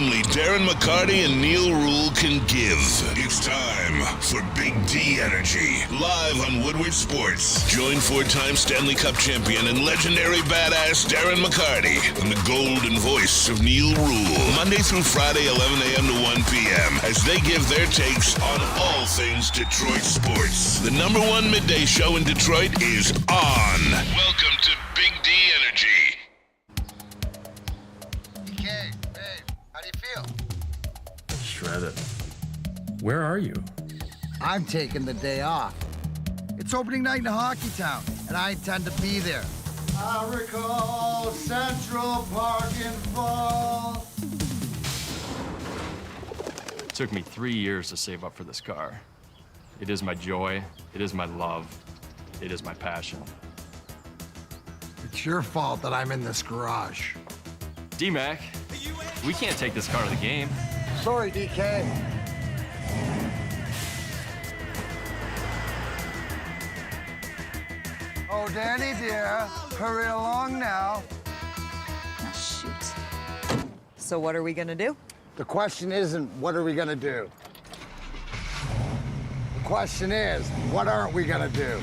only Darren McCarty and Neil Rule can give. It's time for Big D Energy, live on Woodward Sports. Join four-time Stanley Cup champion and legendary badass Darren McCarty and the golden voice of Neil Rule, Monday through Friday, 11 a.m. to 1 p.m., as they give their takes on all things Detroit sports. The number one midday show in Detroit is on. Welcome to Big D Energy. DK, babe, how do you feel? Shredded. Where are you? I'm taking the day off. It's opening night in Hockey Town, and I intend to be there. I recall Central Park in fall. It took me 3 years to save up for this car. It is my joy. It is my love. It is my passion. It's your fault that I'm in this garage. D-Mac, we can't take this car to the game. Sorry, DK. Oh, Danny dear, hurry along now. Oh, shoot. So what are we gonna do? The question isn't, what are we gonna do? The question is, what aren't we gonna do?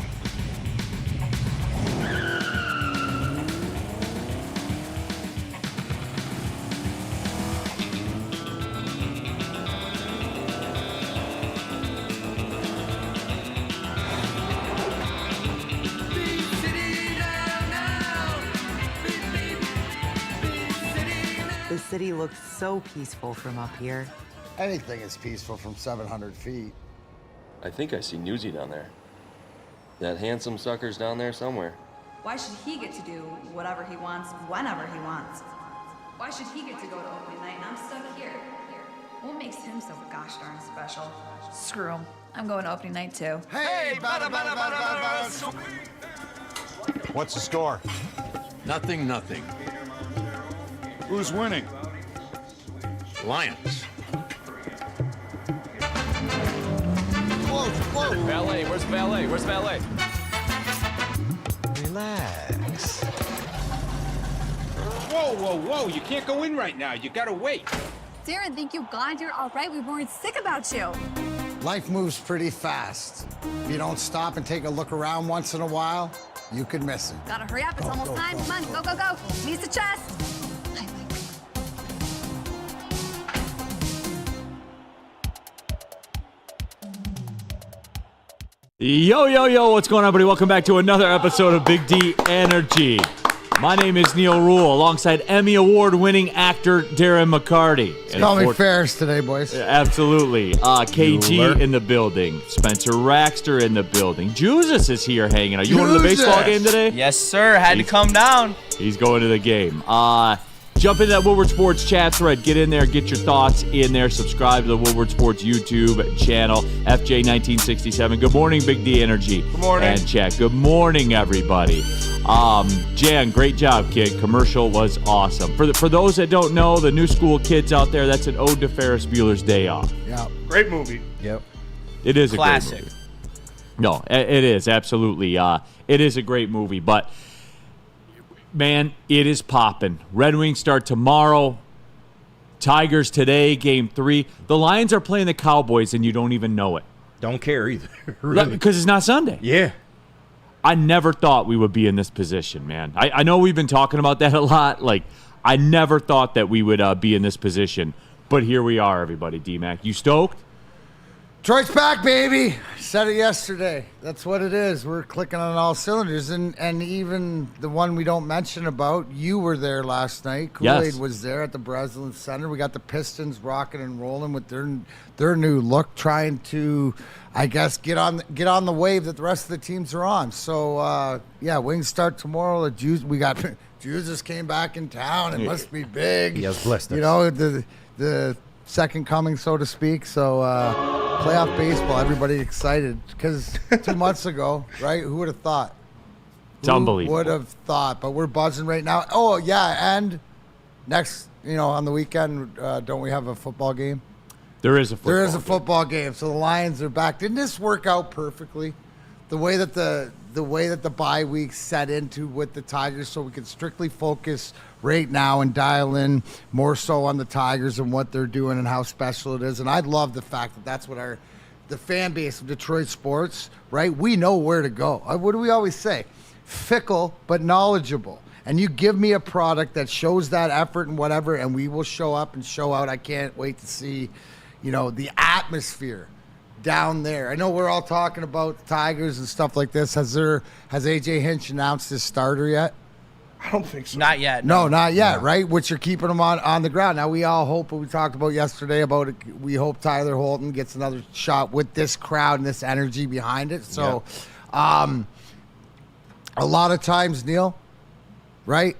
The city looks so peaceful from up here. Anything is peaceful from 700 feet. I think I see Newsy down there. That handsome sucker's down there somewhere. Why should he get to do whatever he wants, whenever he wants? Why should he get to go to opening night and I'm stuck here? What makes him so gosh darn special? Screw him. I'm going to opening night too. Hey, What's the score? Nothing. Who's winning? Lions. Close. Valet, where's valet? Where's valet? Relax. Whoa. You can't go in right now. You gotta wait. Darren, thank you God you're all right. We weren't sick about you. Life moves pretty fast. If you don't stop and take a look around once in a while, you could miss it. Gotta hurry up. It's almost time. Come on, go. Knees to chest. Yo, what's going on, everybody? Welcome back to another episode of Big D Energy. My name is Neil Rule, alongside Emmy Award-winning actor Darren McCarty. Call me Ferris today, boys. Absolutely. KG in the building. Spencer Raxter in the building. Jesus is here hanging out. You going to the baseball game today? Yes, sir. Had to come down. He's going to the game. Jump into that Woodward Sports chat thread. Get in there. Get your thoughts in there. Subscribe to the Woodward Sports YouTube channel, FJ1967. Good morning, Big D Energy. Good morning. And chat. Good morning, everybody. Jan, great job, kid. Commercial was awesome. For those that don't know, the new school kids out there, that's an ode to Ferris Bueller's Day Off. Yeah. Great movie. Yep. It is Classic. a great movie. No, it is. Absolutely. It is a great movie, but... Man, it is popping. Red Wings start tomorrow. Tigers today, game 3. The Lions are playing the Cowboys, and you don't even know it. Don't care either. Really. Because it's not Sunday. Yeah. I never thought we would be in this position, man. I know we've been talking about that a lot. Like, I never thought that we would be in this position. But here we are, everybody. D-Mac, you stoked? Detroit's back, baby. Said it yesterday. That's what it is. We're clicking on all cylinders. And even the one we don't mention about, you were there last night. Kool-Aid Yes. was there at the Breslin Center. We got the Pistons rocking and rolling with their new look, trying to, I guess, get on the wave that the rest of the teams are on. So, Wings start tomorrow. We got Jesus came back in town. It must be big. He has blessed us. You know, the second coming, so to speak. So, playoff baseball, everybody excited. Because 2 months ago, right, who would have thought? It's unbelievable. Who would have thought? But we're buzzing right now. Oh, yeah, and next, on the weekend, don't we have a football game? There is a football There is a game. football game. So the Lions are back. Didn't this work out perfectly? The way that the bye week set into with the Tigers, so we could strictly focus right now and dial in more so on the Tigers and what they're doing and how special it is. And I love the fact that that's what the fan base of Detroit sports, right? We know where to go. What do we always say? Fickle but knowledgeable. And you give me a product that shows that effort and whatever, and we will show up and show out. I can't wait to see, the atmosphere down there. I know we're all talking about the Tigers and stuff like this. Has AJ Hinch announced his starter yet? I don't think so. Not yet. No, not yet, right? Which you're keeping him on the ground. Now, we all hope, what we talked about yesterday about it, we hope Tyler Holton gets another shot with this crowd and this energy behind it. So, a lot of times, Neil, right,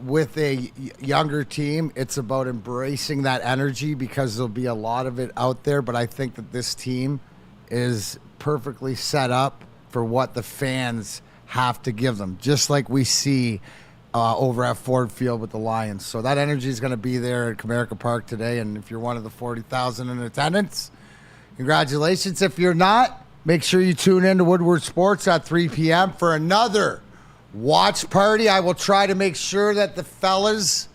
with a younger team, it's about embracing that energy because there'll be a lot of it out there. But I think that this team is perfectly set up for what the fans have to give them, just like we see over at Ford Field with the Lions. So that energy is going to be there at Comerica Park today. And if you're one of the 40,000 in attendance, congratulations. If you're not, make sure you tune in to Woodward Sports at 3 p.m. for another watch party. I will try to make sure that the fellas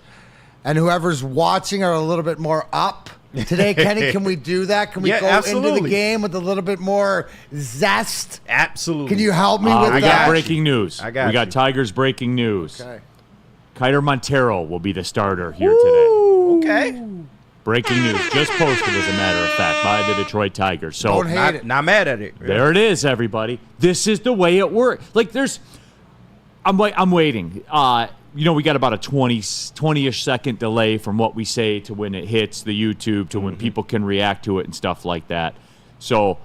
and whoever's watching are a little bit more up today. Kenny, can we do that? Can we go into the game with a little bit more zest? Absolutely. Can you help me with that? I got breaking news. we got Tigers breaking news. Okay. Kiter Montero will be the starter here today. Okay. Breaking news, just posted as a matter of fact by the Detroit Tigers. So Don't hate it. Not mad at it. there it is, everybody. This is the way it works. Like I'm waiting. We got about a 20-ish second delay from what we say to when it hits the YouTube to when people can react to it and stuff like that. So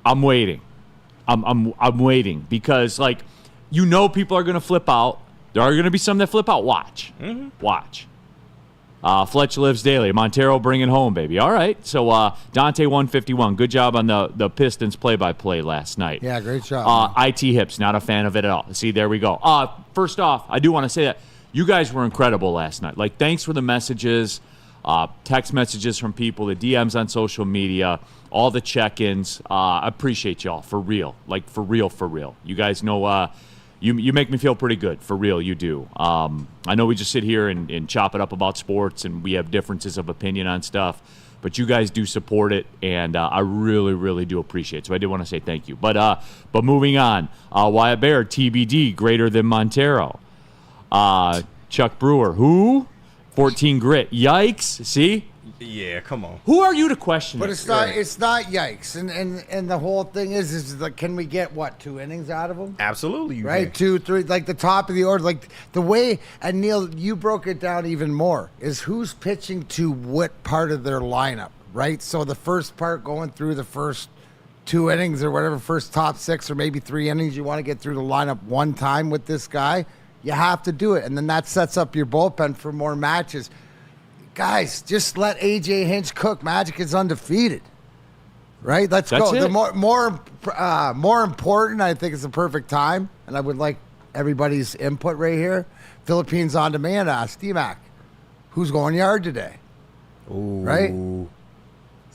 I'm waiting. I'm waiting because people are going to flip out. There are going to be some that flip out. Watch. Watch. Fletch lives daily. Montero bringing home, baby. All right. So Dante 151. Good job on the Pistons play-by-play last night. Yeah, great job. IT Hips, not a fan of it at all. See, there we go. First off, I do want to say that you guys were incredible last night. Thanks for the messages, text messages from people, the DMs on social media, all the check-ins. I appreciate y'all, for real. For real. You guys know you make me feel pretty good. For real, you do. I know we just sit here and chop it up about sports, and we have differences of opinion on stuff, but you guys do support it, and I really, really do appreciate it. So I did want to say thank you. But moving on, Wyatt Baird, TBD, greater than Montero. Chuck Brewer, who? 14 grit. Yikes. See? Yeah, come on. Who are you to question But it? it's not yikes. And the whole thing is can we get, 2 innings out of them? Absolutely. You Right? can. 2, 3, the top of the order. The way, and Neil, you broke it down even more, is who's pitching to what part of their lineup, right? So the first part going through the first 2 innings or whatever, first top 6 or maybe 3 innings, you want to get through the lineup one time with this guy, you have to do it. And then that sets up your bullpen for more matches. Guys, just let AJ Hinch cook. Magic is undefeated, right? Let's That's go. it. The more important, I think, is the perfect time, and I would like everybody's input right here. Philippines on Demand asked D-Mac, who's going yard today? Ooh. Right?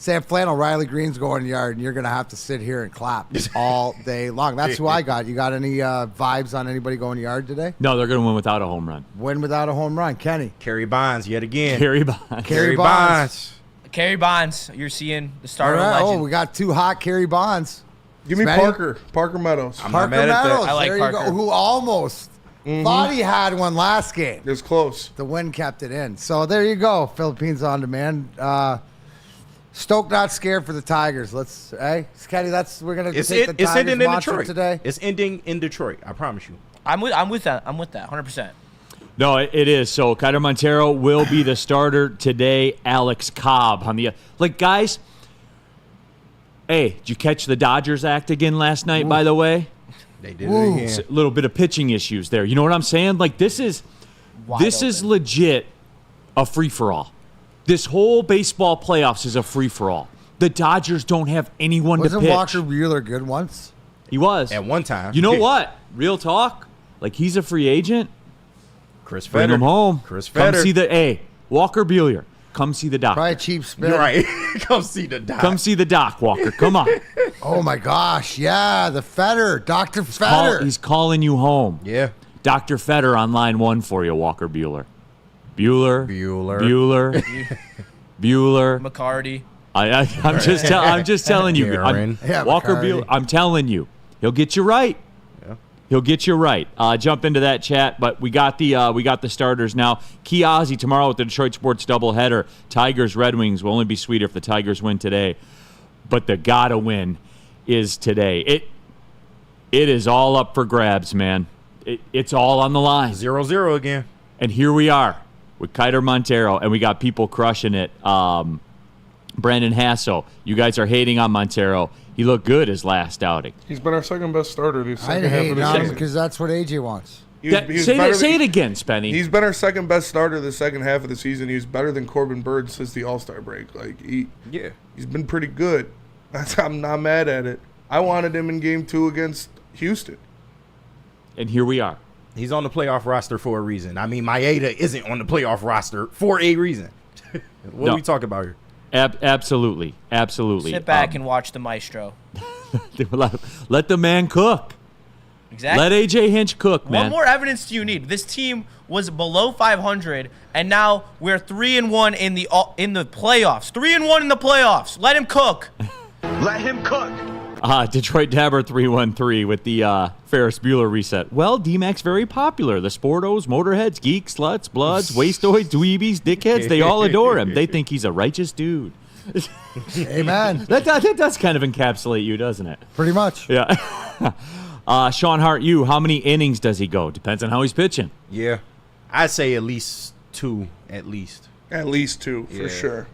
Sam Flannel, Riley Green's going yard, and you're going to have to sit here and clap all day long. That's who I got. You got any vibes on anybody going yard today? No, they're going to win without a home run. Win without a home run. Kenny. Kerry Bonds yet again. Kerry Bonds. Kerry Bonds. Kerry Bonds, you're seeing the All starter right. legend. Oh, we got 2 hot Kerry Bonds. Give me Smitty? Parker Meadows. I'm Parker not mad at that. Meadows. I like there Parker. you go. Who almost thought he had one last game. It was close. The win kept it in. So there you go. Philippines on Demand. Stoke not scared for the Tigers. Kenny, we're gonna take the Tigers ending in mantra Detroit today. It's ending in Detroit. I promise you. I'm with that. 100%. No, it is. So Kiter Montero will be the starter today. Alex Cobb on the guys. Hey, did you catch the Dodgers act again last night? By the way, They did it again. a little bit of pitching issues there. You know what I'm saying? This is legit a free for all. This whole baseball playoffs is a free for all. The Dodgers don't have anyone Wasn't to pitch. Walker Buehler good once? He was At one time. You know what? Real talk. He's a free agent. Chris Bring Fetter. him home. Chris Come Fetter. see Walker Buehler. Come see the doc. Probably a cheap spin. You're right. Come see the doc. Come see the doc, Walker. Come on. Oh my gosh, yeah, the Fetter, Dr. Fetter. He's calling you home. Yeah. Dr. Fetter on line 1 for you, Walker Bueller. Bueller. McCarty. I'm just telling you. Walker McCarty. Bueller. I'm telling you, he'll get you right. Yeah. He'll get you right. Jump into that chat, but we got the starters now. Key Ozzy tomorrow with the Detroit Sports doubleheader. Tigers Red Wings will only be sweeter if the Tigers win today, but the gotta win is today. It is all up for grabs, man. It's all on the line. 0-0 again. And here we are with Kiter Montero, and we got people crushing it. Brandon Hasso, you guys are hating on Montero. He looked good his last outing. He's been our second best starter this I second half of hate the on him season. because that's what AJ wants. Say it again, Spenny. He's been our second best starter the second half of the season. He was better than Corbin Bird since the All-Star break. He's been pretty good. I'm not mad at it. I wanted him in Game 2 against Houston. And here we are. He's on the playoff roster for a reason. I mean, Maeda isn't on the playoff roster for a reason. What are we talking about here? Absolutely. Sit back and watch the maestro. Let the man cook. Exactly. Let AJ Hinch cook, man. What more evidence do you need? This team was below 500, and now we're 3-1 in the playoffs. 3-1 in the playoffs. Let him cook. Let him cook. Detroit Dabber 313 with the Ferris Bueller reset. Well, D-Mac's very popular. The sportos, motorheads, geeks, sluts, bloods, wastoids, dweebies, dickheads, they all adore him. They think he's a righteous dude. Amen. That does kind of encapsulate you, doesn't it? Pretty much. Yeah. Sean Hart, how many innings does he go? Depends on how he's pitching. Yeah. I'd say at least 2, at least. At least 2, for sure.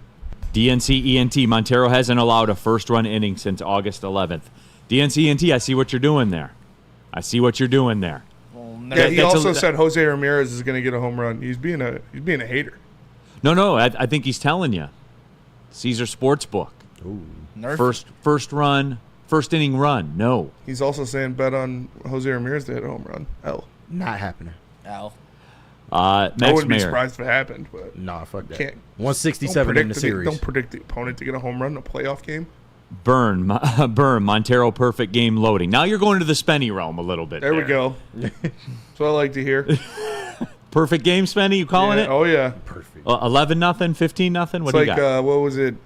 DNC ENT, Montero hasn't allowed a first-run inning since August 11th. DNC ENT, I see what you're doing there. Yeah, he also said Jose Ramirez is going to get a home run. He's being a hater. No, I think he's telling you. Caesar Sportsbook. Nerf. First inning run. No. He's also saying bet on Jose Ramirez to hit a home run. L. Not happening. Al. Max I wouldn't be Mayer. surprised if it happened, but Fuck that. can't. 167 in the series. Don't predict the opponent to get a home run in a playoff game. Burn, Montero perfect game loading. Now you're going to the Spenny realm a little bit. There we go. That's what I like to hear. Perfect game, Spenny, you calling it? Oh, yeah. Perfect. 11-0, 15-0? What do you got? What was it?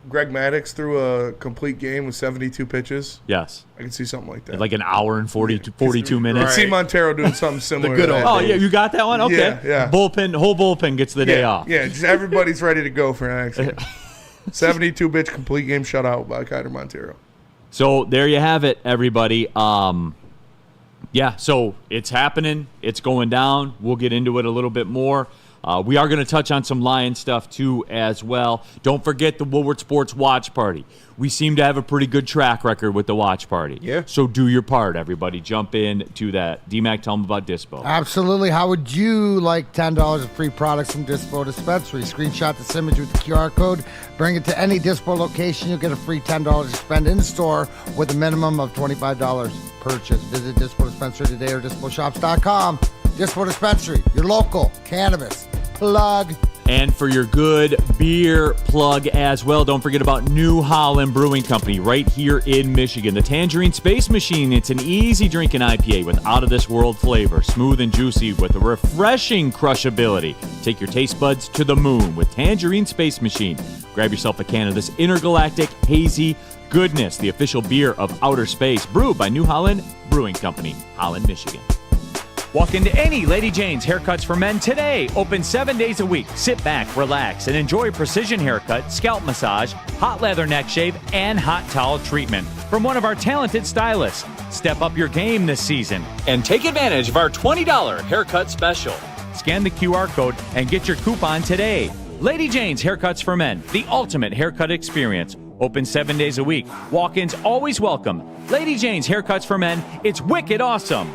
Greg Maddux threw a complete game with 72 pitches. Yes. I can see something like that. Like an hour and 42 minutes. I see Montero doing something similar to that. Oh, yeah, you got that one? Okay. Yeah. Whole bullpen gets the day off. Yeah, just everybody's ready to go for an accident. 72-pitch complete game shutout by Kiter Montero. So there you have it, everybody. Yeah, so it's happening. It's going down. We'll get into it a little bit more. We are going to touch on some Lion stuff, too, as well. Don't forget the Woodward Sports Watch Party. We seem to have a pretty good track record with the watch party. Yeah. So do your part, everybody. Jump in to that. D-Mac, tell them about Dispo. Absolutely. How would you like $10 of free products from Dispo Dispensary? Screenshot this image with the QR code. Bring it to any Dispo location. You'll get a free $10 to spend in-store with a minimum of $25 purchase. Visit Dispo Dispensary today or disposhops.com. Dispo Dispensary, your local cannabis plug. And for your good beer plug as well, don't forget about New Holland Brewing Company right here in Michigan. The Tangerine Space Machine, it's an easy drinking IPA with out-of-this-world flavor, smooth and juicy with a refreshing crushability. Take your taste buds to the moon with Tangerine Space Machine. Grab yourself a can of this intergalactic hazy goodness, the official beer of outer space, brewed by New Holland Brewing Company, Holland, Michigan. Walk into any Lady Jane's Haircuts for Men today. Open 7 days a week. Sit back, relax, and enjoy precision haircut, scalp massage, hot leather neck shave, and hot towel treatment from one of our talented stylists. Step up your game this season and take advantage of our $20 haircut special. Scan the QR code and get your coupon today. Lady Jane's Haircuts for Men, the ultimate haircut experience. Open 7 days a week. Walk-ins always welcome. Lady Jane's Haircuts for Men. It's wicked awesome.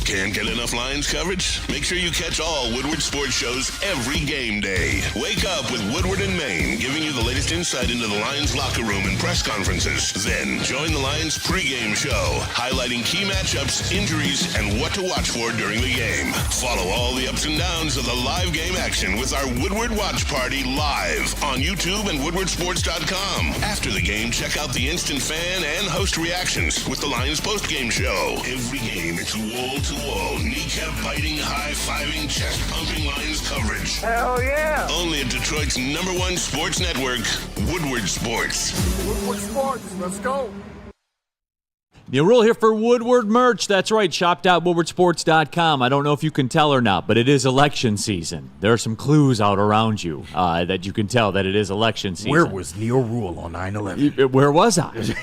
Can't get enough Lions coverage? Make sure you catch all Woodward sports shows every game day. Wake up with Woodward and Maine, giving you the latest insight into the Lions locker room and press conferences. Then join the Lions pregame show, highlighting key matchups, injuries, and what to watch for during the game. Follow all the ups and downs of the live game action with our Woodward Watch Party live on YouTube and woodwardsports.com. After the game, check out the instant fan and host reactions with the Lions postgame show. Every game, it's wall-to-wall, kneecap-biting, high-fiving, chest-pumping Lions coverage. Hell yeah! Only at Detroit's #1 sports network, Woodward Sports. Woodward Sports, let's go. Neil Rule here for Woodward merch. That's right, shop.woodwardsports.com. I don't know if you can tell or not, but it is election season. There are some clues out around you that you can tell that it is election season. Where was Neil Rule on 9/11? Where was I?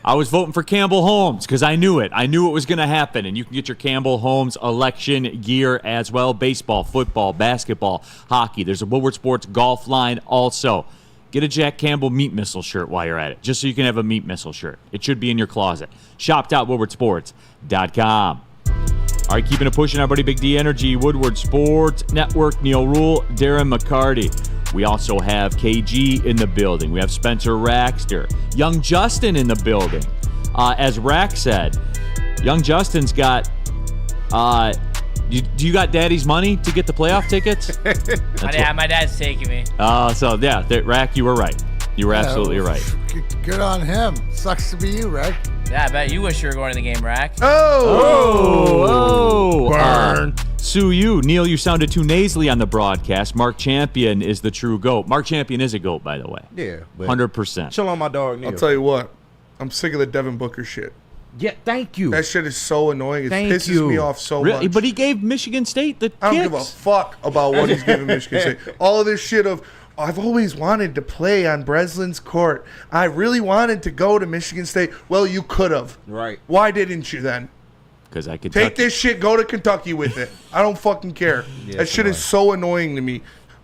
I was voting for Campbell Holmes because I knew it. I knew it was going to happen. And you can get your Campbell Holmes election gear as well. Baseball, football, basketball, hockey. There's a Woodward Sports golf line also. Get a Jack Campbell meat missile shirt while you're at it, just so you can have a meat missile shirt. It should be in your closet. Shop.woodwardsports.com. All right, keeping it pushing, everybody. Big D Energy, Woodward Sports Network, Neil Rule, Darren McCarty. We also have KG in the building. We have Spencer Raxter. Young Justin in the building. As Rack said, Young Justin's got... do you got Daddy's money to get the playoff tickets? My dad's taking me. Rack, you were right. You were absolutely right. Good on him. Sucks to be you, Rack. Yeah, I bet you wish you were going to the game, Rack. Burn. Sue you. Neil, you sounded too nasally on the broadcast. Mark Champion is the true GOAT. Mark Champion is a GOAT, by the way. Yeah. 100%. Chill on my dog, Neil. I'll tell you what. I'm sick of the Devin Booker shit. Yeah, thank you. That shit is so annoying. It Thank pisses you. me off so much. But he gave Michigan State the I don't kicks. give a fuck about what he's giving Michigan State. All of this shit of, I've always wanted to play on Breslin's court. I really wanted to go to Michigan State. Well, you could have. Right. Why didn't you then? Because I could take this shit, go to Kentucky with it. I don't fucking care. That shit is so annoying to me.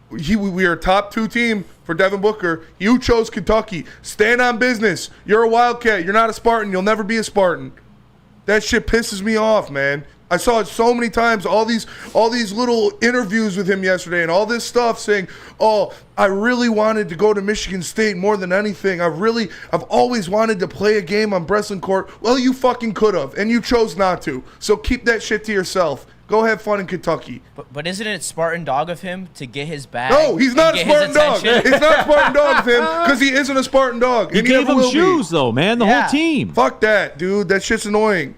We are a top 2 team for Devin Booker. You chose Kentucky. Stand on business. You're a Wildcat. You're not a Spartan. You'll never be a Spartan. That shit pisses me off, man. I saw it so many times, all these little interviews with him yesterday and all this stuff saying, oh, I really wanted to go to Michigan State more than anything. I've always wanted to play a game on Breslin Court. Well, you fucking could have, and you chose not to. So keep that shit to yourself. Go have fun in Kentucky. But isn't it Spartan dog of him to get his bag? No, he's not a Spartan dog. It's not Spartan dog of him because he isn't a Spartan dog. He gave him shoes, though, man. The whole team. Fuck that, dude. That shit's annoying.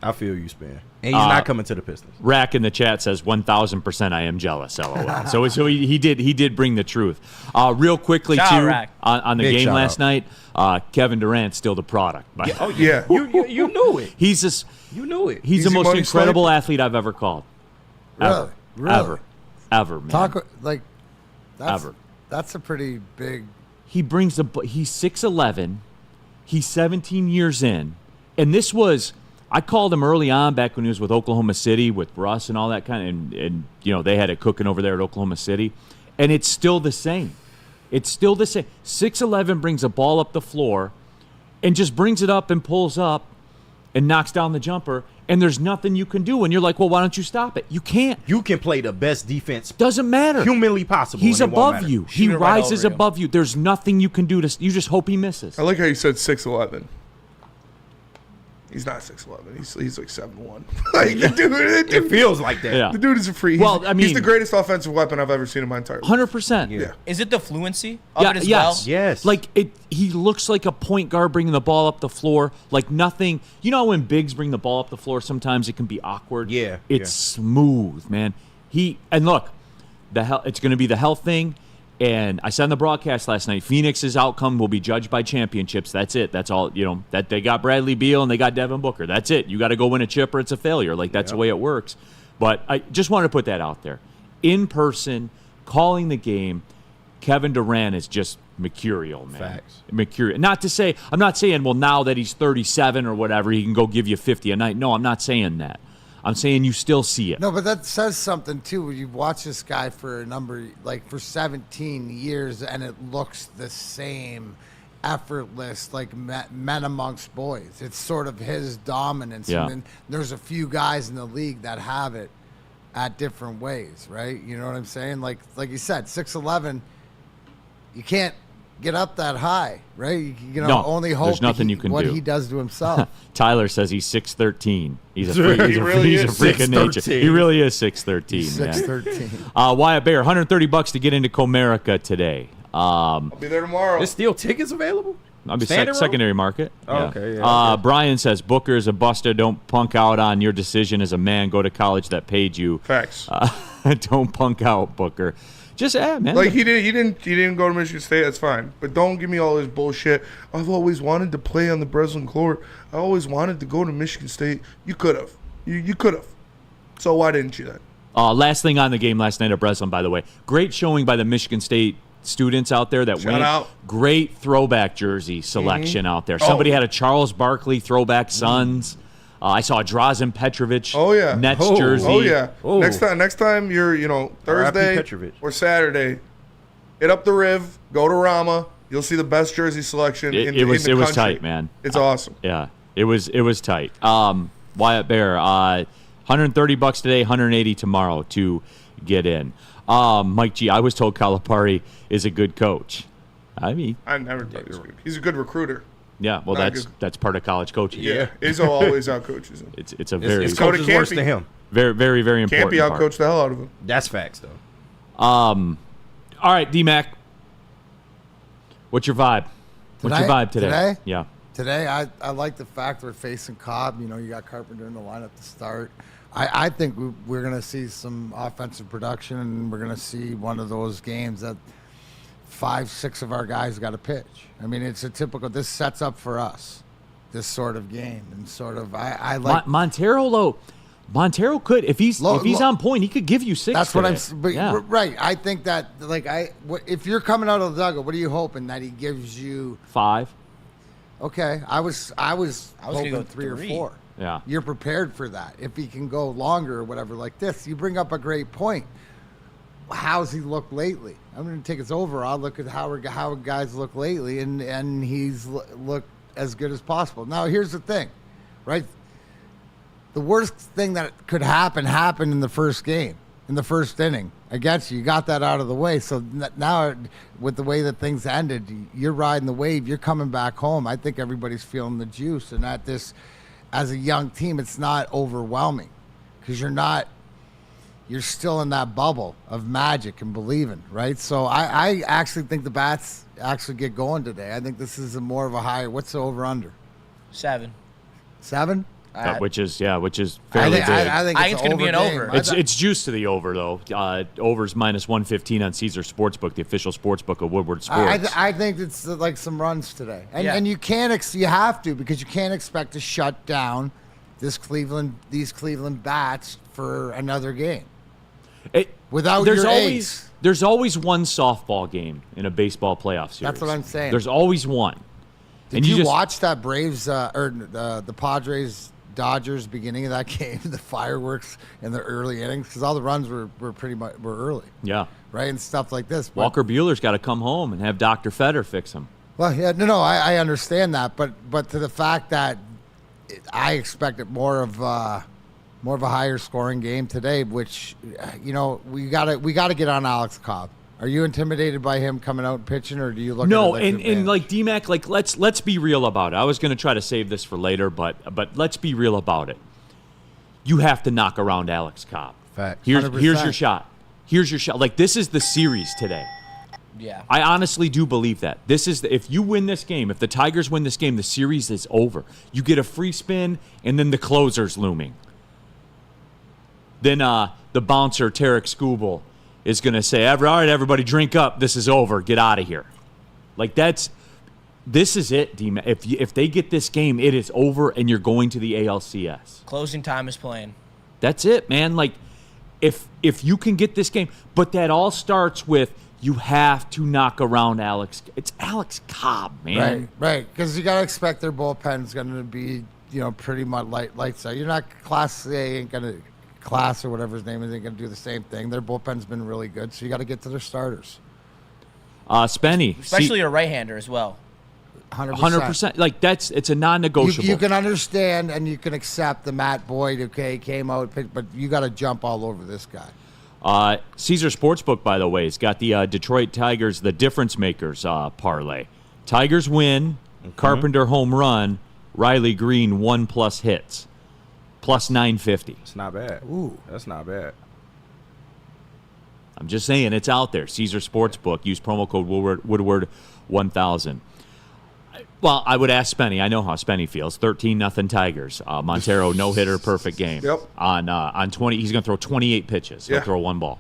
I feel you, Span. And he's not coming to the Pistons. Rack in the chat says 1,000% I am jealous. LOL. so he did bring the truth. Real quickly Shout too out, Rack. on the Big game shout last out. night. Kevin Durant's still the product. Yeah. You knew it. You knew it. He's the Easy most money incredible sniper. athlete I've ever called. Really? Ever, man. That's a pretty big. He brings he's 6'11", he's 17 years in, and this was. I called him early on back when he was with Oklahoma City with Russ and all that kind of, and they had it cooking over there at Oklahoma City, and it's still the same. It's still the same. 6'11" brings a ball up the floor, and just brings it up and pulls up, and knocks down the jumper, and there's nothing you can do. And you're like, well, why don't you stop it? You can't. You can play the best defense. Doesn't matter. Humanly possible. He's and it won't above matter. you. He rises above you. There's nothing you can do to. You just hope he misses. I like how you said 6'11". He's not 6'11". He's like 7'1". Like the dude, It feels like that. Yeah. The dude is a free. He's the greatest offensive weapon I've ever seen in my entire life. 100%. Yeah. Is it the fluency of it as well? Yes. Like he looks like a point guard bringing the ball up the floor, like nothing. You know when bigs bring the ball up the floor, sometimes it can be awkward. Yeah, it's smooth, man. Look, it's going to be the health thing. And I said on the broadcast last night, Phoenix's outcome will be judged by championships. That's it. That's all. That they got Bradley Beal and they got Devin Booker. That's it. You got to go win a chip or it's a failure. Like that's the way it works. But I just wanted to put that out there. In person, calling the game, Kevin Durant is just mercurial, man. Facts. Mercurial. I'm not saying, well, now that he's 37 or whatever, he can go give you 50 a night. No, I'm not saying that. I'm saying you still see it. No, but that says something too. When you watch this guy for for 17 years, and it looks the same. effortless, like men amongst boys. It's sort of his dominance. Yeah. And then there's a few guys in the league that have it at different ways, right? You know what I'm saying? Like you said, 6'11", you can't get up that high, right? You know, No, only hope there's nothing you can what do. he does to himself. Tyler says he's 6'13". He's a freak. He's a freak of nature. He really is 6'13". He's man. 6'13". Wyatt Bear, $130 to get into Comerica today. I'll be there tomorrow. There's still tickets available? I'll be Standard room? secondary market. Oh, yeah. okay, yeah, okay. Brian says Booker is a buster. Don't punk out on your decision as a man. Go to college that paid you. Facts. Don't punk out, Booker. Just man. Like he didn't go to Michigan State. That's fine. But don't give me all this bullshit. I've always wanted to play on the Breslin court. I always wanted to go to Michigan State. You could have. You could have. So why didn't you then? Last thing on the game last night at Breslin, by the way. Great showing by the Michigan State students out there that went. Out. Great throwback jersey selection out there. Somebody had a Charles Barkley throwback Suns. I saw a Drazen Petrovic Nets jersey. Oh yeah. Next time you're Thursday or Saturday, hit up the Riv, go to Rama. You'll see the best jersey selection in the country. It was tight, man. It's awesome. Yeah, it was tight. Wyatt Bear, $130 today, $180 tomorrow to get in. Mike G, I was told Calipari is a good coach. I mean, I never thought he was good. He's a good recruiter. Yeah, well, that's part of college coaching. Yeah, Izzo always outcoaches him. It's a very his coach is worse than him. Very, very, very important. Campy outcoached the hell out of him. That's facts, though. All right, D-Mac. What's your vibe? What's your vibe today? Yeah. Today, I like the fact we're facing Cobb. You know, you got Carpenter in the lineup to start. I think we're going to see some offensive production, and we're going to see one of those games that 5-6 of our guys got to pitch. I mean, it's a typical. This sets up for us this sort of game, and sort of I like Montero. Montero could if he's on point, he could give you 6. That's today. what I'm. Right. I think that if you're coming out of the dugout, what are you hoping that he gives you 5? Okay, I was hoping go 3 or 3. 4. Yeah, you're prepared for that. If he can go longer or whatever like this, you bring up a great point. How's he look lately? I'm going to take his overall look at how guys look lately, and he's looked as good as possible. Now, here's the thing, right? The worst thing that could happened in the first game, in the first inning against you. You got that out of the way. So now, with the way that things ended, you're riding the wave. You're coming back home. I think everybody's feeling the juice, and at this, as a young team, it's not overwhelming because you're still in that bubble of magic and believing, right? So I actually think the bats actually get going today. I think this is more of a higher. What's the over/under? 7. 7? Which is fairly big. I think it's going to be an over. It's juiced to the over though. Over's -115 on Caesar Sportsbook, the official sportsbook of Woodward Sports. I think it's like some runs today, and you can't you have to because you can't expect to shut down these Cleveland bats for another game. There's always one softball game in a baseball playoff series. That's what I'm saying. There's always one. Did you watch that Braves or the Padres Dodgers beginning of that game? The fireworks in the early innings because all the runs were pretty much early. Yeah. Right, and stuff like this. Walker Buehler's got to come home and have Dr. Feder fix him. Well, yeah, no, I understand that, but to the fact that I expected more of a higher scoring game today, which we gotta get on Alex Cobb. Are you intimidated by him coming out and pitching, or do you look? No, at it and like D-Mac, like let's be real about it. I was going to try to save this for later, but let's be real about it. You have to knock around Alex Cobb. Fact. Here's your shot. Here's your shot. Like this is the series today. Yeah. I honestly do believe that. This is if you win this game, if the Tigers win this game, the series is over. You get a free spin, and then the closer's looming. Then the bouncer, Tarek Skubal, is going to say, all right, everybody drink up. This is over. Get out of here. Like this is it, D-Man. If they get this game, it is over, and you're going to the ALCS. Closing time is playing. That's it, man. Like, if you can get this game, but that all starts with you have to knock around Alex. It's Alex Cobb, man. Right. Because you got to expect their bullpen's going to be, pretty much lights out. You're not Class or whatever his name is, ain't going to do the same thing. Their bullpen's been really good, so you got to get to their starters. Spenny. Especially a right-hander as well. 100%. Like it's a non-negotiable. You can understand and you can accept the Matt Boyd, okay, came out, but you got to jump all over this guy. Caesar Sportsbook, by the way, has got the Detroit Tigers, the difference makers parlay. Tigers win, Carpenter home run, Riley Green 1+ hits, plus 950. It's not bad. Ooh, that's not bad. I'm just saying it's out there. Caesar Sportsbook. Use promo code Woodward 1000. Well, I would ask Spenny. I know how Spenny feels. 13-0 Tigers. Montero no hitter, perfect game. Yep. On 20, he's going to throw 28 pitches. He'll throw one ball.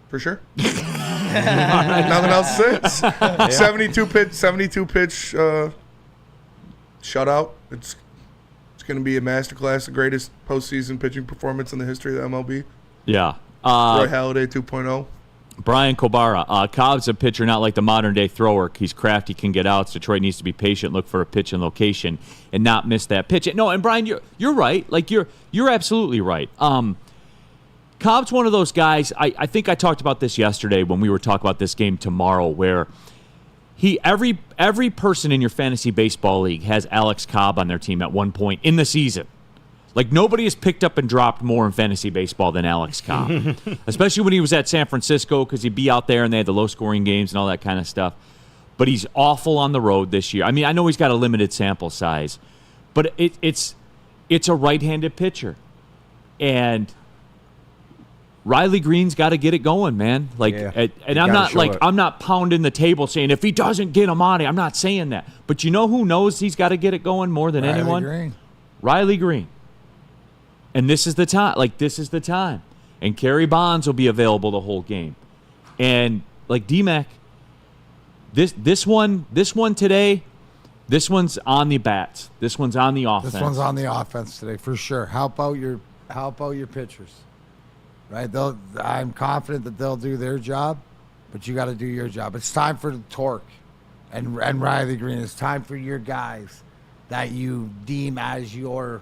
For sure. Nothing else since. 72 pitch shutout. It's going to be a masterclass, the greatest postseason pitching performance in the history of the MLB. Yeah. Roy Halladay 2.0. Brian Kobara. Cobb's a pitcher, not like the modern-day thrower. He's crafty, can get outs. Detroit needs to be patient, look for a pitch and location, and not miss that pitch. No, and Brian, you're right. Like you're absolutely right. Cobb's one of those guys. I think I talked about this yesterday when we were talking about this game tomorrow, where every person in your fantasy baseball league has Alex Cobb on their team at one point in the season. Like, nobody has picked up and dropped more in fantasy baseball than Alex Cobb, especially when he was at San Francisco, because he'd be out there and they had the low-scoring games and all that kind of stuff. But he's awful on the road this year. I mean, I know he's got a limited sample size, but it's a right-handed pitcher. And Riley Green's got to get it going, man. Like, and I'm not pounding the table saying if he doesn't get him on it, I'm not saying that. But you know who knows he's got to get it going more than anyone? Riley Green. And this is the time. Like, this is the time. And Kerry Bonds will be available the whole game. And like D-Mac, this one today, this one's on the bats. This one's on the offense. This one's on the offense today for sure. How about your pitchers? Right? I'm confident that they'll do their job, but you got to do your job. It's time for the torque, and Riley Green. It's time for your guys that you deem as your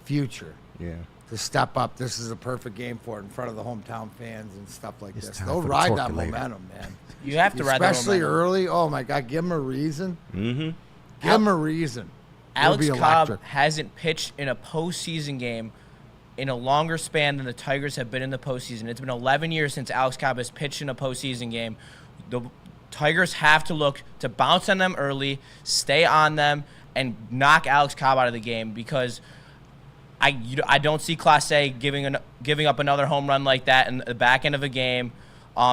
future. Yeah. To step up. This is a perfect game for it in front of the hometown fans and stuff like this. time They'll for the ride torque that later. momentum, man. You have to ride that especially momentum. early. Oh my God, give them a reason. Mm-hmm. Give them a reason. Alex It'll be Cobb electric. hasn't pitched in a postseason game in a longer span than the Tigers have been in the postseason. It's been 11 years since Alex Cobb has pitched in a postseason game. The Tigers have to look to bounce on them early, stay on them, and knock Alex Cobb out of the game, because I don't see Clase giving up another home run like that in the back end of a game.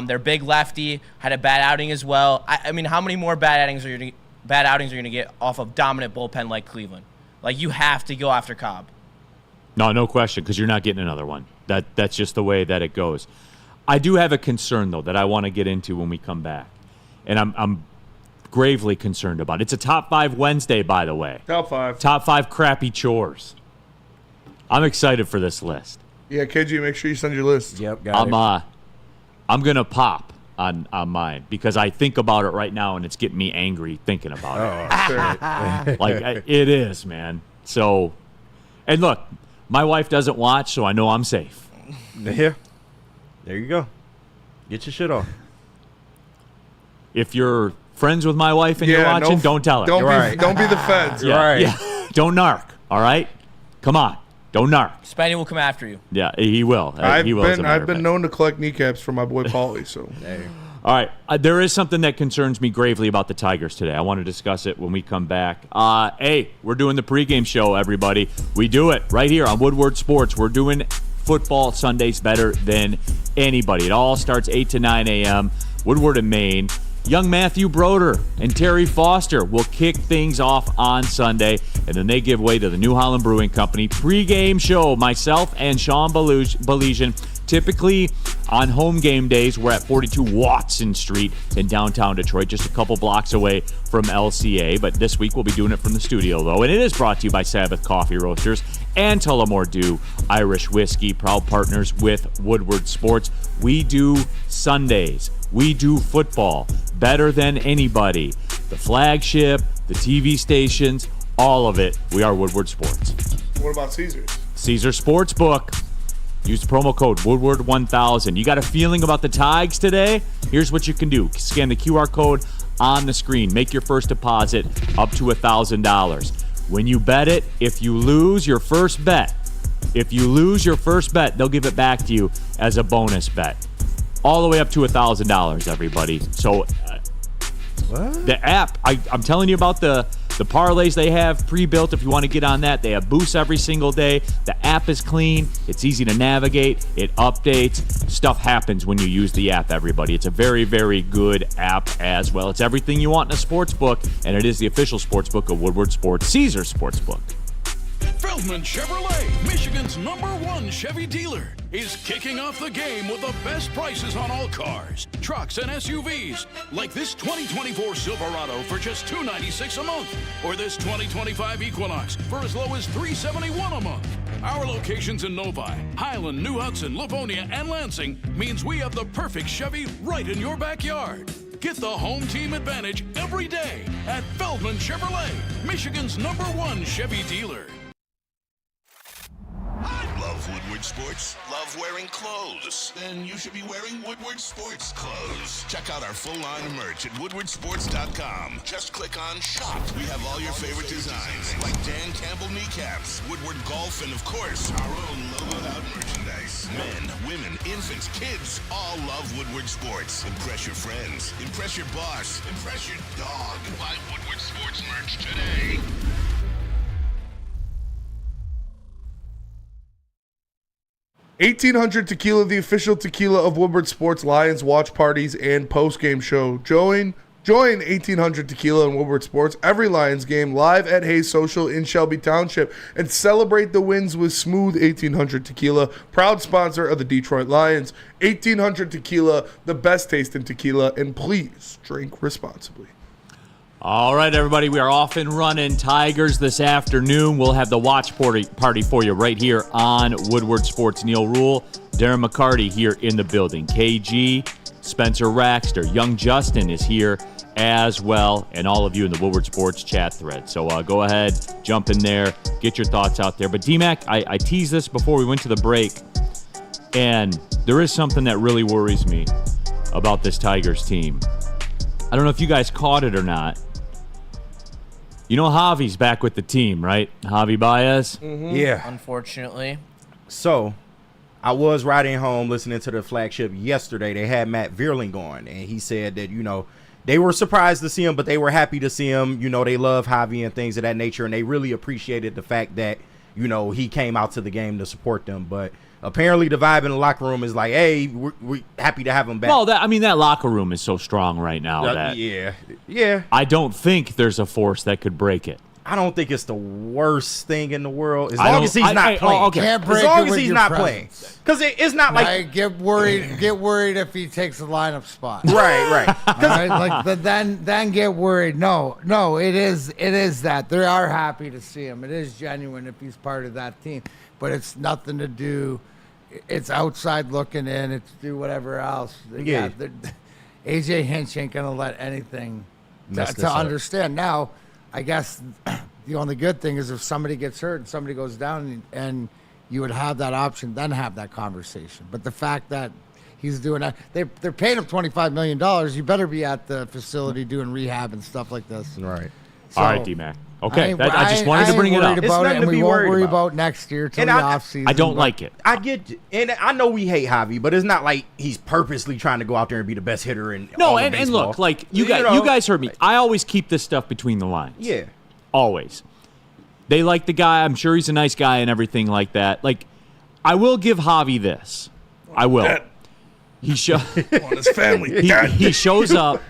Their big lefty had a bad outing as well. I mean, how many more bad outings are you going to get off of dominant bullpen like Cleveland? Like, you have to go after Cobb. No question, because you're not getting another one. That's just the way that it goes. I do have a concern, though, that I want to get into when we come back. And I'm gravely concerned about it. It's a Top 5 Wednesday, by the way. Top 5. Top 5 crappy chores. I'm excited for this list. Yeah, KG, make sure you send your list. Yep, got it. I'm going to pop on mine because I think about it right now, and it's getting me angry thinking about it. Like, it is, man. So, and look, my wife doesn't watch, so I know I'm safe. Yeah. There you go. Get your shit off. If you're friends with my wife and you're watching, don't tell her. Don't be the feds. Yeah. Don't narc, all right? Come on. Don't narc. Spenny will come after you. Yeah, he will. I've he will, as a matter I've of been fact. known to collect kneecaps from my boy Paulie. So, All right, there is something that concerns me gravely about the Tigers today. I want to discuss it when we come back. Hey, we're doing the pregame show, everybody. We do it right here on Woodward Sports. We're doing football Sundays better than anybody. It all starts 8 to 9 a.m. Woodward and Maine. Young Matthew Broder and Terry Foster will kick things off on Sunday, and then they give way to the New Holland Brewing Company pregame show. Myself and Sean Balesian, typically on home game days, we're at 42 Watson Street in downtown Detroit, just a couple blocks away from LCA. But this week we'll be doing it from the studio, though, and it is brought to you by Sabbath Coffee Roasters and Tullamore Dew Irish Whiskey, proud partners with Woodward Sports. We do Sundays. We do football better than anybody. The flagship, the TV stations, all of it. We are Woodward Sports. what about Caesars? Caesar Sportsbook. Use the promo code Woodward1000. You got a feeling about the Tigers today? Here's what you can do. Scan the QR code on the screen. Make your first deposit up to $1,000. When you bet it, if you lose your first bet, they'll give it back to you as a bonus bet. All the way up to $1,000, everybody. So the app, I'm telling you about the parlays they have pre-built if you want to get on that. They have boosts every single day. The app is clean. It's easy to navigate. It updates. Stuff happens when you use the app, everybody. It's a very, very good app as well. It's everything you want in a sports book, and it is the official sports book of Woodward Sports, Caesars Sportsbook. Feldman Chevrolet, Michigan's #1 Chevy dealer, is kicking off the game with the best prices on all cars, trucks, and SUVs, like this 2024 Silverado for just $296 a month, or this 2025 Equinox for as low as $371 a month. Our locations in Novi, Highland, New Hudson, Livonia, and Lansing means we have the perfect Chevy right in your backyard. Get the home team advantage every day at Feldman Chevrolet, Michigan's #1 Chevy dealer. Love Woodward Sports? Love wearing clothes? Then you should be wearing Woodward Sports clothes. Check out our full line of merch at woodwardsports.com. Just click on Shop. We have all your favorite designs, like Dan Campbell kneecaps, Woodward Golf, and of course, our own logoed out merchandise. Men, women, infants, kids, all love Woodward Sports. Impress your friends. Impress your boss. Impress your dog. Buy Woodward Sports merch today. 1800 Tequila, the official tequila of Woodward Sports Lions watch parties and post-game show. Join 1800 Tequila and Woodward Sports every Lions game live at Hayes Social in Shelby Township and celebrate the wins with smooth 1800 Tequila, proud sponsor of the Detroit Lions. 1800 Tequila, the best taste in tequila, and please drink responsibly. All right, everybody, we are off and running. Tigers this afternoon. We'll have the watch party for you right here on Woodward Sports. Neil Rule, Darren McCarty here in the building. KG, Spencer Raxter, Young Justin is here as well, and all of you in the Woodward Sports chat thread. So go ahead, jump in there, get your thoughts out there. But D-Mac, I teased this before we went to the break, and there is something that really worries me about this Tigers team. I don't know if you guys caught it or not. You know Javi's back with the team, right? Javi Baez? Mm-hmm. Yeah. Unfortunately. So, I was riding home listening to the flagship yesterday. They had Matt Vierling on, and he said that, they were surprised to see him, but they were happy to see him. They love Javi and things of that nature, and they really appreciated the fact that, he came out to the game to support them. But apparently the vibe in the locker room is like, hey, we're happy to have him back. Well, that locker room is so strong right now that yeah. I don't think there's a force that could break it. I don't think it's the worst thing in the world as long as he's not playing. Okay. Can't break as long it as with he's your not presence. playing, because it's not like I get worried if he takes a lineup spot. Right. Right? Then get worried. No, it is that they are happy to see him. It is genuine if he's part of that team, but it's nothing to do. It's outside looking in. It's do whatever else. Yeah. AJ Hinch ain't gonna let anything Mess this to up. understand. Now, I guess the only good thing is if somebody gets hurt and somebody goes down, and you would have that option, then have that conversation. But the fact that he's doing that, they're paying him $25 million. You better be at the facility doing rehab and stuff like this. Right. So, all right, D-Mac. Okay, I just wanted to bring it up. It's nothing and we won't worry about next year till the offseason. I don't like it. I get, and I know we hate Javi, but it's not like he's purposely trying to go out there and be the best hitter in all of and look, like you guys heard me. I always keep this stuff between the lines. Yeah, always. They like the guy. I'm sure he's a nice guy and everything like that. Like, I will give Javi this. I will. He on his family. He shows up.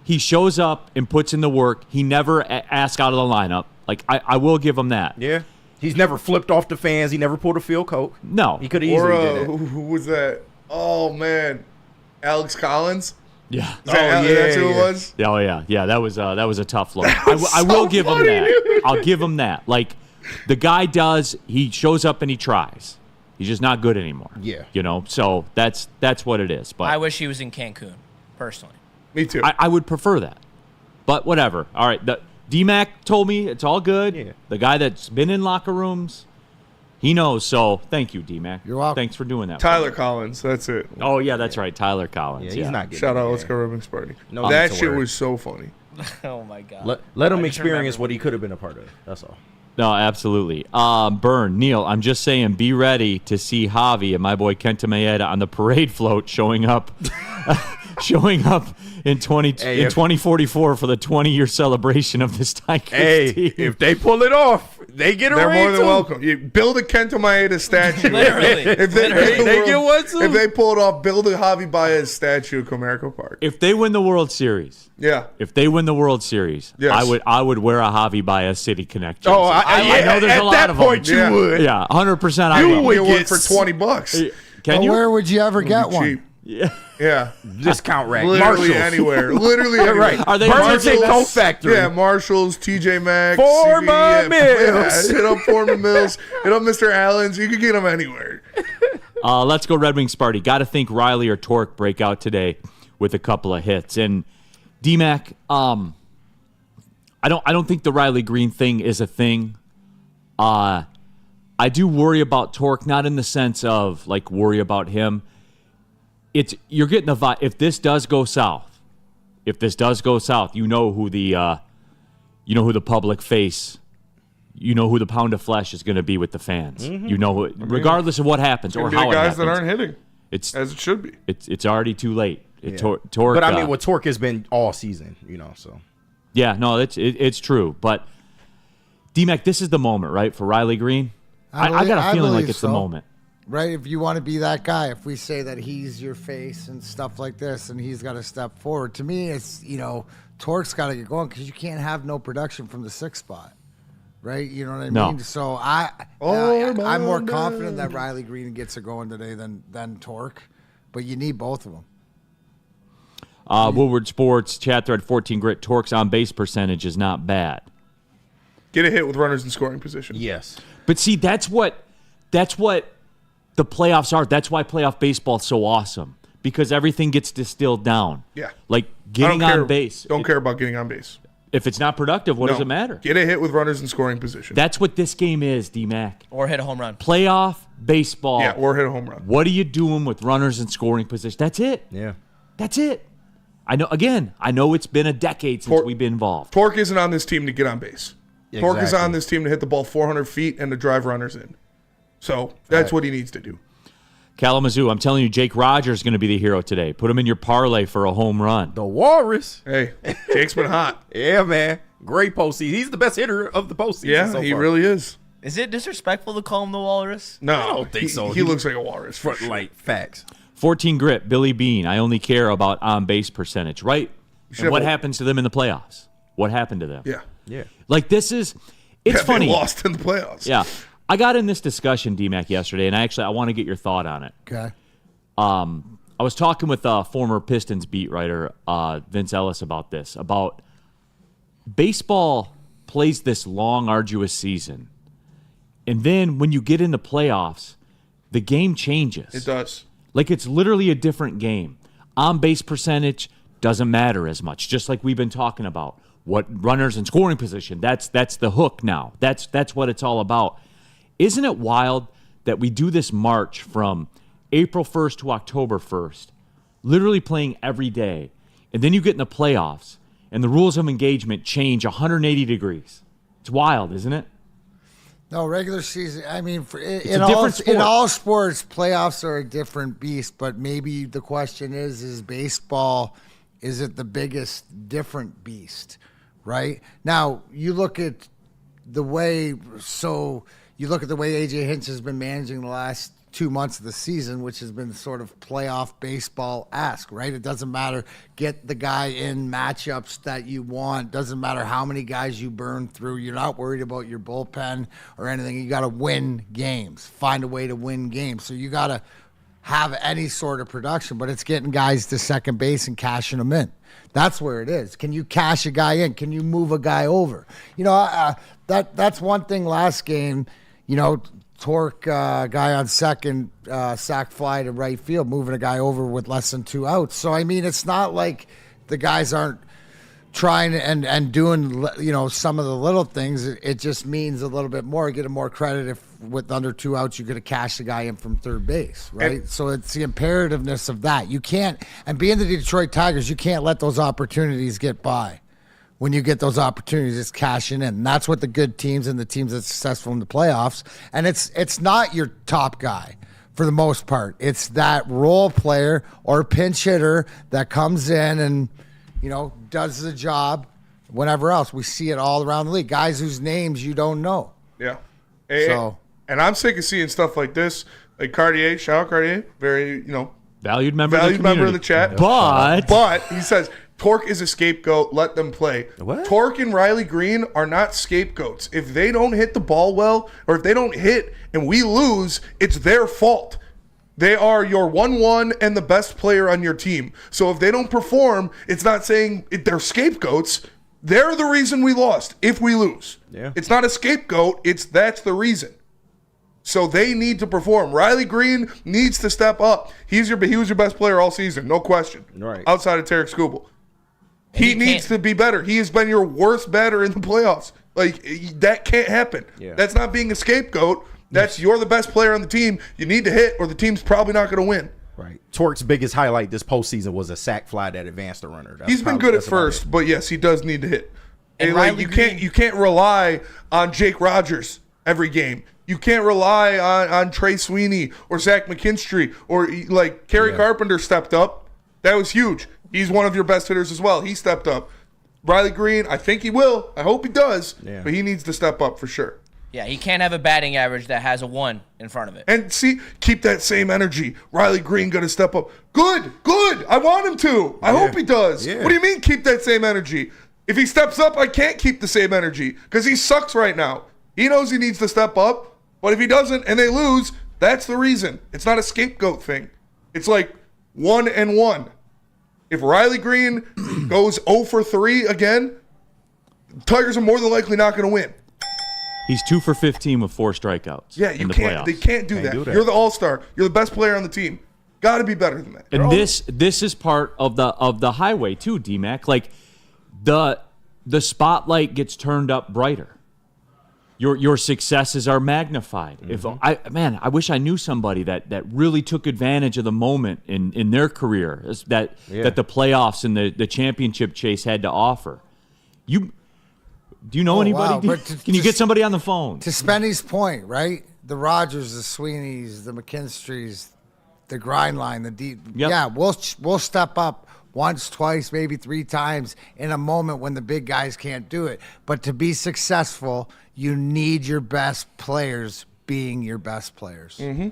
He shows up and puts in the work. He never asks out of the lineup. Like, I will give him that. Yeah. He's never flipped off the fans. He never pulled a field coat. No. He could have easily did it. Who was that? Oh, man. Alex Collins? Yeah. That's who it was? Oh, yeah. Yeah, that was a tough look. I will give him that. I'll give him that. Like, the guy he shows up and he tries. He's just not good anymore. Yeah. So that's what it is. But I wish he was in Cancun, personally. Me too. I would prefer that. But whatever. All right. D-Mac told me it's all good. Yeah. The guy that's been in locker rooms, He knows. So thank you, D-Mac. You're welcome. Thanks for doing that. Tyler Collins, that's it. Oh, yeah, that's right. Tyler Collins. Yeah, he's not getting Shout out, it. let's go Red Wings Party. No that need to shit worry. was so funny. Oh my god. Let him I just experience remember. what he could have been a part of. That's all. No, absolutely. Burn, Neil, I'm just saying, be ready to see Javi and my boy Kenta Maeda on the parade float showing up in 2044 for the 20-year celebration of this Tigers team. If they pull it off, they get a They're ring more than too. welcome. You build a Kenta Maeda statue. Literally. If they, They get one too. If they pull it off, build a Javi Baez statue at Comerica Park. If they win the World Series, Yeah. yes. I would wear a Javi Baez City Connect jersey. Oh, I know there's a at lot that of point them. you Yeah. would. Yeah, 100% I You would. would Get one get for $20. Can But you? where would you ever get one? Cheap. Yeah. Yeah. Discount rack. Literally Marshalls. anywhere. Literally anywhere. Right. Are they Burns Marshalls? Coat Factory. Yeah, Marshalls, TJ Maxx, Foreman CVS. Mills. Yeah, hit up Foreman Mills. Hit up Mr. Allen's. You can get them anywhere. Let's go Red Wings Party. Got to think Riley or Torque break out today with a couple of hits. And D-Mac, I don't think the Riley Green thing is a thing. I do worry about Torque, not in the sense of like worry about him. You're getting the vibe. If this does go south, you know who the public face, you know who the pound of flesh is going to be with the fans. Mm-hmm. You know, regardless of what happens or It's how the it guys happens. that aren't hitting It's as it should be. It's already too late. Yeah. Torque, But I mean, what Torque has been all season, so. yeah, no, it's true. But D-Mac, this is the moment, right, for Riley Green. I got a feeling like believe it's the so. moment. Right? If you want to be that guy, if we say that he's your face and stuff like this and he's got to step forward, to me, it's, Torque's got to get going because you can't have no production from the 6th spot. Right? You know what I No. mean? So I'm more confident that Riley Green gets it going today than Torque, but you need both of them. Woodward Sports, chat thread 14 grit, Torque's on base percentage is not bad. Get a hit with runners in scoring position. Yes. But see, that's what the playoffs are. That's why playoff baseball is so awesome, because everything gets distilled down. Yeah. Like getting on base. Don't care about getting on base. If it's not productive, what does No. it matter? Get a hit with runners in scoring position. That's what this game is, D-Mac. Or hit a home run. Playoff baseball. Yeah, or hit a home run. What are you doing with runners in scoring position? That's it. Yeah. That's it. I know it's been a decade since we've been involved. Torque isn't on this team to get on base. Torque is Exactly. on this team to hit the ball 400 feet and to drive runners in. So that's what he needs to do. Kalamazoo, I'm telling you, Jake Rogers is going to be the hero today. Put him in your parlay for a home run. The Walrus. Hey, Jake's been hot. Yeah, man. Great postseason. He's the best hitter of the postseason. Yeah, so he far. really is. Is it disrespectful to call him the Walrus? No, I don't think so. He looks like a walrus. For sure. Like facts. 14 grit, Billy Bean. I only care about on-base percentage, right? And what happens to them in the playoffs? What happened to them? Yeah. Yeah. Like this is, it's They funny. lost in the playoffs. Yeah. I got in this discussion, D-Mac, yesterday, and I want to get your thought on it. Okay. I was talking with former Pistons beat writer Vince Ellis about this, about baseball plays this long, arduous season. And then when you get in the playoffs, the game changes. It does. Like it's literally a different game. On-base percentage doesn't matter as much, just like we've been talking about. What runners in scoring position, that's the hook now. That's what it's all about. Isn't it wild that we do this march from April 1st to October 1st, literally playing every day, and then you get in the playoffs, and the rules of engagement change 180 degrees. It's wild, isn't it? No, regular season. I mean, a different sport. in all sports, playoffs are a different beast. But maybe the question is baseball? Is it the biggest different beast? Right now, you look at the way. So you look at the way AJ Hinch has been managing the last 2 months of the season, which has been sort of playoff baseball-esque, right? It doesn't matter. Get the guy in matchups that you want. Doesn't matter how many guys you burn through. You're not worried about your bullpen or anything. You got to win games. Find a way to win games. So you got to have any sort of production, but it's getting guys to second base and cashing them in. That's where it is. Can you cash a guy in? Can you move a guy over? That's one thing last game, Torque guy on second, sack fly to right field, moving a guy over with less than 2 outs. So, I mean, it's not like the guys aren't trying and doing, some of the little things. It just means a little bit more, get him more credit with under 2 outs, you could have cashed the guy in from third base, right? So it's the imperativeness of that. You can't, and being the Detroit Tigers, you can't let those opportunities get by. When you get those opportunities, it's cashing in. And that's what the good teams and the teams that's successful in the playoffs. And it's not your top guy for the most part. It's that role player or pinch hitter that comes in and, does the job. Whenever else, we see it all around the league. Guys whose names you don't know. Yeah. And I'm sick of seeing stuff like this. Like Cartier, shout out Cartier, very, valued member of the chat. But he says, Torque is a scapegoat. Let them play. What? Torque and Riley Green are not scapegoats. If they don't hit the ball well, or if they don't hit and we lose, it's their fault. They are your 1-1 and the best player on your team. So if they don't perform, it's not saying they're scapegoats. They're the reason we lost if we lose. Yeah. It's not a scapegoat. That's the reason. So they need to perform. Riley Green needs to step up. He was your best player all season, no question. Right. Outside of Tarek Skubal. He needs to be better. He has been your worst batter in the playoffs. Like, that can't happen. Yeah. That's not being a scapegoat. You're the best player on the team. You need to hit, or the team's probably not going to win. Right. Torque's biggest highlight this postseason was a sack fly that advanced the runner. He's been good at first, but yes, he does need to hit. And you can't rely on Jake Rogers every game. You can't rely on Trey Sweeney or Zach McKinstry or like Kerry Carpenter stepped up. That was huge. He's one of your best hitters as well. He stepped up. Riley Green, I think he will. I hope he does. Yeah. But he needs to step up for sure. Yeah, he can't have a batting average that has a 1 in front of it. And keep that same energy. Riley Green going to step up. Good. I want him to. I hope he does. Yeah. What do you mean keep that same energy? If he steps up, I can't keep the same energy because he sucks right now. He knows he needs to step up, but if he doesn't and they lose, that's the reason. It's not a scapegoat thing. It's like 1-1. If Riley Green goes 0 for 3 again, Tigers are more than likely not going to win. He's 2 for 15 with 4 strikeouts. Yeah, you can't. They can't do that. You're the all-star. You're the best player on the team. Got to be better than that. And this is part of the highway too, D-Mac. Like the spotlight gets turned up brighter. Your successes are magnified. Mm-hmm. I wish I knew somebody that really took advantage of the moment in their career that the playoffs and the championship chase had to offer. Do you know anybody? Wow. Can you get somebody on the phone? To Spenny's point, right? The Rogers, the Sweeneys, the McKinstries, the grind line, the deep. Yep. Yeah, we'll step up once, twice, maybe 3 times in a moment when the big guys can't do it. But to be successful, you need your best players being your best players. Mm-hmm.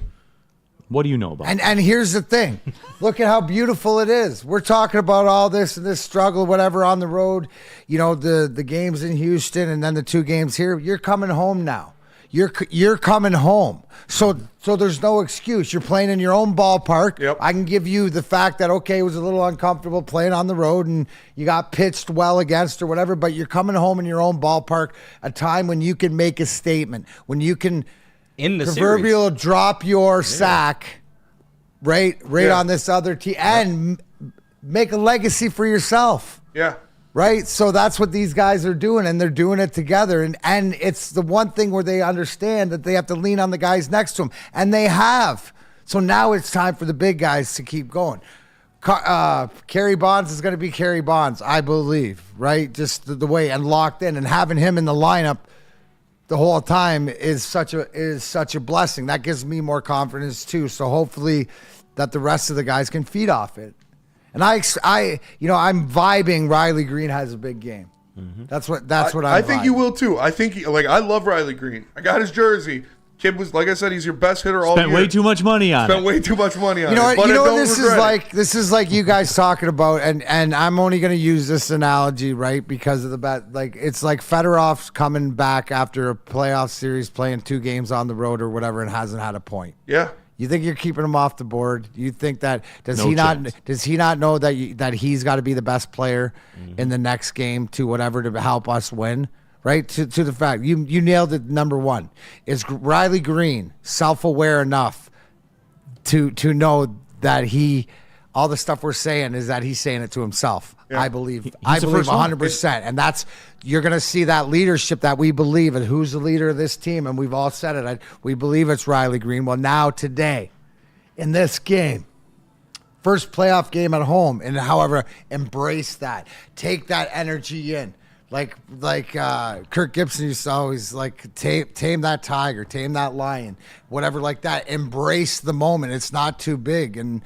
What do you know about? And here's the thing. Look at how beautiful it is. We're talking about all this and this struggle, whatever, on the road. The games in Houston and then the 2 games here. You're coming home now. You're coming home. So there's no excuse. You're playing in your own ballpark. Yep. I can give you the fact that, okay, it was a little uncomfortable playing on the road and you got pitched well against or whatever, but you're coming home in your own ballpark, a time when you can make a statement, when you can in the proverbial series. Drop your sack right on this other team and make a legacy for yourself. Yeah. Right? So that's what these guys are doing, and they're doing it together. And it's the one thing where they understand that they have to lean on the guys next to them, and they have. So now it's time for the big guys to keep going. Kerry Bonds is going to be Kerry Bonds, I believe, right? Just the way, and locked in, and having him in the lineup the whole time is such a blessing. That gives me more confidence too. So hopefully that the rest of the guys can feed off it. And I'm vibing. Riley Green has a big game. Mm-hmm. That's what I think you will too. I think I love Riley Green. I got his jersey. Kid was, like I said, he's your best hitter all year. Spent way too much money on it. Spent way too much money on it. You know what this is like you guys talking about, and I'm only going to use this analogy, right, because of the bet. Like, it's like Fedorov's coming back after a playoff series, playing 2 games on the road or whatever, and hasn't had a point. Yeah. You think you're keeping him off the board? You think that does No he not? chance. Does he not know that he's got to be the best player in the next game to whatever to help us win? Right, to the fact you nailed it. Number 1 is Riley Green self-aware enough to know that he all the stuff we're saying is that he's saying it to himself. Yeah. I believe the 100%. And that's, you're going to see that leadership that we believe in. Who's the leader of this team? And we've all said it. We believe it's Riley Green. Well, now today, in this game, first playoff game at home, and however, embrace that. Take that energy in. Like Kirk Gibson used to always tame that tiger, tame that lion, whatever like that. Embrace the moment. It's not too big, and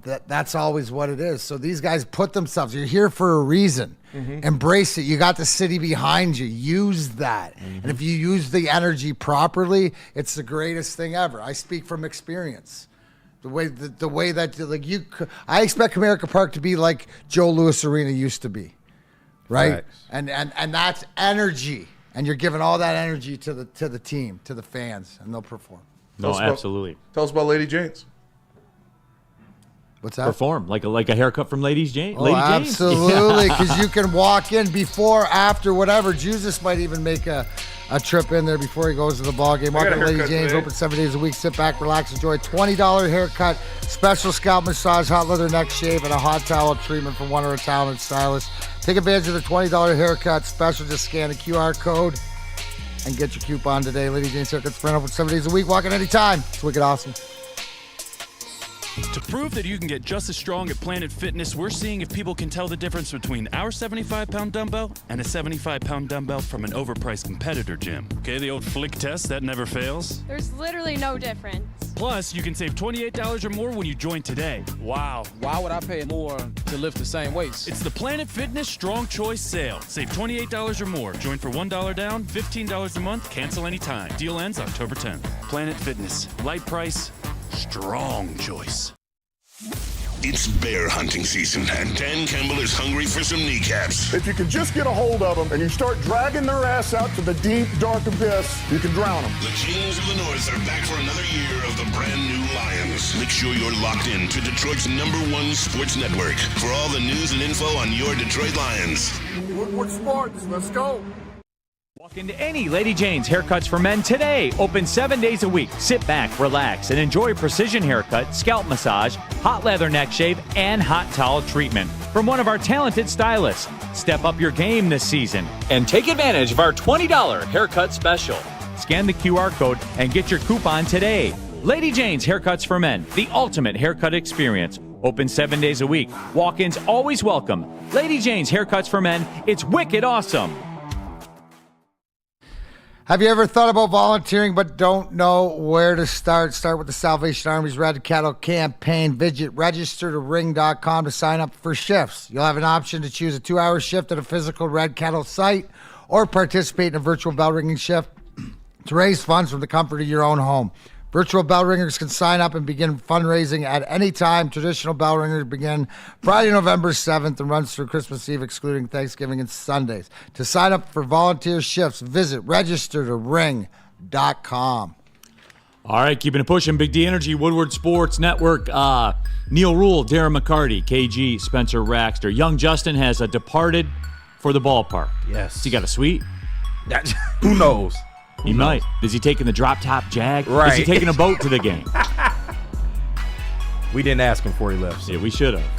that's always what it is. So these guys put themselves. You're here for a reason. Mm-hmm. Embrace it. You got the city behind you. Use that, and if you use the energy properly, it's the greatest thing ever. I speak from experience. The way that I expect Comerica Park to be like Joe Louis Arena used to be. Right, and that's energy, and you're giving all that energy to the team, to the fans, and they'll perform. No, absolutely. Tell us about Lady Jane's. What's that? Perform like a haircut from Lady Jane. Oh, Lady absolutely, because you can walk in before, after, whatever. Jesus might even make a trip in there before he goes to the ball game. Walk in Lady Jane's, open 7 days a week. Sit back, relax, enjoy. $20 haircut, special scalp massage, hot leather neck shave, and a hot towel treatment from one of our talented stylists. Take advantage of the $20 haircut special. Just scan the QR code and get your coupon today. Lady Jane's Haircuts for open 7 days a week. Walk in anytime. It's wicked awesome. To prove that you can get just as strong at Planet Fitness, we're seeing if people can tell the difference between our 75-pound dumbbell and a 75-pound dumbbell from an overpriced competitor gym. Okay, the old flick test, that never fails. There's literally no difference. Plus, you can save $28 or more when you join today. Wow. Why would I pay more to lift the same weights? It's the Planet Fitness Strong Choice Sale. Save $28 or more. Join for $1 down, $15 a month, cancel anytime. Deal ends October 10th. Planet Fitness. Light price, strong choice. It's bear hunting season, and Dan Campbell is hungry for some kneecaps. If you can just get a hold of them and you start dragging their ass out to the deep, dark abyss, you can drown them. The Kings of the North are back for another year of the brand new Lions. Make sure you're locked in to Detroit's #1 sports network for all the news and info on your Detroit Lions. Woodward Sports, let's go. Walk into any Lady Jane's Haircuts for Men today. Open 7 days a week. Sit back, relax, and enjoy precision haircut, scalp massage, hot leather neck shave, and hot towel treatment from one of our talented stylists. Step up your game this season and take advantage of our $20 haircut special. Scan the QR code and get your coupon today. Lady Jane's Haircuts for Men, the ultimate haircut experience. Open 7 days a week. Walk-ins always welcome. Lady Jane's Haircuts for Men. It's wicked awesome. Have you ever thought about volunteering but don't know where to start? Start with the Salvation Army's Red Kettle campaign. Visit registertoring.com to sign up for shifts. You'll have an option to choose a 2-hour shift at a physical Red Kettle site or participate in a virtual bell ringing shift to raise funds from the comfort of your own home. Virtual bell ringers can sign up and begin fundraising at any time. Traditional bell ringers begin Friday, November 7th and runs through Christmas Eve, excluding Thanksgiving and Sundays. To sign up for volunteer shifts, visit registertoring.com. All right, keeping it pushing. Big D Energy, Woodward Sports Network. Neil Rule, Darren McCarty, KG, Spencer Raxter. Young Justin has departed for the ballpark. Yes. Has he got a suite? Who knows? He might. Is he taking the drop-top Jag? Right. Is he taking a boat to the game? We didn't ask him before he left. So. Yeah, we should have.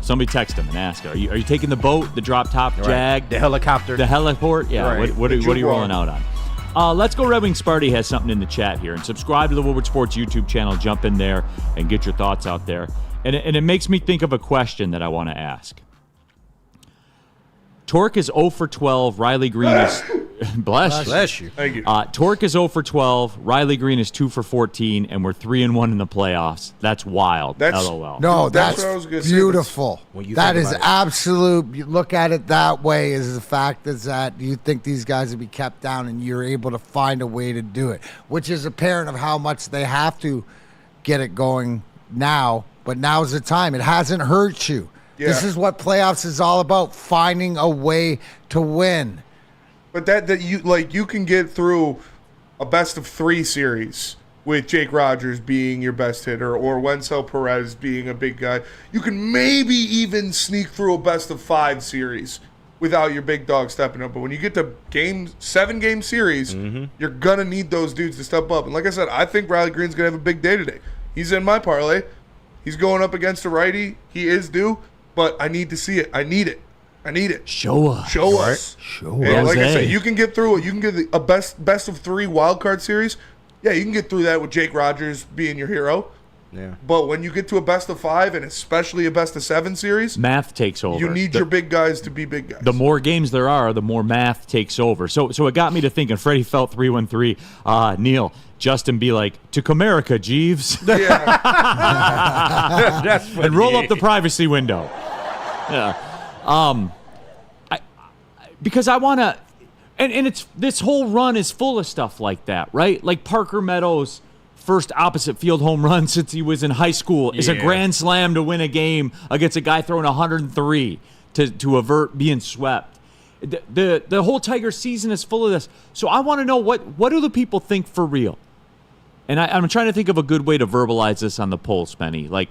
Somebody text him and ask, are you taking the boat, the drop-top Jag? The helicopter. The heliport? Yeah, right. what are you rolling out on? Let's Go Red Wing Sparty has something in the chat here. And subscribe to the Woodward Sports YouTube channel. Jump in there and get your thoughts out there. And it makes me think of a question that I want to ask. Torque is 0 for 12. Riley Green is... Bless you. Thank you. Torque is 0 for 12. Riley Green is 2 for 14. And we're 3-1 in the playoffs. That's wild. LOL. No, That's that's what I was gonna say. beautiful. That is about it. absolute. You look at it that way, is the fact is that you think these guys would be kept down and you're able to find a way to do it, which is apparent of how much they have to get it going now. But now's the time. It hasn't hurt you. Yeah. This is what playoffs is all about, finding a way to win. But that you can get through a best-of-3 series with Jake Rogers being your best hitter or Wencel Perez being a big guy. You can maybe even sneak through a best-of-5 series without your big dog stepping up. But when you get to 7-game series, you're going to need those dudes to step up. And like I said, I think Riley Green's going to have a big day today. He's in my parlay. He's going up against a righty. He is due, but I need to see it. I need it. Show us. Show us. And like I said, you can get through it. You can get a best of 3 wild card series. Yeah, you can get through that with Jake Rogers being your hero. Yeah. But when you get to a best of 5 and especially a best of 7 series, math takes over. You need your big guys to be big guys. The more games there are, the more math takes over. So it got me to thinking. Freddie Felt 313. Neil, Justin be like, to Comerica, Jeeves. Yeah. That's funny. And roll up the privacy window. Yeah. Because I want to, and it's this whole run is full of stuff like that, right? Like Parker Meadows' first opposite field home run since he was in high school is a grand slam to win a game against a guy throwing 103 to avert being swept. The whole Tigers season is full of this. So I want to know what do the people think for real? And I'm trying to think of a good way to verbalize this on the poll, Spenny. Like,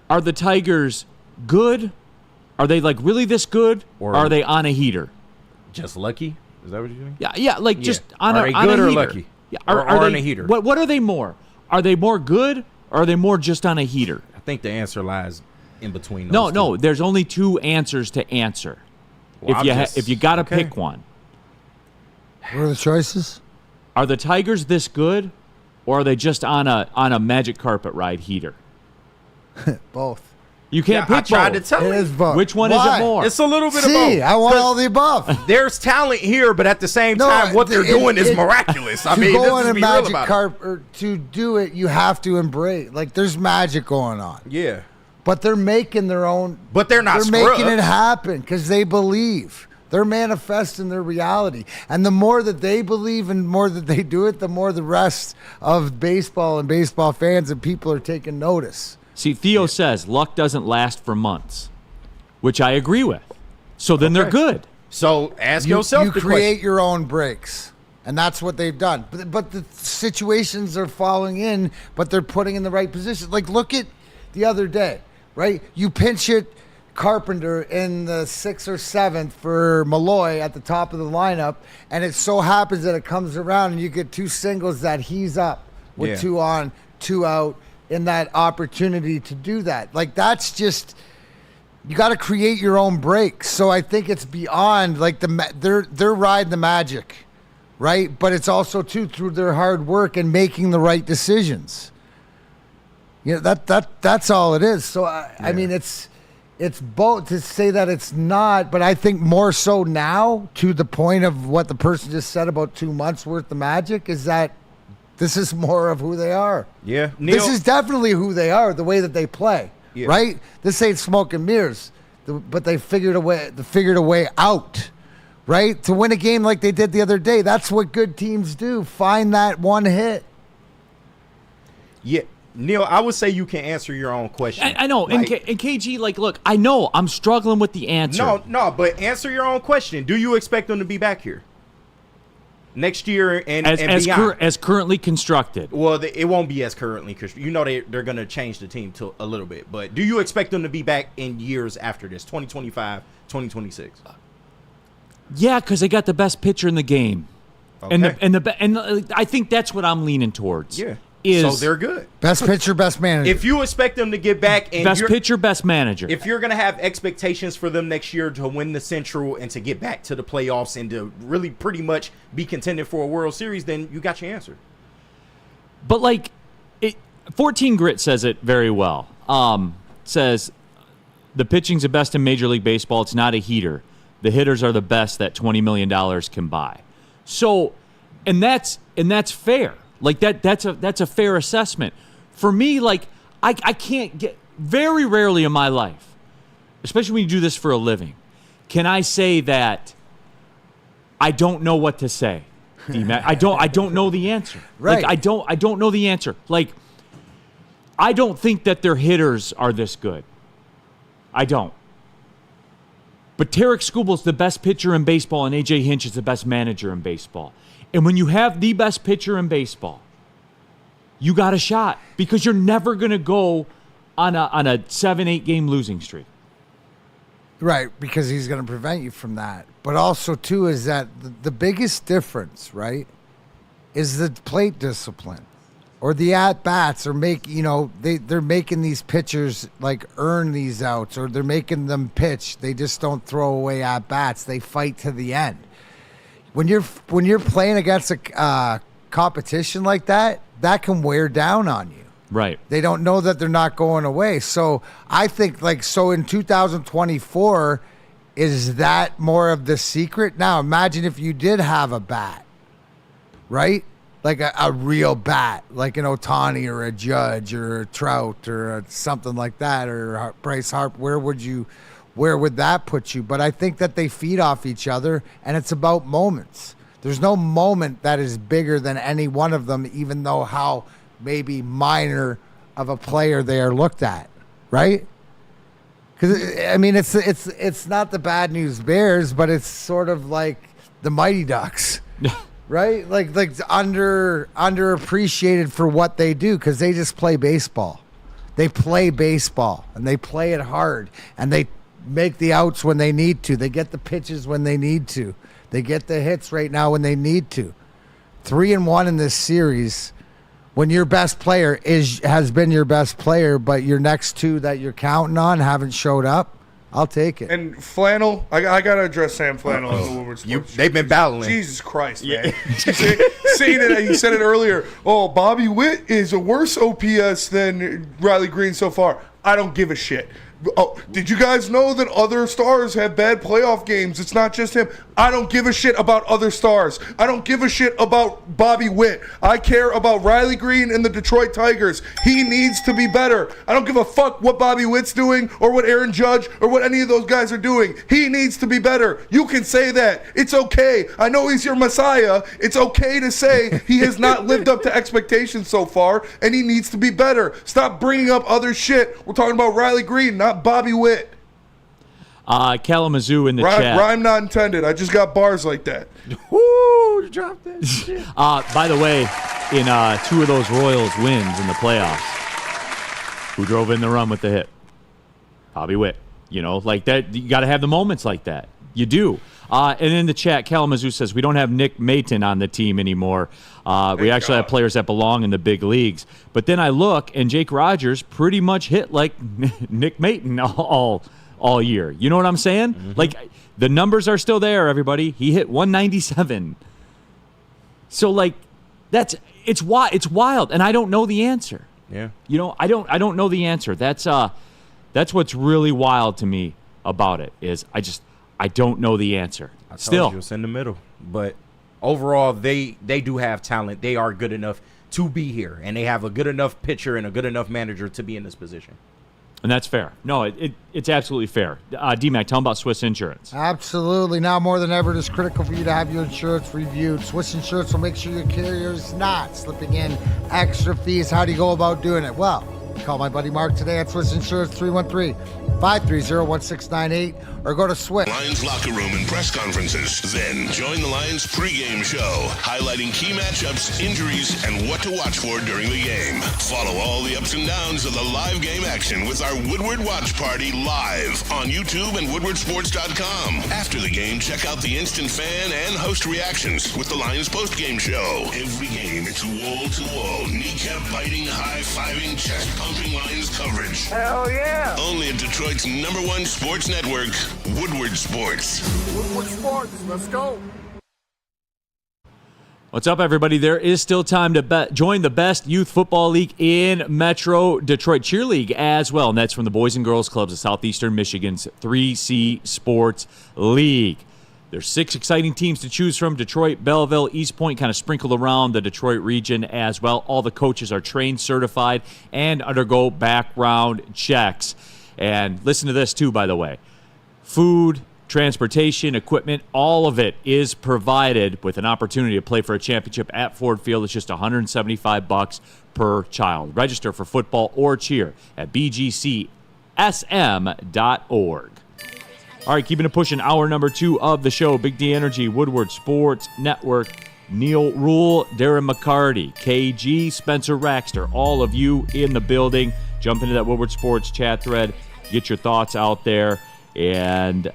are the Tigers good? Are they like really this good, or are they on a heater? Just lucky? Is that what you're doing? Yeah, like just on are a they on good a or heater. lucky? Yeah, or on a heater? What are they more? Are they more good, or are they more just on a heater? I think the answer lies in between those No. There's only 2 answers to answer. Well, if you got to pick one. What are the choices? Are the Tigers this good, or are they just on a magic carpet ride heater? Both. You can't pick I tried both. to tell It you. is both. Which one Why? is it more? It's a little bit of See, both. I want all the above. There's talent here, but at the same No, time, what they're doing is it- miraculous. I to mean, go let's on just a be real magic about it. carpet, or to do it, you have to embrace. Like, there's magic going on. Yeah. But they're making their own. But they're not They're making scrubs. it happen because they believe. They're manifesting their reality. And the more that they believe and more that they do it, the more the rest of baseball and baseball fans and people are taking notice. See, Theo says luck doesn't last for months, which I agree with. So then they're good. So ask yourself You the create question. your own breaks. And that's what they've done. But the situations are falling in, but they're putting in the right position. Like, look at the other day, right? You pinch it Carpenter in the 6th or 7th for Malloy at the top of the lineup, and it so happens that it comes around and you get 2 singles that he's up with 2 on, 2 out in that opportunity to do that. Like, that's just, you got to create your own breaks. So I think it's beyond like they're riding the magic, right? But it's also too through their hard work and making the right decisions. You know, that's all it is. So I mean, it's both to say that it's not, but I think more so now, to the point of what the person just said about 2 months worth of magic, is that this is more of who they are. Yeah. This is definitely who they are, the way that they play, right? This ain't smoke and mirrors, but they figured a way out, right? To win a game like they did the other day. That's what good teams do. Find that one hit. Yeah. Neil, I would say you can answer your own question. I know. Like, and KG, like, look, I know I'm struggling with the answer. No, but answer your own question. Do you expect them to be back here next year and beyond? As currently constructed? Well, it won't be as currently constructed. You know they're going to change the team to a little bit. But do you expect them to be back in years after this, 2025, 2026? Yeah, because they got the best pitcher in the game. Okay. And I think that's what I'm leaning towards. Yeah. So they're good. Best pitcher, best manager. If you expect them to get back, and best pitcher, best manager. If you're gonna have expectations for them next year to win the Central and to get back to the playoffs and to really pretty much be contending for a World Series, then you got your answer. But 14 Grit says it very well. Says the pitching's the best in Major League Baseball. It's not a heater. The hitters are the best that $20 million can buy. So, and that's fair. Like that's a fair assessment. For me, like I can't get, very rarely in my life, especially when you do this for a living, can I say that I don't know what to say. I don't know the answer. Right. Like I don't know the answer. Like I don't think that their hitters are this good. I don't. But Tarek Skubal's the best pitcher in baseball, and A.J. Hinch is the best manager in baseball. And when you have the best pitcher in baseball, you got a shot because you're never going to go on a 7-8 game losing streak. Right, because he's going to prevent you from that. But also, too, is that the biggest difference, right, is the plate discipline. or the at-bats, or they're making these pitchers like earn these outs, or they're making them pitch. They just don't throw away at-bats. They fight to the end. When you're playing against a competition like that, that can wear down on you. Right. They don't know that they're not going away. So I think in 2024, is that more of the secret? Now imagine if you did have a bat, right? Like a real bat, like an Ohtani or a Judge or a Trout or something like that, or Bryce Harper. Where would that put you? But I think that they feed off each other, and it's about moments. There's no moment that is bigger than any one of them, even though how maybe minor of a player they are looked at, right? Because I mean, it's not the Bad News Bears, but it's sort of like the Mighty Ducks. Right? Like underappreciated for what they do, because they just play baseball. They play baseball, and they play it hard, and they make the outs when they need to. They get the pitches when they need to. They get the hits right now when they need to. 3-1 in this series, when your best player has been your best player, but your next two that you're counting on haven't showed up, I'll take it. And Flannel, I got to address Sam Flannel in the Woodward Sports. They've been battling. Jesus Christ, man. Saying it, you said it earlier. Oh, Bobby Witt is a worse OPS than Riley Green so far. I don't give a shit. Oh, did you guys know that other stars have bad playoff games? It's not just him. I don't give a shit about other stars. I don't give a shit about Bobby Witt. I care about Riley Green and the Detroit Tigers. He needs to be better. I don't give a fuck what Bobby Witt's doing or what Aaron Judge or what any of those guys are doing. He needs to be better. You can say that. It's okay. I know he's your messiah. It's okay to say he has not lived up to expectations so far, and he needs to be better. Stop bringing up other shit. We're talking about Riley Green, not Bobby Witt. Kalamazoo in the chat. Rhyme not intended. I just got bars like that. Woo! Drop that shit. By the way, in two of those Royals wins in the playoffs, who drove in the run with the hit? Bobby Witt. Like that. You got to have the moments like that. You do. And in the chat, Kalamazoo says, we don't have Nick Maton on the team anymore. We actually have players that belong in the big leagues. But then I look, and Jake Rogers pretty much hit like Nick Maton all year. You know what I'm saying? Mm-hmm. Like, the numbers are still there, everybody. He hit 197. So, like, it's wild, and I don't know the answer. Yeah. I don't know the answer. That's what's really wild to me about it, is I don't know the answer. I told you it's in the middle. But overall, they do have talent. They are good enough to be here, and they have a good enough pitcher and a good enough manager to be in this position. And that's fair. No, it's absolutely fair. D-Mac, tell them about Swiss Insurance. Absolutely. Now more than ever, it is critical for you to have your insurance reviewed. Swiss Insurance will make sure your carrier is not slipping in extra fees. How do you go about doing it? Well, call my buddy Mark today at Swiss Insurance, 313-530-1698, or go to Swiss. Lions locker room and press conferences. Then join the Lions pregame show, highlighting key matchups, injuries, and what to watch for during the game. Follow all the ups and downs of the live game action with our Woodward Watch Party live on YouTube and WoodwardSports.com. After the game, check out the instant fan and host reactions with the Lions postgame show. Every game, it's wall-to-wall, kneecap-biting, high-fiving, chest-pumping Lions coverage. Hell yeah! Only at Detroit's #1 sports network, Woodward Sports. Woodward Sports, let's go. What's up, everybody? There is still time to join the best youth football league in Metro Detroit, Cheer League as well, and that's from the Boys and Girls Clubs of Southeastern Michigan's 3C Sports League. There's 6 exciting teams to choose from: Detroit, Belleville, East Point, kind of sprinkled around the Detroit region as well. All the coaches are trained, certified, and undergo background checks. And listen to this, too, by the way. Food, transportation, equipment, all of it is provided with an opportunity to play for a championship at Ford Field. It's just $175 per child. Register for football or cheer at bgcsm.org. All right, keeping it pushing. Hour number 2 of the show. Big D Energy, Woodward Sports Network, Neil Rule, Darren McCarty, KG, Spencer Raxter, all of you in the building. Jump into that Woodward Sports chat thread. Get your thoughts out there. And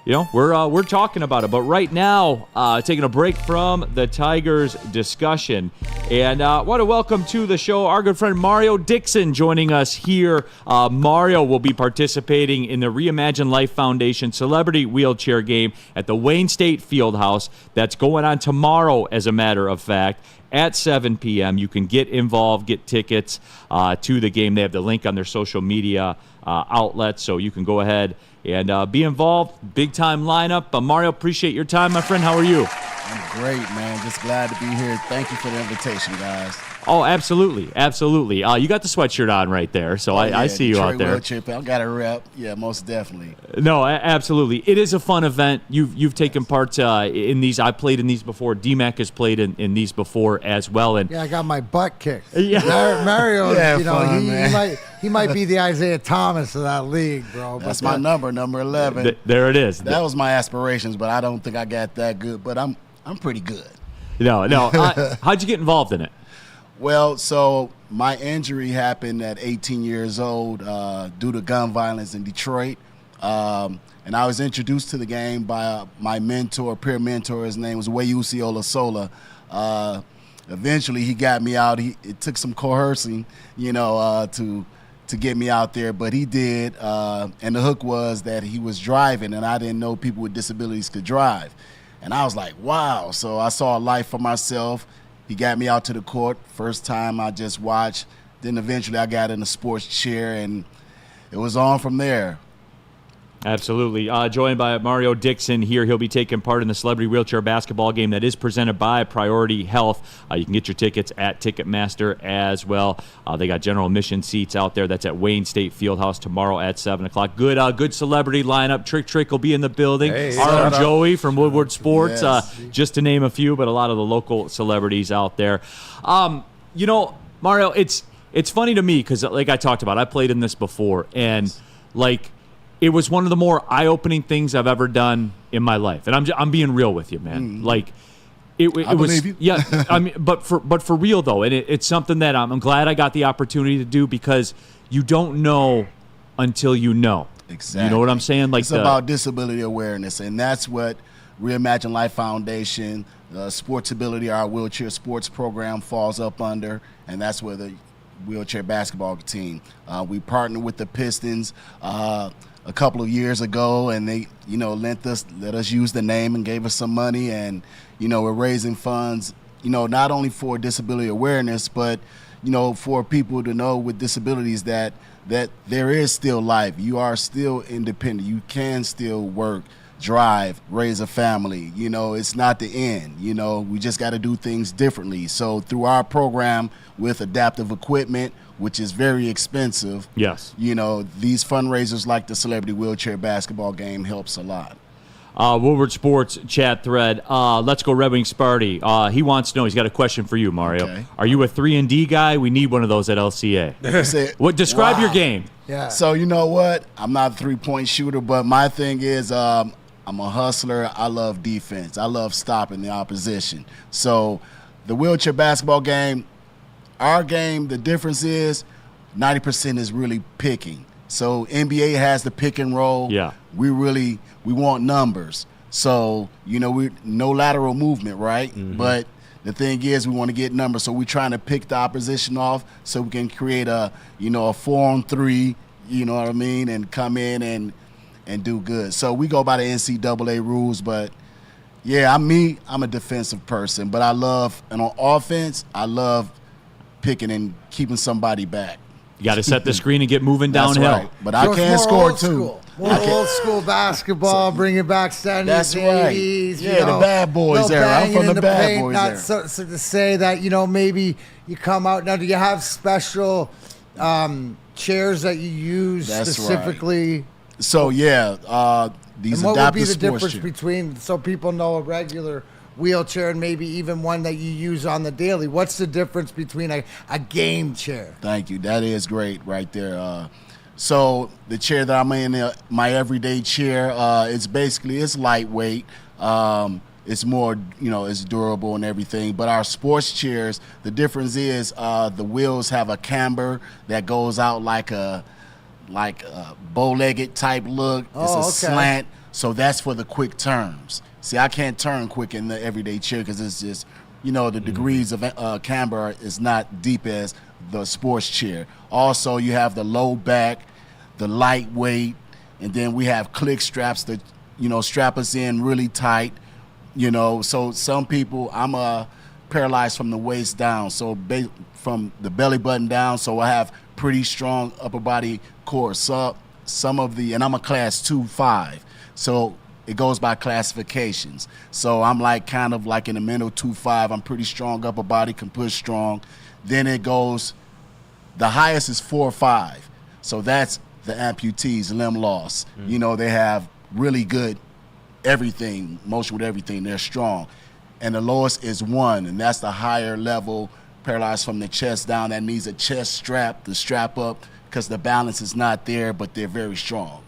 we're talking about it. But right now, taking a break from the Tigers discussion, and want to welcome to the show our good friend Mario Dixon joining us here. Mario will be participating in the Reimagine Life Foundation Celebrity Wheelchair Game at the Wayne State Fieldhouse. That's going on tomorrow, as a matter of fact, at 7 p.m. You can get involved, get tickets to the game. They have the link on their social media outlets, so you can go ahead and be involved. Big-time lineup. Mario, appreciate your time, my friend. How are you? I'm great, man. Just glad to be here. Thank you for the invitation, guys. Oh, absolutely. Absolutely. You got the sweatshirt on right there, so I see you out there. Wheelchair, I got a rep. Yeah, most definitely. No, absolutely. It is a fun event. You've taken part in these. I played in these before. DMAC has played in these before as well. And yeah, I got my butt kicked. Yeah. Mario, fun, he might be the Isaiah Thomas of that league, bro. That's my number 11. There it is. That was my aspirations, but I don't think I got that good. But I'm pretty good. No. How'd you get involved in it? Well, so my injury happened at 18 years old due to gun violence in Detroit. And I was introduced to the game by my peer mentor. His name was Wayusi Olasola. Eventually, he got me out. It took some coercing, to get me out there, but he did. And the hook was that he was driving, and I didn't know people with disabilities could drive. And I was like, wow. So I saw a life for myself. He got me out to the court. First time I just watched. Then eventually I got in a sports chair, and it was on from there. Absolutely. Joined by Mario Dixon here. He'll be taking part in the Celebrity Wheelchair Basketball game that is presented by Priority Health. You can get your tickets at Ticketmaster as well. They got general admission seats out there. That's at Wayne State Fieldhouse tomorrow at 7 o'clock. Good celebrity lineup. Trick will be in the building. Hey, Our own Joey from Woodward Sports, Yes. just to name a few, but a lot of the local celebrities out there. Mario, it's funny to me because, like I talked about, I played in this before, and it was one of the more eye-opening things I've ever done in my life, and I'm being real with you, man. It I was, believe you. yeah. I mean, but for real though, and it's something that I'm glad I got the opportunity to do because you don't know until you know. Exactly. You know what I'm saying? It's about disability awareness, and that's what Reimagine Life Foundation, Sportsability, our wheelchair sports program, falls up under, and that's where the wheelchair basketball team. We partnered with the Pistons a couple of years ago, and they, let us use the name and gave us some money, and we're raising funds, not only for disability awareness, but for people to know with disabilities that there is still life. You are still independent. You can still work, drive, raise a family. It's not the end. We just got to do things differently. So through our program with adaptive equipment, which is very expensive. Yes. These fundraisers like the Celebrity Wheelchair Basketball game helps a lot. Woodward Sports chat thread. Let's go Red Wing Sparty. He wants to know. He's got a question for you, Mario. Okay. Are you a 3-and-D guy? We need one of those at LCA. Describe your game. Yeah. So you know what? I'm not a three-point shooter, but my thing is I'm a hustler. I love defense. I love stopping the opposition. So the wheelchair basketball game, our game, the difference is 90% is really picking. So NBA has the pick and roll. Yeah. We want numbers. So, we no lateral movement, right? Mm-hmm. But the thing is we want to get numbers. So we're trying to pick the opposition off so we can create a 4-on-3, you know what I mean, and come in and do good. So we go by the NCAA rules, but yeah, I'm a defensive person, but and on offense, I love picking and keeping somebody back. You got to set the screen and get moving downhill. That's right. But I can score too. More old school basketball, bring it back, standing that's the right. 80s. Yeah, the bad boys era. I'm from the bad boys era. So to say that, maybe you come out. Now, do you have special chairs that you use specifically? Right. So, yeah, these and what would be the sports difference chairs. between, so people know a regular wheelchair and maybe even one that you use on the daily? What's the difference between a game chair? Thank you. That is great right there. So the chair that I'm in, my everyday chair, it's lightweight. It's more, it's durable and everything. But our sports chairs, the difference is the wheels have a camber that goes out like a bow-legged type look. It's a slant. So that's for the quick turns. See, I can't turn quick in the everyday chair because it's just, the degrees of camber is not deep as the sports chair. Also, you have the low back, the lightweight, and then we have click straps that, strap us in really tight. So some people, I'm paralyzed from the waist down, so from the belly button down, so I have pretty strong upper body core. So and I'm a class 2-5, so it goes by classifications. So I'm kind of in the middle 2-5. I'm pretty strong upper body, can push strong. Then it goes, the highest is 4-5. So that's the amputees, limb loss. They have really good everything, motion with everything. They're strong. And the lowest is 1, and that's the higher level, paralyzed from the chest down. That needs a chest strap to strap up because the balance is not there, but they're very strong,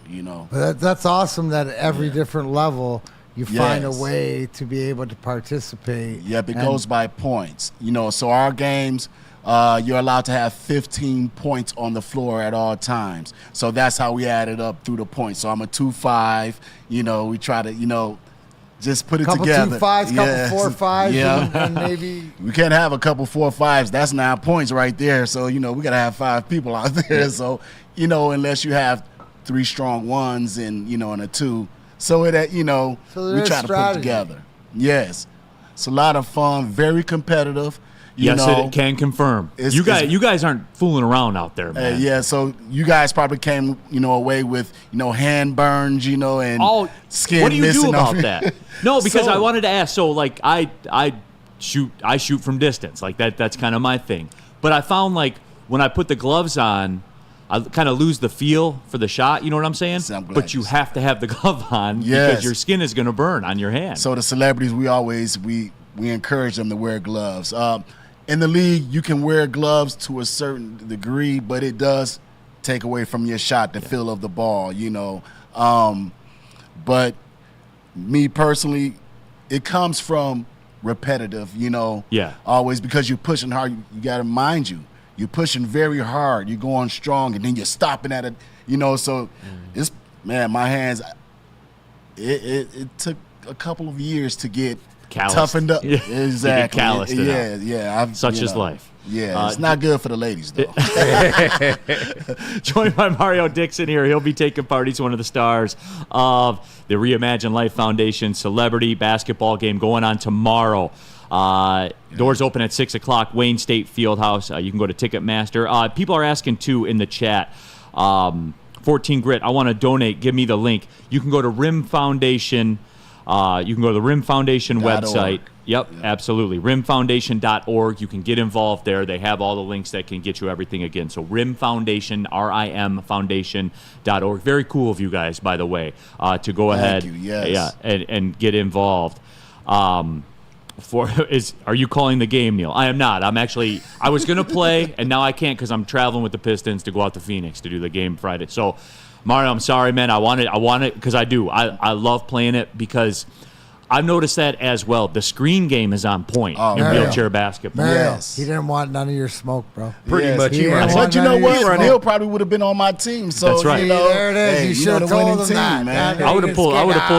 That's awesome that at every different level you find a way to be able to participate. Yep, it goes by points. So our games, you're allowed to have 15 points on the floor at all times. So that's how we add it up through the points. So I'm a 2-5. We try to, just put it together. Couple 2-5s, couple 4-5s, and maybe we can't have a couple 4-5s. That's 9 points right there. So we gotta have 5 people out there. Yeah. So unless you have 3 strong 1s and and a 2. So it so we try to put it together. Yes, it's a lot of fun. Very competitive. It can confirm. You guys aren't fooling around out there, man. So you guys probably came, away with, hand burns, and skin. What do you do missing about that? No, because I wanted to ask. So, I shoot from distance. That's kind of my thing. But I found when I put the gloves on, I kind of lose the feel for the shot. You know what I'm saying? But you have to have the glove on because your skin is going to burn on your hand. So the celebrities, we encourage them to wear gloves. In the league, you can wear gloves to a certain degree, but it does take away from your shot, the feel of the ball, But me personally, it comes from repetitive, always, because you're pushing hard. You got to mind you're pushing very hard. You're going strong, and then you're stopping at it, So it's, my hands, it took a couple of years to get calloused. Toughened up. Yeah. Exactly. Calloused Such is life. Yeah, it's not good for the ladies, though. Joined by Mario Dixon here. He'll be taking part. He's one of the stars of the Reimagine Life Foundation celebrity basketball game going on tomorrow. Doors open at 6 o'clock, Wayne State Fieldhouse. You can go to Ticketmaster. People are asking, too, in the chat, 14 Grit, I want to donate. Give me the link. You can go to Rim Foundation. You can go to the Rim Foundation website. Yep, absolutely. RimFoundation.org. You can get involved there. They have all the links that can get you everything again. So Rim Foundation, RIM Foundation.org. Very cool of you guys, by the way, to go ahead and get involved. Are you calling the game, Neil? I am not. I was going to play, and now I can't because I'm traveling with the Pistons to go out to Phoenix to do the game Friday. So, Mario, I'm sorry, man. I want it because I do. I love playing it because I've noticed that as well. The screen game is on point in wheelchair basketball. Yes. He didn't want none of your smoke, bro. Pretty much. But you know what? Neil probably would have been on my team. So that's right. There it is. You should have told him that, man. I would have pulled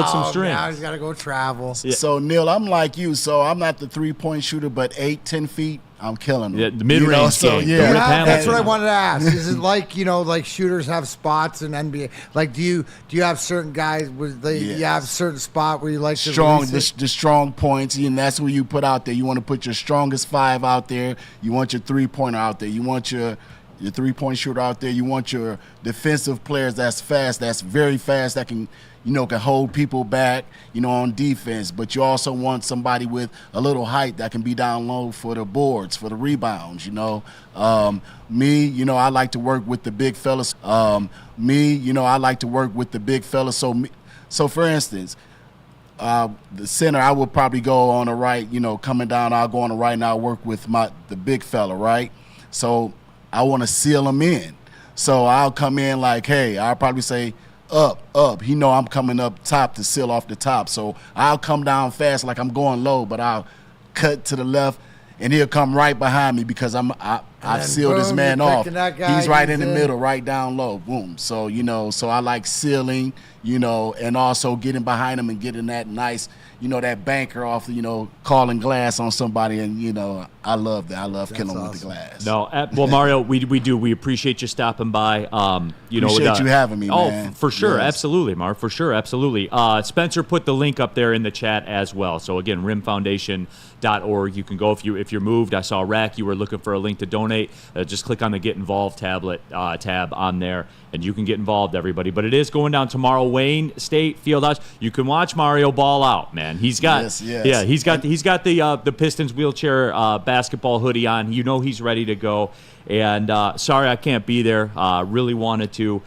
some strings. Now he's got to go travel. Yeah. So, Neil, I'm like you. So I'm not the 3-point shooter, but 8-10 feet, I'm killing them. Yeah, the mid-range game. That's what I wanted to ask. Is it like, shooters have spots in NBA? Do you have certain guys you have a certain spot where you like to the strong points, and that's where you put out there. You want to put your strongest 5 out there. You want your 3-pointer out there. You want your 3-point shooter out there. You want your defensive players that's fast, that's very fast, that can hold people back, on defense. But you also want somebody with a little height that can be down low for the boards, for the rebounds, Me, I like to work with the big fellas. I like to work with the big fellas. So for instance, the center, I would probably go on the right, coming down, I'll go on the right, and I'll work with the big fella, right? So I want to seal him in. So I'll come in hey, I'll probably say, up. He know I'm coming up top to seal off the top. So I'll come down fast like I'm going low, but I'll cut to the left, and he'll come right behind me because I'm I've sealed this boom, man you're off. picking that guy, He's right he's in the in. middle, right down low. Boom. So, so I like sealing, and also getting behind him and getting that nice, that banker off, calling glass on somebody. And, I love that. I love killing with the glass. No, well, Mario, we do. We appreciate you stopping by. Appreciate you having me, man. Oh, for sure. Yes. Absolutely, Mark. For sure. Absolutely. Spencer put the link up there in the chat as well. So, again, rimfoundation.org. You can go if you're moved. I saw Rack. You were looking for a link to donate. Just click on the Get Involved tab on there, and you can get involved, everybody. But it is going down tomorrow, Wayne State Fieldhouse. You can watch Mario ball out, man. He's got he's got the Pistons wheelchair basketball hoodie on. He's ready to go. And sorry I can't be there. Really wanted to.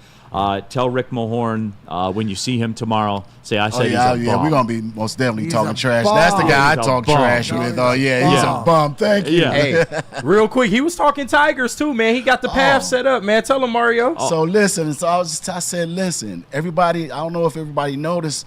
Tell Rick Mahorn when you see him tomorrow. Say I said he's a bum. We're gonna be most definitely talking trash. bum. That's the guy I He's a talk bum. trash with. Oh yeah, he's a bum. Thank you. Yeah. Hey, real quick, he was talking Tigers too, man. He got the path set up, man. Tell him, Mario. So listen, I said, listen, everybody. I don't know if everybody noticed.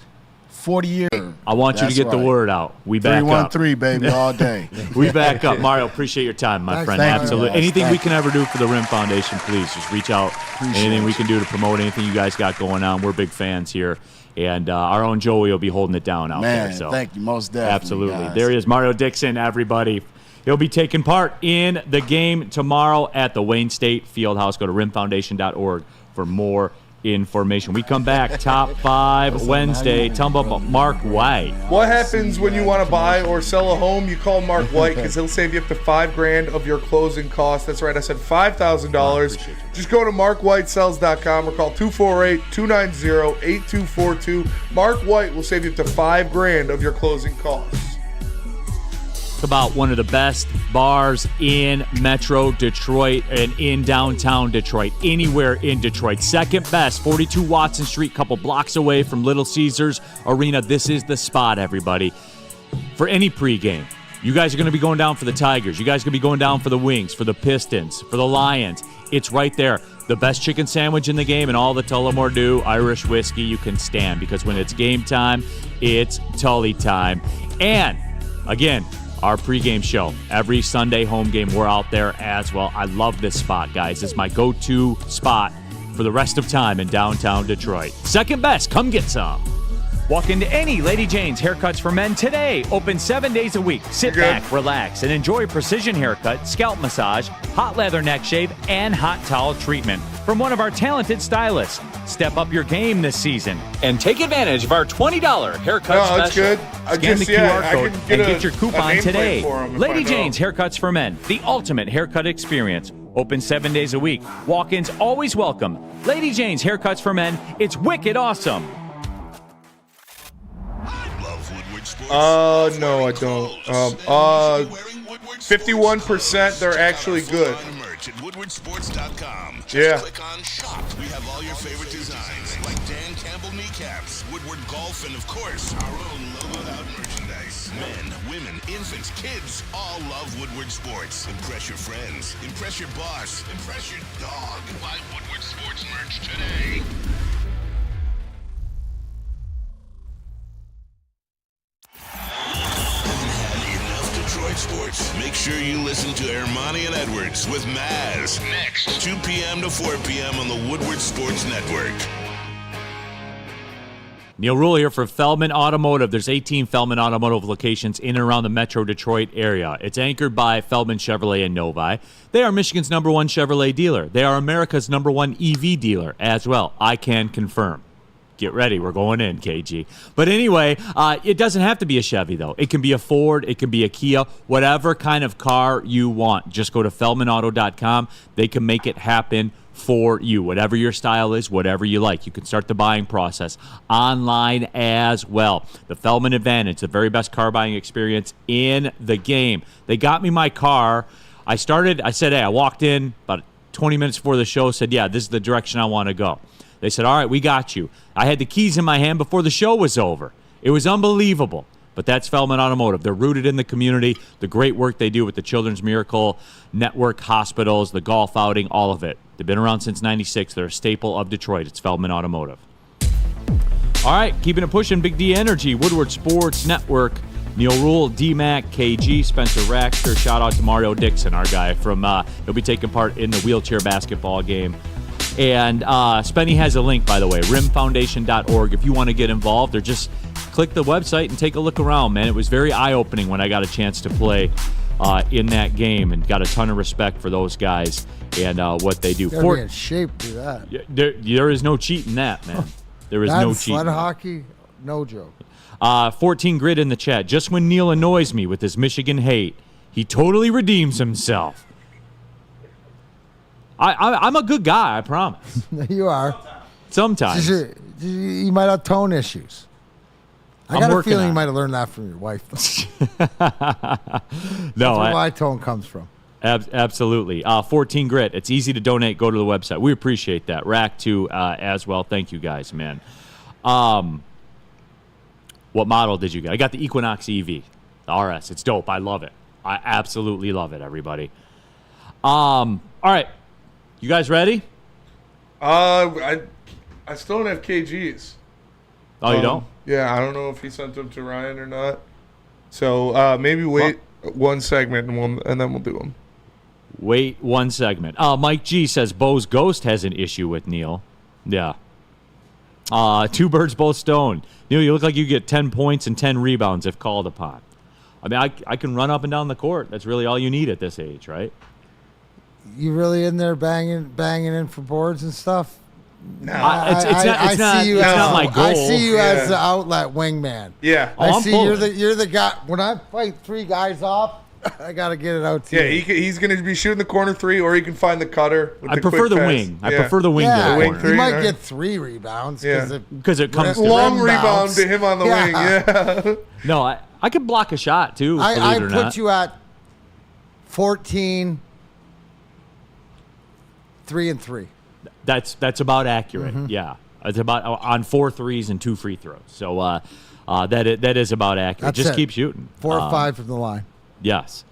40 years. I want you to get the word out. We back up. 313, baby, all day. We back up. Mario, appreciate your time, my friend. Thank you, Absolutely. guys. Anything Thank we can ever do for the Rim Foundation, please just reach out. Anything we can do to promote anything you guys got going on. We're big fans here. And our own Joey will be holding it down out there. So thank you, most definitely. Absolutely. Guys. There he is, Mario Dixon, everybody. He'll be taking part in the game tomorrow at the Wayne State Fieldhouse. Go to rimfoundation.org for more information. We come back, Top 5 Wednesday. Tell them about Mark White. What happens when you want to buy or sell a home? You call Mark White because he'll save you up to $5,000 of your closing costs. That's right, I said $5,000. Just go to markwhitesells.com or call 248-290-8242. Mark White will save you up to $5,000 of your closing costs. About one of the best bars in Metro Detroit and in downtown Detroit, anywhere in Detroit. Second best, 42 Watson Street, couple blocks away from Little Caesars Arena. This is the spot, everybody, for any pregame. You guys are going to be going down for the Tigers. You guys are going to be going down for the Wings, for the Pistons, for the Lions. It's right there. The best chicken sandwich in the game and all the Tullamore Dew Irish whiskey you can stand, because when it's game time, it's Tully time. And, again, our pregame show. Every Sunday home game, we're out there as well. I love this spot, guys. It's my go-to spot for the rest of time in downtown Detroit. Second best, come get some. Walk into any Lady Jane's Haircuts for Men today. Open 7 days a week. Sit back, relax, and enjoy a precision haircut, scalp massage, hot leather neck shave, and hot towel treatment from one of our talented stylists. Step up your game this season and take advantage of our $20 haircut special. That's good. Scan the QR code and get your coupon today. Lady Jane's Haircuts for Men, the ultimate haircut experience. Open 7 days a week. Walk-ins always welcome. Lady Jane's Haircuts for Men. It's wicked awesome. No, I don't. 51%, they're actually good. At woodwardsports.com. Yeah. Click on shop. We have all your favorite designs, like Dan Campbell kneecaps, Woodward golf, and of course, our own logoed out merchandise. Men, women, infants, kids all love Woodward Sports. Impress your friends. Impress your boss. Impress your dog. Buy Woodward Sports merch today. Detroit sports. Make sure you listen to Ermanni and Edwards with Maz next 2 p.m. to 4 p.m. on the Woodward Sports Network. Neil Rule here for Feldman Automotive. There's 18 Feldman Automotive locations in and around the Metro Detroit area. It's anchored by Feldman Chevrolet and Novi. They are Michigan's #1 Chevrolet dealer. They are America's #1 EV dealer as well. I can confirm. Get ready. We're going in, KG. But anyway, it doesn't have to be a Chevy, though. It can be a Ford. It can be a Kia. Whatever kind of car you want. Just go to feldmanauto.com. They can make it happen for you. Whatever your style is, whatever you like. You can start the buying process online as well. The Feldman Advantage, the very best car buying experience in the game. They got me my car. I walked in about 20 minutes before the show, said, yeah, this is the direction I want to go. They said, all right, we got you. I had the keys in my hand before the show was over. It was unbelievable. But that's Feldman Automotive. They're rooted in the community, the great work they do with the Children's Miracle Network hospitals, the golf outing, all of it. They've been around since '96. They're a staple of Detroit. It's Feldman Automotive. All right, keeping it pushing, Big D Energy, Woodward Sports Network. Neil Rule, D-Mac, KG, Spencer Raxter. Shout out to Mario Dixon, our guy from. He'll be taking part in the wheelchair basketball game. And Spenny has a link, by the way, rimfoundation.org. If you want to get involved, or just click the website and take a look around, man. It was very eye-opening when I got a chance to play in that game, and got a ton of respect for those guys and what they do. Gotta be in shape to do that. There is no cheat in that, man. There is no cheat. Sled hockey, no joke. 14 Grid in the chat. Just when Neil annoys me with his Michigan hate, he totally redeems himself. I'm a good guy, I promise. You are. Sometimes. You might have tone issues. I got a feeling you might have learned that from your wife. That's where my tone comes from. Absolutely. 14 Grit. It's easy to donate. Go to the website. We appreciate that. Rack too as well. Thank you guys, man. What model did you get? I got the Equinox EV, the RS. It's dope. I love it. I absolutely love it, everybody. All right. You guys ready? I still don't have KG's. Oh, you don't? Yeah, I don't know if he sent them to Ryan or not. So maybe wait one segment and then we'll do them. Wait one segment. Mike G says Bo's Ghost has an issue with Neil. Yeah. Two birds, both stoned. Neil, you look like you get 10 points and 10 rebounds if called upon. I mean, I can run up and down the court. That's really all you need at this age, right? You really in there banging in for boards and stuff? No, it's not my goal. I see you as the outlet wingman. Yeah, I see you're the guy. When I fight three guys off, I gotta get it out to you. Yeah, he's going to be shooting the corner three, or he can find the cutter. With I prefer the wing. I prefer the wing. Yeah, to the corner. He might get 3 rebounds because it comes to long rebound to him on the wing. Yeah. No, I could block a shot too. I put you at 14, 3 and 3. That's about accurate. Mm-hmm. Yeah, it's about on 4 threes and 2 free throws. So that is about accurate. Just keep shooting. 4 or 5 from the line. Yes.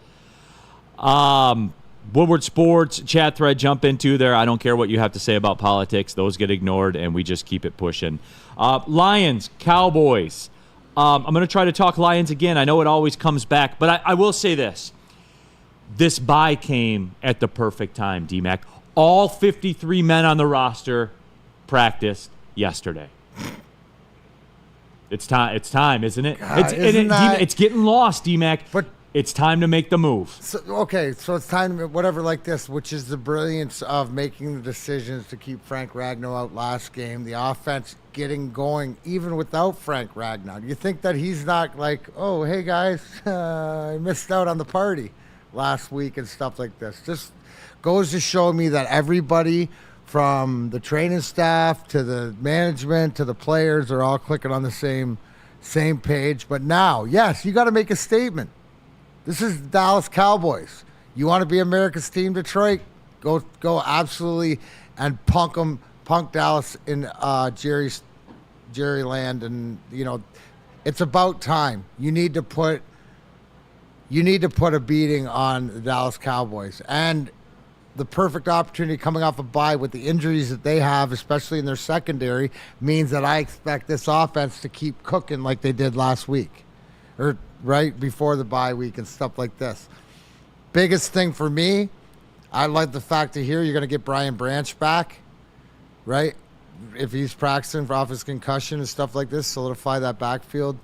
Woodward Sports chat thread, jump into there. I don't care what you have to say about politics. Those get ignored, and we just keep it pushing. Lions, Cowboys. I'm going to try to talk Lions again. I know it always comes back, but I will say this. This bye came at the perfect time, D-Mac. All 53 men on the roster practiced yesterday. It's time, isn't it? God, it's getting lost, D-Mac. But it's time to make the move. So it's time to whatever like this, which is the brilliance of making the decisions to keep Frank Ragnow out last game. The offense getting going even without Frank Ragnow. You think that he's not like, oh, hey guys, I missed out on the party last week and stuff like this. Just goes to show me that everybody from the training staff to the management to the players are all clicking on the same page. But now, yes, you got to make a statement. This is the Dallas Cowboys. You want to be America's team, Detroit? Go absolutely and punk Dallas in Jerry land, and it's about time. You need to put a beating on the Dallas Cowboys, and the perfect opportunity coming off a bye with the injuries that they have, especially in their secondary, means that I expect this offense to keep cooking like they did last week, or right before the bye week and stuff like this. Biggest thing for me, I like the fact to hear you're going to get Brian Branch back, right? If he's practicing for off his concussion and stuff like this, solidify that backfield,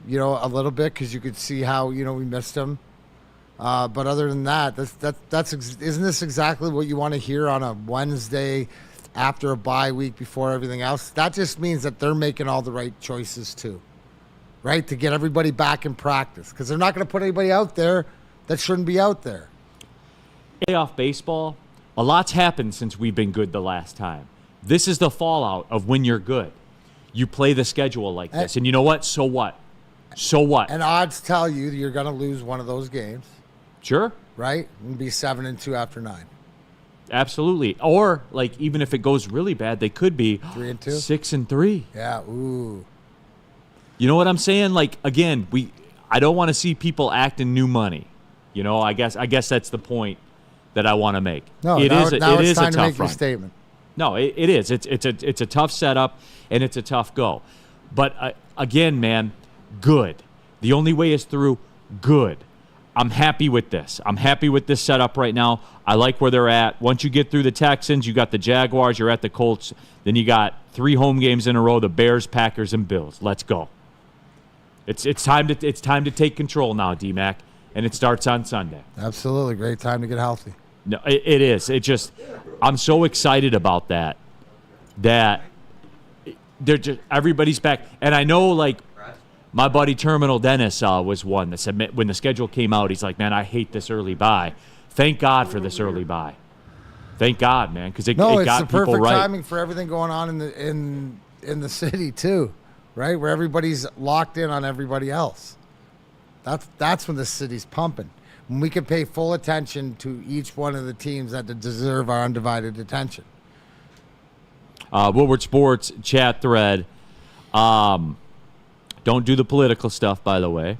a little bit, because you could see how, we missed him. But other than that, isn't this exactly what you want to hear on a Wednesday after a bye week before everything else? That just means that they're making all the right choices too, right? To get everybody back in practice, because they're not going to put anybody out there that shouldn't be out there. Playoff baseball, a lot's happened since we've been good the last time. This is the fallout of when you're good. You play the schedule like this, and you know what? So what? So what? And odds tell you you're going to lose one of those games. Sure. Right? And be 7-2 after 9. Absolutely. Or, even if it goes really bad, they could be 3-2, 6-3. Yeah. Ooh. You know what I'm saying? Again, I don't want to see people acting new money. I guess that's the point that I want to make. No, it now is it's a time tough to make your run. statement. No, it is. It's a tough setup, and it's a tough go. But again, man, good. The only way is through. Good. I'm happy with this. I'm happy with this setup right now. I like where they're at. Once you get through the Texans, you got the Jaguars, you're at the Colts. Then you got 3 home games in a row, the Bears, Packers, and Bills. Let's go. It's time to take control now, D-Mac, and it starts on Sunday. Absolutely. Great time to get healthy. No, it is. It just, I'm so excited about that they're just, everybody's back. And I know, like, my buddy Terminal Dennis was one that said when the schedule came out, he's like, man, I hate this early bye. Thank God for this early bye. Thank God, man, because it got people right. It's the perfect timing for everything going on in the city too, right? Where everybody's locked in on everybody else. That's when the city's pumping. When we can pay full attention to each one of the teams that deserve our undivided attention. Woodward Sports chat thread. Don't do the political stuff, by the way.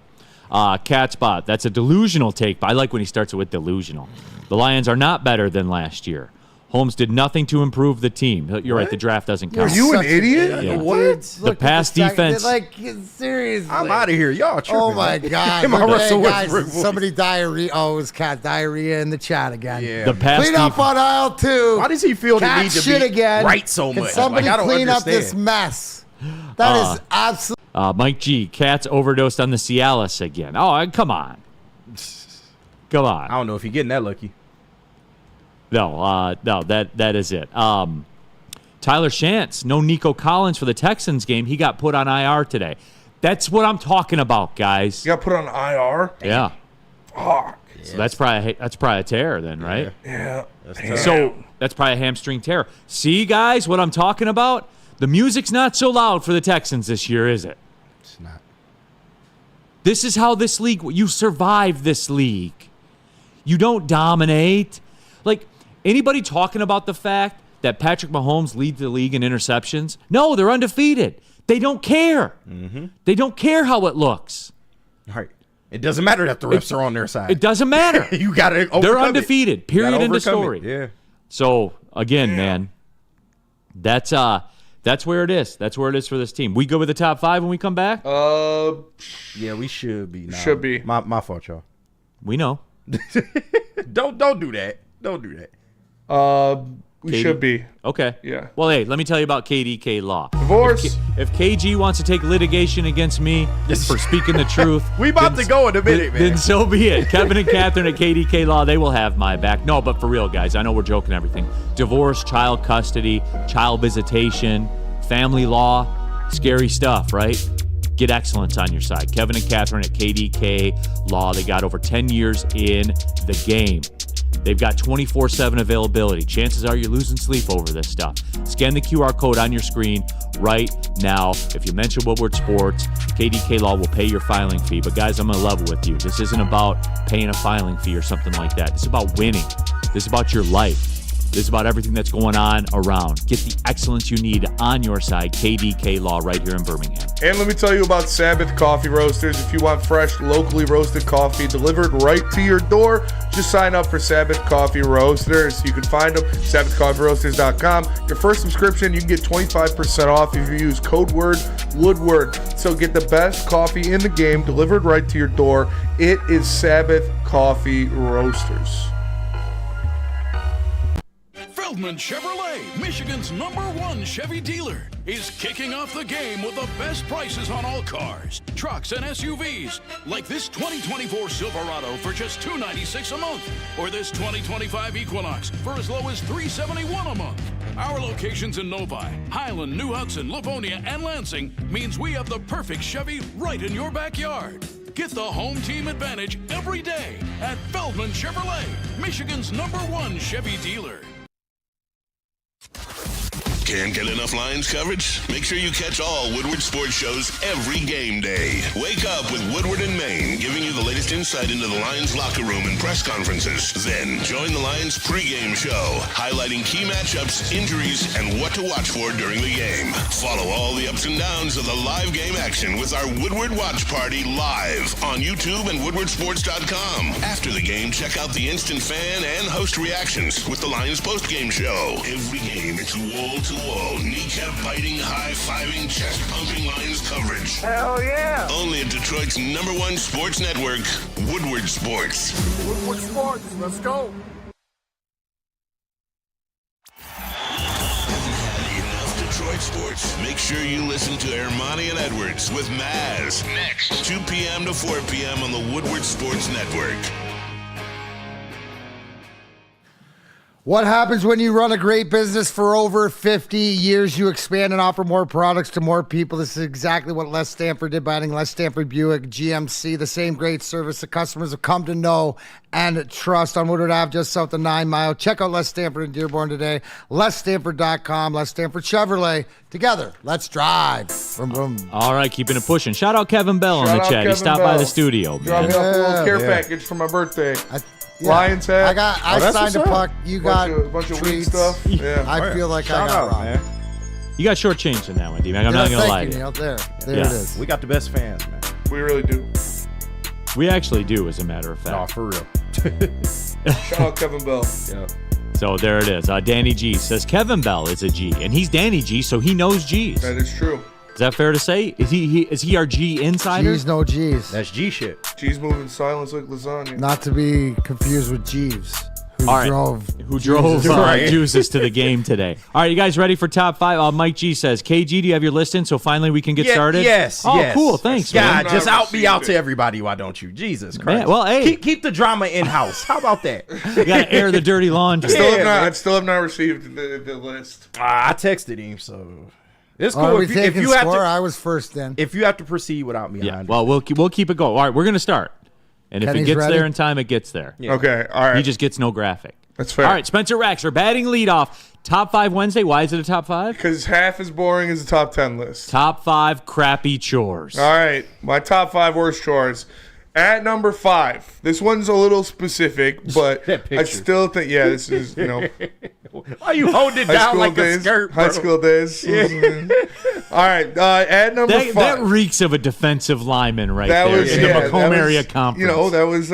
Catspot, that's a delusional take, but I like when he starts it with delusional. The Lions are not better than last year. Holmes did nothing to improve the team. You're right, the draft doesn't count. Are you an idiot? Yeah. What? The pass defense. Like, seriously. I'm out of here. Y'all tripping. Oh, my God. Hey, guys, somebody diarrhea. Oh, it was Cat diarrhea in the chat again. Yeah. The pass clean up on aisle 2. Why does he feel the Cat need to shit be again. right so much? Can somebody I don't clean up understand. this mess? That is absolutely. Mike G, Cats overdosed on the Cialis again. Oh, come on. Come on. I don't know if you're getting that lucky. No, that is it. Tyler Shantz, no Nico Collins for the Texans game. He got put on IR today. That's what I'm talking about, guys. You got put on IR? Yeah. Fuck. So that's probably a tear then, right? Yeah. So that's probably a hamstring tear. See, guys, what I'm talking about? The music's not so loud for the Texans this year, is it? It's not. This is how this league, you survive this league. You don't dominate. Like, anybody talking about the fact that Patrick Mahomes leads the league in interceptions? No, they're undefeated. They don't care. Mm-hmm. They don't care how it looks. All right. It doesn't matter that the refs are on their side. It doesn't matter. You got to overcome They're undefeated. it. Period. End of story. Yeah. So, again, man, that's where it is. That's where it is for this team. We go with the top 5 when we come back? Yeah, we should be. Should be. My fault, y'all. We know. Don't do that. Don't do that. We should be. Okay. Yeah. Well, hey, let me tell you about KDK Law. Divorce. If KG wants to take litigation against me for speaking the truth, we about to go in a minute, man. Then so be it. Kevin and Catherine at KDK Law, they will have my back. No, but for real, guys, I know we're joking everything. Divorce, child custody, child visitation, family law, scary stuff, right? Get excellence on your side. Kevin and Catherine at KDK Law, they got over 10 years in the game. They've got 24/7 availability. Chances are you're losing sleep over this stuff. Scan the QR code on your screen right now. If you mention Woodward Sports, KDK Law will pay your filing fee. But guys, I'm going to level with you. This isn't about paying a filing fee or something like that. This is about winning. This is about your life. This is about everything that's going on around. Get the excellence you need on your side. KDK Law right here in Birmingham. And let me tell you about Sabbath Coffee Roasters. If you want fresh, locally roasted coffee delivered right to your door, just sign up for Sabbath Coffee Roasters. You can find them, SabbathCoffeeRoasters.com. Your first subscription, you can get 25% off if you use code word Woodward. So get the best coffee in the game delivered right to your door. It is Sabbath Coffee Roasters. Feldman Chevrolet, Michigan's #1 Chevy dealer, is kicking off the game with the best prices on all cars, trucks, and SUVs, like this 2024 Silverado for just $296 a month, or this 2025 Equinox for as low as $371 a month. Our locations in Novi, Highland, New Hudson, Livonia, and Lansing means we have the perfect Chevy right in your backyard. Get the home team advantage every day at Feldman Chevrolet, Michigan's #1 Chevy dealer. Can't get enough Lions coverage? Make sure you catch all Woodward sports shows every game day. Wake up with Woodward and Maine, giving you the latest insight into the Lions locker room and press conferences. Then join the Lions pregame show, highlighting key matchups, injuries, and what to watch for during the game. Follow all the ups and downs of the live game action with our Woodward Watch Party live on YouTube and WoodwardSports.com. After the game, check out the instant fan and host reactions with the Lions postgame show. Every game, it's wall to wall, kneecap-biting, high-fiving, chest-pumping Lions coverage. Hell yeah! Only at Detroit's #1 sports network, Woodward Sports. Woodward Sports, let's go. Detroit sports. Make sure you listen to Ermanni and Edwards with Maz next, 2 p.m. to 4 p.m. on the Woodward Sports Network. What happens when you run a great business for over 50 years? You expand and offer more products to more people. This is exactly what Les Stanford did by adding Les Stanford Buick GMC, the same great service that customers have come to know and trust on Woodward Ave, just south of 9 Mile. Check out Les Stanford in Dearborn today. LesStanford.com, Les Stanford Chevrolet. Together, let's drive. Vroom, vroom. All right, keeping it pushing. Shout out Kevin Bell in the chat. He stopped by the studio. Dropped me off a little care package for my birthday. Lions hat. I signed a puck. You got a bunch of weed treats. stuff. Yeah. I feel like I got robbed. man. You got shortchanged in that one, D-Mac. I'm not going to lie to you. Neil. There Yeah. it is. We got the best fans, man. We really do. We actually do, as a matter of fact. No, for real. Shout out Kevin Bell. Yeah. So there it is. Danny G says Kevin Bell is a G, and he's Danny G, so he knows G's. That is true. Is that fair to say? Is he our G insider? G's, no G's. That's G shit. G's moving silence like lasagna. Not to be confused with Jeeves, who All right. drove Juices to the game today. All right, you guys ready for top 5? Mike G says, KG, do you have your listing so finally we can get started? Yes. Oh, yes. cool. Thanks, man. God, just out me out to everybody, why don't you? Jesus Christ. Man, well, hey. Keep the drama in-house. How about that? You got to air the dirty laundry. I still have not received the list. I texted him, so it's cool. Are we if taking you have score? to, I was first in. if you have to proceed without me, Yeah, well, we'll keep it going. All right, we're going to start. And if Kenny's it gets ready? there in time, it gets there. Yeah. Okay, all right. He just gets no graphic. That's fair. All right, Spencer Raxer, batting leadoff. Top 5 Wednesday. Why is it a top 5? Because half as boring as the top 10 list. Top 5 crappy chores. All right, my top 5 worst chores. At number 5, this one's a little specific, but I still think, this is, Why you holding it down like a skirt, bro? High school days. All right, at number 5. That reeks of a defensive lineman right there in the Macomb area conference. That was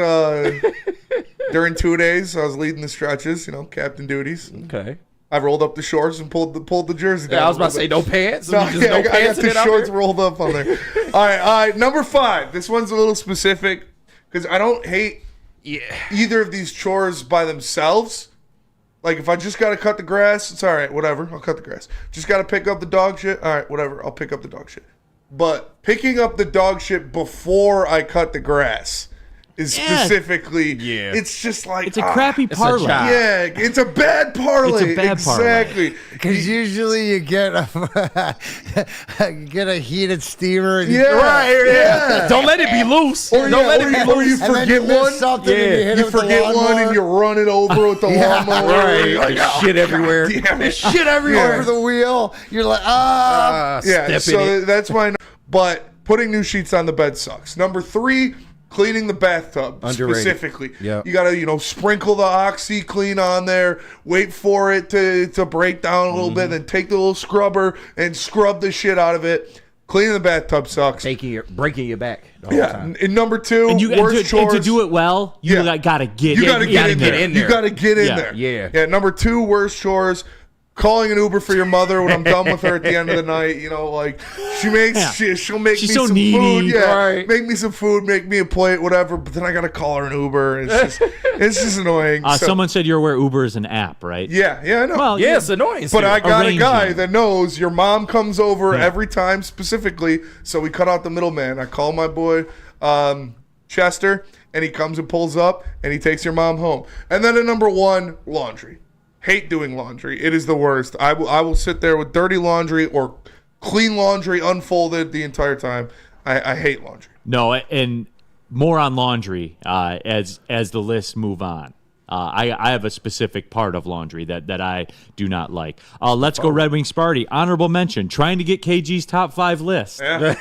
during 2 days. I was leading the stretches, captain duties. Okay. I rolled up the shorts and pulled the jersey down. Yeah, I was about to say no pants. No, Just no I got pants the shorts rolled up on there. All right, number 5. This one's a little specific because I don't hate either of these chores by themselves. Like if I just got to cut the grass, it's all right, whatever. I'll cut the grass. Just got to pick up the dog shit. All right, whatever. I'll pick up the dog shit. But picking up the dog shit before I cut the grass is specifically, it's just like it's a crappy parlay. It's a bad parlay. It's a bad exactly. Because usually you get a heated steamer. And Don't let it be loose. Or you And then forget you miss one. something and you hit it You with the forget one lawnmower. and you run it over with the lawnmower. Right. Like, Shit everywhere. damn it. Shit everywhere. over the wheel. You're like, that's my. But putting new sheets on the bed sucks. Number 3. Cleaning the bathtub specifically. Yeah. You gotta, sprinkle the Oxy Clean on there, wait for it to break down a little bit, then take the little scrubber and scrub the shit out of it. Cleaning the bathtub sucks. Breaking your back. The whole time. And number 2, And worst chores. to do it well, you gotta get You gotta get in there. there. You gotta get in there. Yeah. Number 2, worst chores. Calling an Uber for your mother when I'm done with her at the end of the night, like she makes she'll make She's me so some needy. food, make me some food, make me a plate, whatever. But then I gotta call her an Uber. And it's just annoying. Someone said you're aware Uber is an app, right? Yeah, I know. Well, it's annoying. But I got Arranging. a guy that knows your mom comes over every time specifically, so we cut out the middleman. I call my boy Chester, and he comes and pulls up, and he takes your mom home. And then at number 1, laundry. Hate doing laundry. It is the worst. I will sit there with dirty laundry or clean laundry unfolded the entire time. I hate laundry. No, and more on laundry as the lists move on. I have a specific part of laundry that I do not like. Let's go Red Wing Sparty. Honorable mention, trying to get KG's top 5 list. Yeah.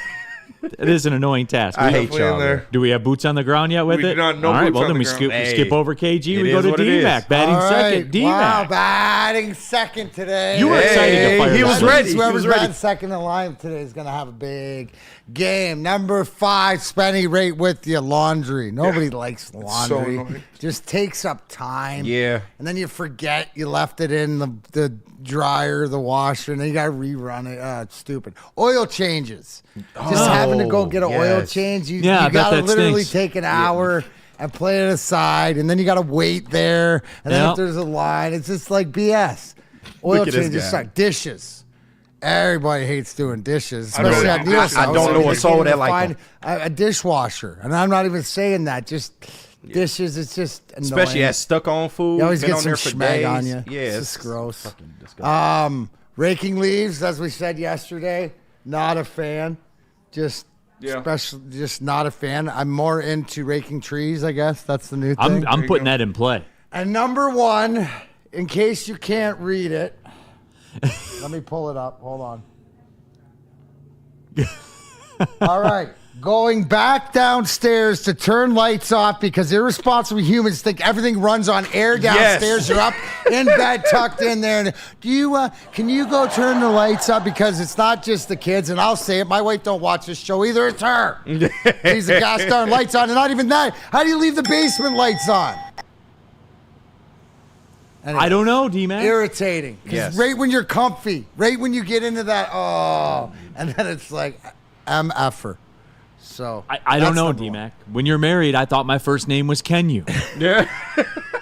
It is an annoying task. I hate y'all. there. Do we have boots on the ground yet with We it? do not know All right, boots well on then the we ground. skip over KG. We It go is to what it D-Mac, is. batting all right. second. D-Mac. Wow, batting second today. You were excited to fire he was that. ready. Whoever's He was ready. batting second in line today is going to have a big game. Number 5, Spenny, right with you. Laundry. Nobody likes laundry. annoying. just takes up time. Yeah. And then you forget you left it in the dryer, the washer, and then you got to rerun it. It's stupid. Oil changes. Just having to go get an oil change. You got to literally take an hour and play it aside, and then you got to wait there. And then if there's a line, it's just like BS. Oil changes suck. Dishes. Everybody hates doing dishes, especially at Neil's house. I don't know what's all that like. A dishwasher, and I'm not even saying that. Just dishes, it's just annoying. Especially at stuck-on food. You always been get on some there for schmeg days. on you. Yeah, it's just gross. Fucking disgusting. Raking leaves, as we said yesterday, not a fan. Just not a fan. I'm more into raking trees, I guess. That's the new thing. I'm putting that in play. And number one, in case you can't read it, let me pull it up. Hold on. All right. Going back downstairs to turn lights off because irresponsible humans think everything runs on air downstairs. You're up in bed, tucked in there. And can you go turn the lights up? Because it's not just the kids. And I'll say it. My wife don't watch this show either. It's her. Leaves the gosh darn lights on. And not even that. How do you leave the basement lights on? Anyway, I don't know, D-Man. Irritating. Because right when you're comfy, right when you get into that, and then it's like, MFer. So I don't know, D-Mac. When you're married, I thought my first name was Kenyu. Yeah.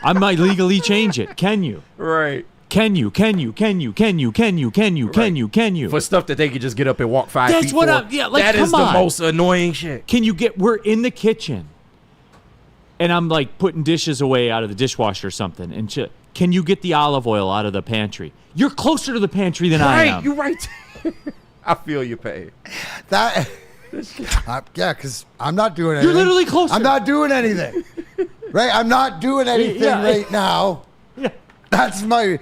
I might legally change it. Kenyu. Right. Kenyu. For stuff that they could just get up and walk 5 feet. That's what that is the most annoying shit. We're in the kitchen, and I'm like putting dishes away out of the dishwasher or something, and shit. Can you get the olive oil out of the pantry? You're closer to the pantry than I am. You're right. I feel you, Pay. That, because I'm not doing anything. You're literally closer. I'm not doing anything. Right? I'm not doing anything right now. Yeah. That's my...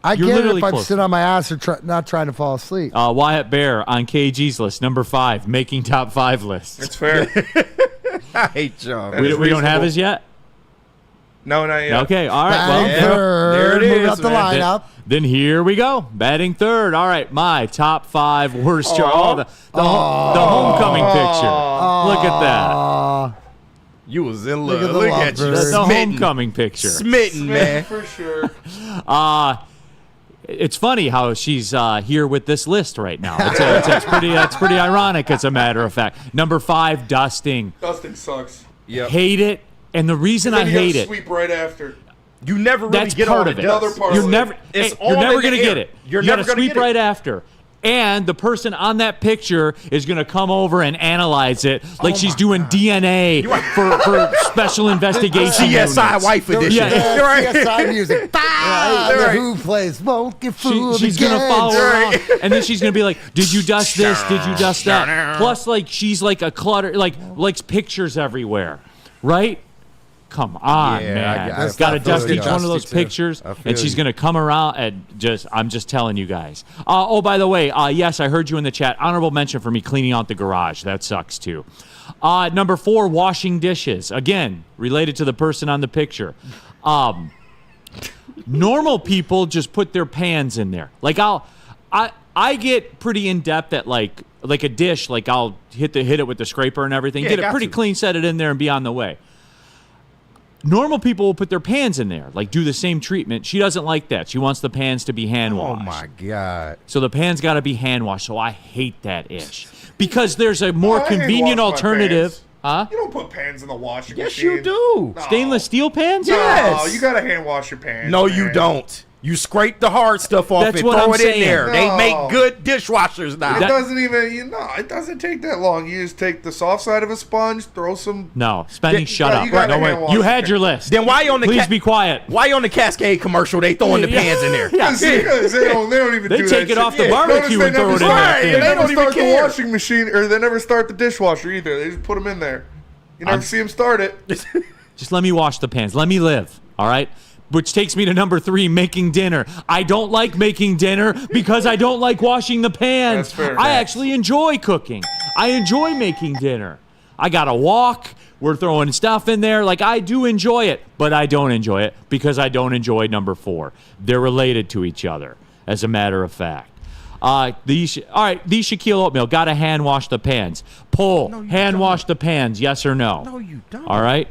I get it if I'm sitting on my ass or not trying to fall asleep. Wyatt Bear on KG's list, number 5, making top 5 lists. That's fair. I hate John. We don't have his yet? No, not yet. Okay, all right. Well, there it is. Move up the lineup. Then here we go. Batting third. All right, my top 5 worst. The homecoming picture. Look at that. You was in love. Look at you. The homecoming picture. Smitten, man. For sure. It's funny how she's here with this list right now. It's pretty ironic, as a matter of fact. Number 5, dusting. Dusting sucks. Yep. Hate it. And the reason I hate it. Sweep right after. You never really That's get part all of it. Another part You're of never. it. You're never gonna get it. You gotta sweep right after. And the person on that picture is going to come over and analyze it like she's doing DNA for special investigation CSI wife edition. CSI music. The Who plays Won't Get Fooled She's going to follow around. And then she's going to be like, did you dust this? Did you dust that? Plus, like, she's like a clutter, likes pictures everywhere. Right? Come on, man. I've got to dust each one of those pictures, and she's going to come around and I'm just telling you guys. By the way, yes, I heard you in the chat. Honorable mention for me cleaning out the garage. That sucks, too. Number 4, washing dishes. Again, related to the person on the picture. Normal people just put their pans in there. Like, I get pretty in-depth at, like a dish. Like, I'll hit it with the scraper and everything. Get it pretty clean, set it in there, and be on the way. Normal people will put their pans in there, like do the same treatment. She doesn't like that. She wants the pans to be hand washed. Oh my God. So the pans got to be hand washed. So I hate that ish. Because there's a more convenient alternative. Huh? You don't put pans in the washing yes, machine. Yes, you do. No. Stainless steel pans? Yes. No, you got to hand wash your pans. No, you don't. You scrape the hard stuff off and throw it in there. No. They make good dishwashers now. It doesn't even, it doesn't take that long. You just take the soft side of a sponge, throw some. No, Spenny, shut up. You had your list. Then why on the Please be quiet. Why on the Cascade commercial they throwing the pans in there? Because they don't even do that. They take it off the barbecue and throw it in there. They don't start the washing machine, or they never start the dishwasher either. They just put them in there. You never see them start it. Just let me wash the pans. Let me live, all right? Which takes me to number 3, making dinner. I don't like making dinner because I don't like washing the pans. That's fair. I actually enjoy cooking. I enjoy making dinner. I got to walk. We're throwing stuff in there. Like, I do enjoy it, but I don't enjoy it because I don't enjoy number 4. They're related to each other, as a matter of fact. These Shaquille Oatmeal, got to hand wash the pans. Poll, hand wash the pans, yes or no? No, you don't. All right?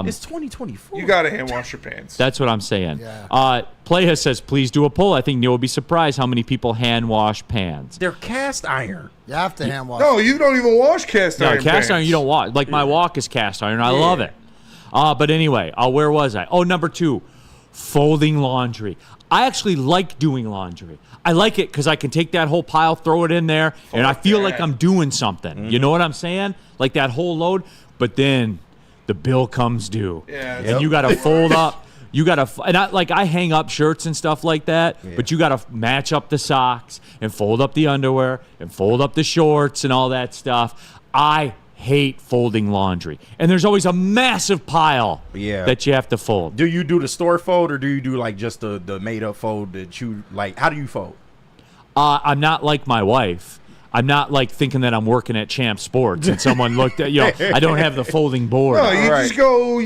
It's 2024. You gotta hand wash your pants. That's what I'm saying. Playa says, please do a poll. I think Neil will be surprised how many people hand wash pans. They're cast iron. You have to hand wash. No, you don't even wash cast iron. No, cast iron you don't wash. Like my wok is cast iron. I love it. But anyway, where was I? Oh, number 2, folding laundry. I actually like doing laundry. I like it because I can take that whole pile, throw it in there, and I feel like I'm doing something. Mm-hmm. You know what I'm saying? Like that whole load. But then the bill comes due. Yeah, and you got to fold up. You got to, and I hang up shirts and stuff like that, but you got to match up the socks and fold up the underwear and fold up the shorts and all that stuff. I hate folding laundry. And there's always a massive pile that you have to fold. Do you do the store fold or do you do like just the made-up fold that you, like, how do you fold? I'm not like my wife. I'm not like thinking that I'm working at Champ Sports and someone looked at, I don't have the folding board. No, you just go.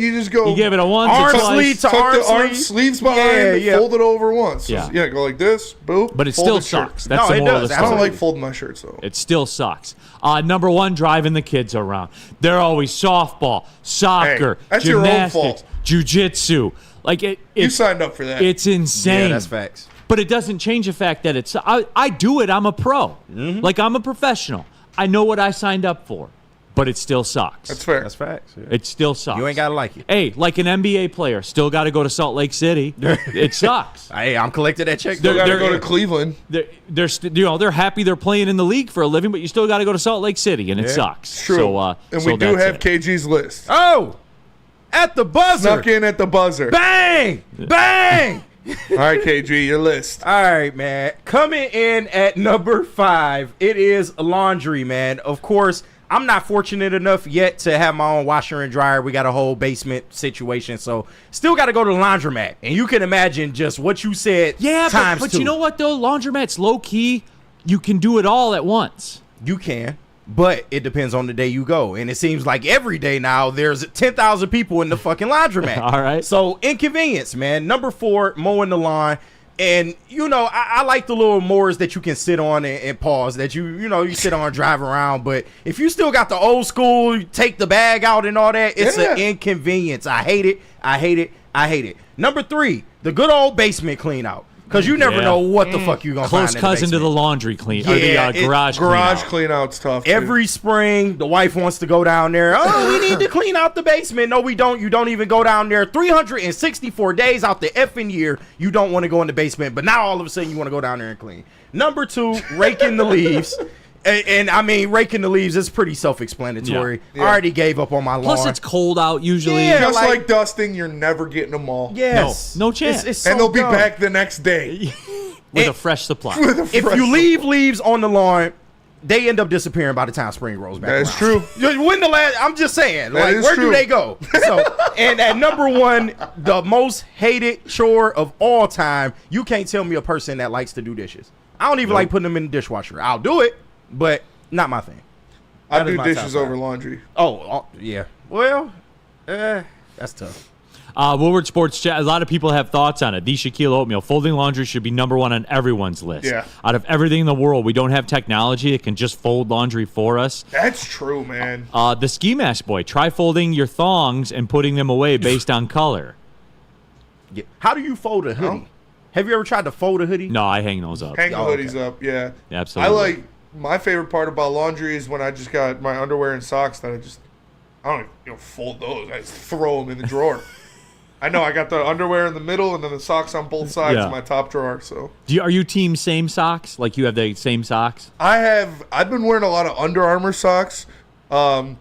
You give it a once arm or twice. sleeve to arm the arm sleeve. sleeves behind, fold it over once. Yeah. Go like this, boop. But it fold still the shirt. sucks. That's the moral of the story. I don't like folding my shirts though. It still sucks. Number 1, driving the kids around. They're always softball, soccer, that's your own gymnastics, fault. jiu-jitsu. Like you signed up for that. It's insane. Yeah, that's facts. But it doesn't change the fact that I do it. I'm a pro. Mm-hmm. Like I'm a professional. I know what I signed up for, but it still sucks. That's fair. That's facts. Yeah. It still sucks. You ain't gotta like it. Hey, like an NBA player, still got to go to Salt Lake City. It sucks. Hey, I'm collecting that check. Still got to go to Cleveland. They're happy they're playing in the league for a living, but you still got to go to Salt Lake City, and it sucks. True. So, and so we do that's have it. KG's list. Oh, at the buzzer. Snuck in at the buzzer. Bang! Bang! All right, KG, your list. All right, man. Coming in at number 5, it is laundry, man. Of course, I'm not fortunate enough yet to have my own washer and dryer. We got a whole basement situation, so still got to go to the laundromat. And you can imagine just what you said. Yeah, times but 2. you know what though? Laundromat's low key. You can do it all at once. You can. But it depends on the day you go. And it seems like every day now there's 10,000 people in the fucking laundromat. All right. So inconvenience, man. Number 4, mowing the lawn. And, I like the little mowers that you can sit on and pause, that you sit on and drive around. But if you still got the old school, you take the bag out and all that, it's an inconvenience. I hate it. I hate it. I hate it. Number 3, the good old basement clean out. Because you never know what the fuck you're going to find Close cousin to the laundry clean. Yeah, or the garage clean out's tough. Every spring, the wife wants to go down there. Oh, we need to clean out the basement. No, we don't. You don't even go down there. 364 days out the effing year, you don't want to go in the basement. But now all of a sudden, you want to go down there and clean. Number 2, raking the leaves. And I mean, raking the leaves is pretty self-explanatory. Yeah. I already gave up on my lawn. Plus, it's cold out usually. Yeah, Just like dusting, you're never getting them all. Yes. No chance. It's so and they'll be dumb. back the next day. With a fresh supply. If you leave leaves on the lawn, they end up disappearing by the time spring rolls back. That's around. true. When the last? I'm just saying, That like, is where true. do they go? So, and at number 1, the most hated chore of all time. You can't tell me a person that likes to do dishes. I don't even like putting them in the dishwasher. I'll do it, but not my thing. I That is do my dishes top over 5. laundry. Oh, yeah. Well, that's tough. Woodward Sports Chat, a lot of people have thoughts on it. The Shaquille Oatmeal. Folding laundry should be number 1 on everyone's list. Yeah. Out of everything in the world, we don't have technology that can just fold laundry for us. That's true, man. The Ski Mask Boy. Try folding your thongs and putting them away based on color. Yeah. How do you fold a hoodie? Huh? Have you ever tried to fold a hoodie? No, I hang those up. Hang the hoodies up, yeah. Absolutely. My favorite part about laundry is when I just got my underwear and socks that I don't even fold those. I just throw them in the drawer. I know I got the underwear in the middle and then the socks on both sides of my top drawer. So, are you team same socks? Like you have the same socks? I've been wearing a lot of Under Armour socks. I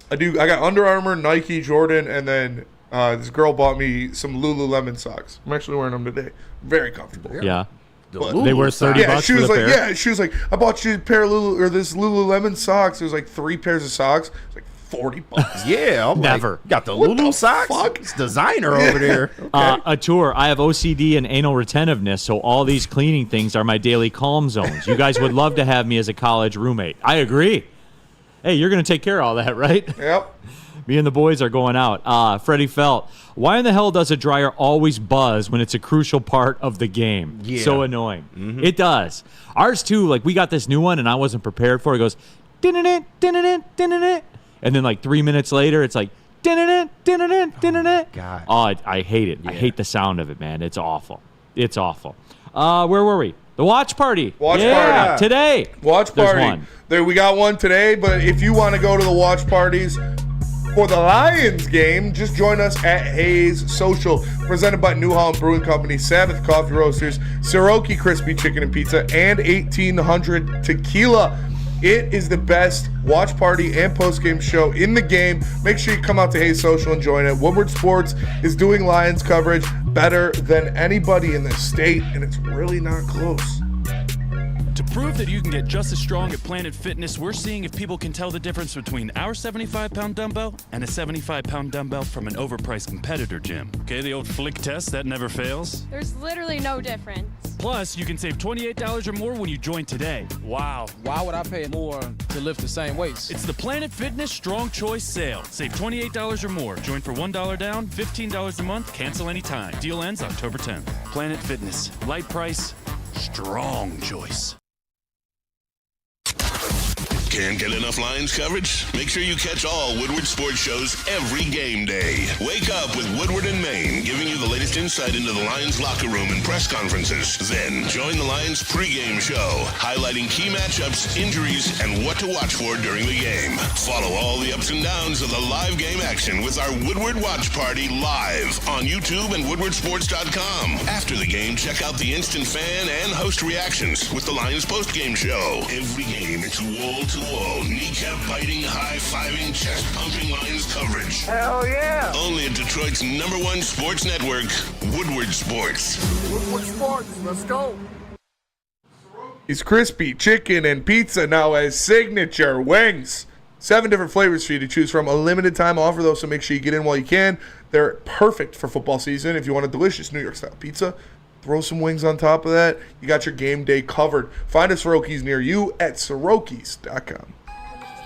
got Under Armour, Nike, Jordan, and then this girl bought me some Lululemon socks. I'm actually wearing them today. Very comfortable. Yeah. But They were $30 yeah, she was for like, the pair? yeah, she was like, I bought you a pair of this Lululemon socks. It was like 3 pairs of socks. It's like $40. Yeah, I'm Never. Like, got the Lulu socks. Fuck? It's designer over there. A tour. I have OCD and anal retentiveness, so all these cleaning things are my daily calm zones. You guys would love to have me as a college roommate. I agree. Hey, you're going to take care of all that, right? Yep. Me and the boys are going out. Freddie Felt. Why in the hell does a dryer always buzz when it's a crucial part of the game? Yeah. So annoying. Mm-hmm. It does. Ours too. Like we got this new one and I wasn't prepared for it. It goes, din-din-din, din-din-din, din-din-din. And then like 3 minutes later, it's like, God. Oh, I hate it. Yeah. I hate the sound of it, man. It's awful. It's awful. Where were we? The watch party. Watch party. Today. Watch party. There, we got one today, but if you want to go to the watch parties for the Lions game, just join us at Hayes Social, presented by New Holland Brewing Company, Sabbath Coffee Roasters, Siroki Crispy Chicken and Pizza, and 1800 Tequila. It is the best watch party and post-game show in the game. Make sure you come out to Hayes Social and join it. Woodward Sports is doing Lions coverage better than anybody in the state, and it's really not close. To prove that you can get just as strong at Planet Fitness, we're seeing if people can tell the difference between our 75-pound dumbbell and a 75-pound dumbbell from an overpriced competitor gym. Okay, the old flick test, that never fails. There's literally no difference. Plus, you can save $28 or more when you join today. Wow. Why would I pay more to lift the same weights? It's the Planet Fitness Strong Choice Sale. Save $28 or more. Join for $1 down, $15 a month, cancel anytime. Deal ends October 10th. Planet Fitness. Light price, strong choice. Can't get enough Lions coverage? Make sure you catch all Woodward sports shows every game day. Wake up with Woodward and Maine, giving you the latest insight into the Lions locker room and press conferences. Then join the Lions pregame show, highlighting key matchups, injuries, and what to watch for during the game. Follow all the ups and downs of the live game action with our Woodward Watch Party live on YouTube and woodwardsports.com. After the game, check out the instant fan and host reactions with the Lions postgame show. Every game, it's wall-to-wall, kneecap-biting, high-fiving, chest-pumping Lions coverage. Hell yeah! Only at Detroit's #1 sports network, Woodward Sports. Woodward Sports, let's go. It's crispy chicken and pizza now as signature wings. 7 different flavors for you to choose from. A limited time offer, though, so make sure you get in while you can. They're perfect for football season. If you want a delicious New York-style pizza, throw some wings on top of that. You got your game day covered. Find a Siroki's near you at Sirokis.com.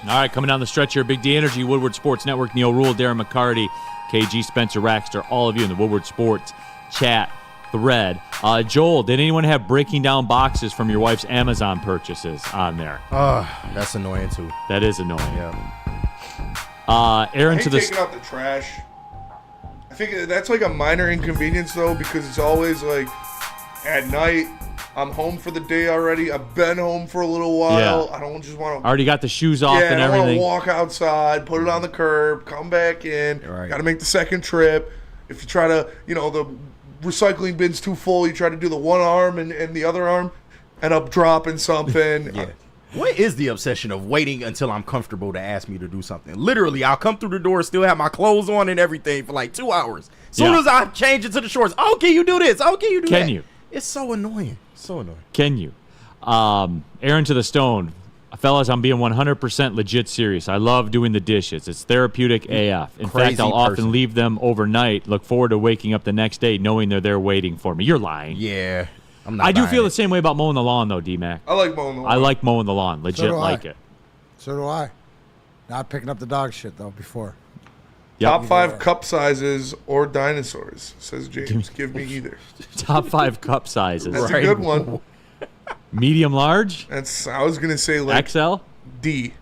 All right, coming down the stretch here, Big D Energy, Woodward Sports Network, Neil Rule, Darren McCarty, KG, Spencer Raxter, all of you in the Woodward Sports chat thread. Joel, did anyone have breaking down boxes from your wife's Amazon purchases on there? That's annoying too. That is annoying. Yeah. Aaron, I hate taking out the trash. I think that's like a minor inconvenience though, because it's always like at night. I'm home for the day already. I've been home for a little while. Yeah. I don't just want to. Already got the shoes off and I want everything. to walk outside, put it on the curb, come back in. Right. Got to make the second trip. If you try to, the recycling bin's too full, you try to do the one arm and the other arm, end up dropping something. Yeah. What is the obsession of waiting until I'm comfortable to ask me to do something? Literally, I'll come through the door, still have my clothes on and everything for like 2 hours. Soon as I change into the shorts, oh, can you do this? Oh, can you do that? Can you? It's so annoying. So annoying. Can you? Aaron to the Stone. Fellas, I'm being 100% legit serious. I love doing the dishes. It's therapeutic AF. In fact, I'll often leave them overnight, look forward to waking up the next day knowing they're there waiting for me. You're lying. Yeah. I'm not I do feel it. the same way about mowing the lawn, though, D-Mac. I like mowing the lawn. I like mowing the lawn. Legit like it. So do I. Not picking up the dog shit, though, before. Yep. Top 5 cup sizes or dinosaurs, says James. Give me either. Top 5 cup sizes. That's a good one. Medium, large? I was going to say like XL? D.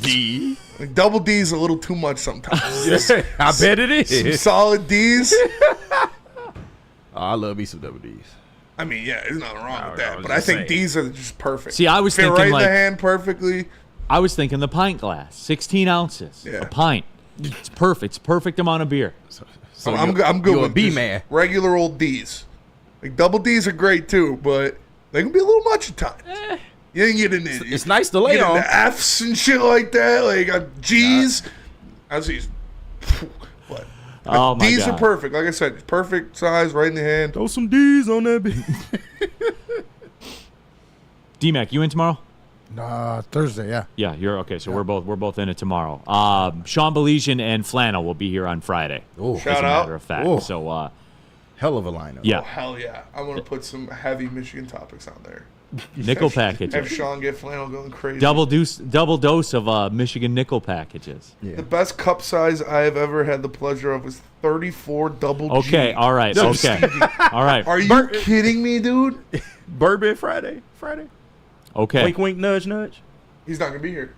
D? Like double D is a little too much sometimes. I bet it is. Some solid D's. I love me some double D's. I mean, yeah, there's nothing wrong with that. But I think D's are just perfect. See, I was Fit thinking right in like the hand perfectly. I was thinking the pint glass, 16 ounces, a pint. It's perfect. It's perfect amount of beer. So I'm good with B just man. regular old D's. Like double D's are great too, but they can be a little much at times. You can get in it. It's nice to lay on. The F's and shit like that. Like G's. I see. But Oh my D's God. are perfect. Like I said, perfect size, right in the hand. Throw some D's on that bitch. D-Mac, you in tomorrow? Thursday, yeah. Yeah, you're okay. So we're both in it tomorrow. Sean Belizean and Flannel will be here on Friday. Oh, Shout as a out. matter of fact. Oh. So hell of a lineup. Yeah. Oh, hell yeah. I'm going to put some heavy Michigan topics on there. nickel Have packages. Sean get flannel going crazy. Double dose of Michigan nickel packages. The best cup size I have ever had the pleasure of was 34 double G. Okay, all right, okay. All right. Are you kidding me, dude? Bourbon Friday. Okay. Wink, wink, nudge, nudge. He's not going to be here.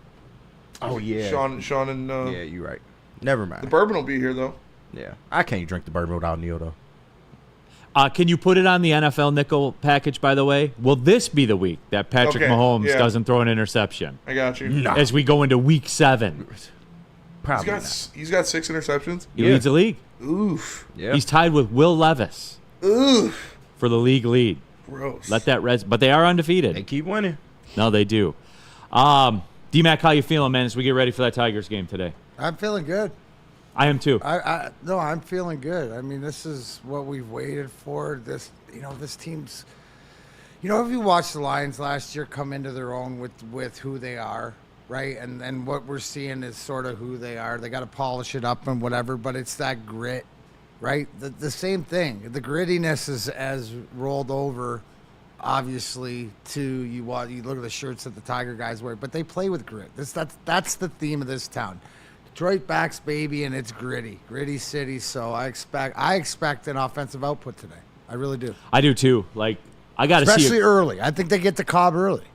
Oh, yeah. Sean and... yeah, you're right. Never mind. The bourbon will be here, though. Yeah. I can't drink the bourbon without Neil, though. Can you put it on the NFL nickel package, by the way? Will this be the week that Patrick Mahomes doesn't throw an interception? I got you. No. As we go into week 7. Probably He's got 6 interceptions. He leads the league. Oof. Yeah. He's tied with Will Levis. Oof. For the league lead. Gross. Let that rest. But they are undefeated. They keep winning. No, they do. D-Mac, how you feeling, man, as we get ready for that Tigers game today? I'm feeling good. I am too. No, I'm feeling good. I mean, this is what we've waited for. This team's, if you watched the Lions last year come into their own with who they are, right? And what we're seeing is sort of who they are. They got to polish it up and whatever, but it's that grit, right? The same thing. The grittiness is as rolled over, obviously, to you look at the shirts that the Tiger guys wear, but they play with grit. That's the theme of this town. Detroit backs baby, and it's gritty city. So I expect an offensive output today. I really do. I do too. Like, I got to see, especially early. I think they get to Cobb early.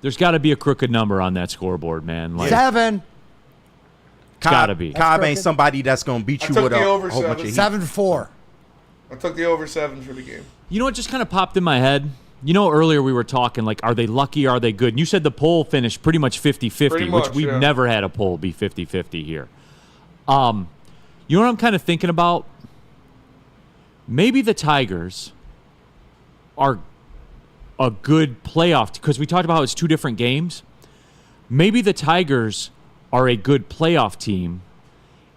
There's got to be a crooked number on that scoreboard, man. Like, 7. It's got to be. Cobb ain't somebody that's gonna beat you with a whole bunch of heat. 7-4. I took the over 7 for the game. You know what just kind of popped in my head? Earlier we were talking, like, are they lucky, are they good? And you said the poll finished pretty much 50-50, which we've never had a poll be 50-50 here. You know what I'm kind of thinking about? Maybe the Tigers are a good playoff, because we talked about how it's 2 different games. Maybe the Tigers are a good playoff team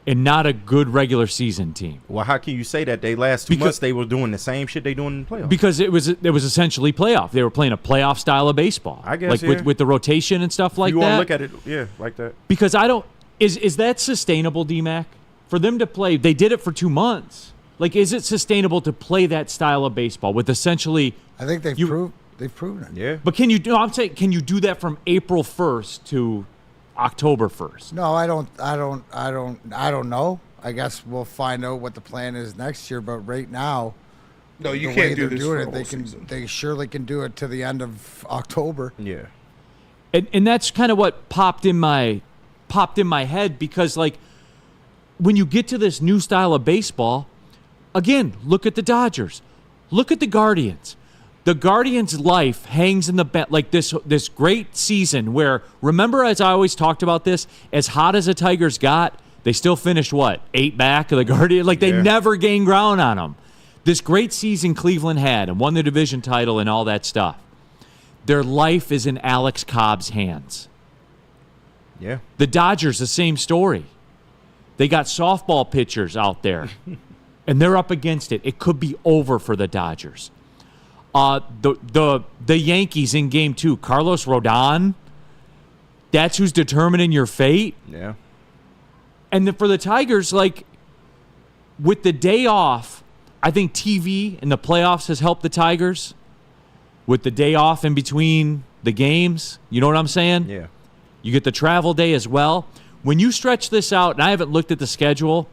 and not a good regular season team. Well, how can you say that? They last 2 months they were doing the same shit they doing in the playoffs. Because it was essentially playoff. They were playing a playoff style of baseball. I guess, like with the rotation and stuff like that. You want to look at it, yeah, like that. Because I don't is that sustainable, D-Mac? For them to play, they did it for 2 months. Like, is it sustainable to play that style of baseball with essentially? I think they've proven it. Yeah. But can you do that from April 1st to October 1st? No, I don't know. I guess we'll find out what the plan is next year. But right now, no, you can't do this for a whole season. They surely can do it to the end of October. Yeah, and that's kind of what popped in my head, because, like, when you get to this new style of baseball, again, look at the Dodgers, look at the Guardians. The Guardians' life hangs in the like this great season where, remember, as I always talked about this, as hot as the Tigers got, they still finished, 8 back of the Guardians? Like, they never gained ground on them. This great season Cleveland had and won the division title and all that stuff. Their life is in Alex Cobb's hands. Yeah. The Dodgers, the same story. They got softball pitchers out there, and they're up against it. It could be over for the Dodgers. The Yankees in Game 2, Carlos Rodon, that's who's determining your fate. Yeah. And then for the Tigers, like, with the day off, I think TV in the playoffs has helped the Tigers. With the day off in between the games, you know what I'm saying? Yeah. You get the travel day as well. When you stretch this out, and I haven't looked at the schedule,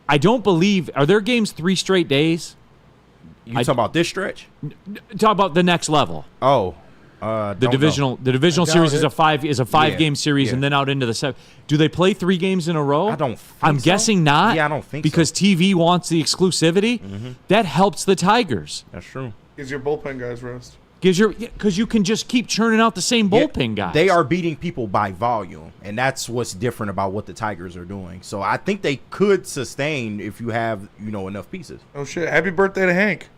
I don't believe, are there games 3 straight days? You talking about this stretch? Talk about the next level. Oh, the divisional series is a 5 game series, and then out into the 7. Do they play 3 games in a row? I don't. I'm guessing not. Yeah, I don't think because so. TV wants the exclusivity. Mm-hmm. That helps the Tigers. That's true. Gives your bullpen guys rest. Because you can just keep churning out the same bullpen guys. They are beating people by volume, and that's what's different about what the Tigers are doing. So I think they could sustain if you have enough pieces. Oh shit! Happy birthday to Hank.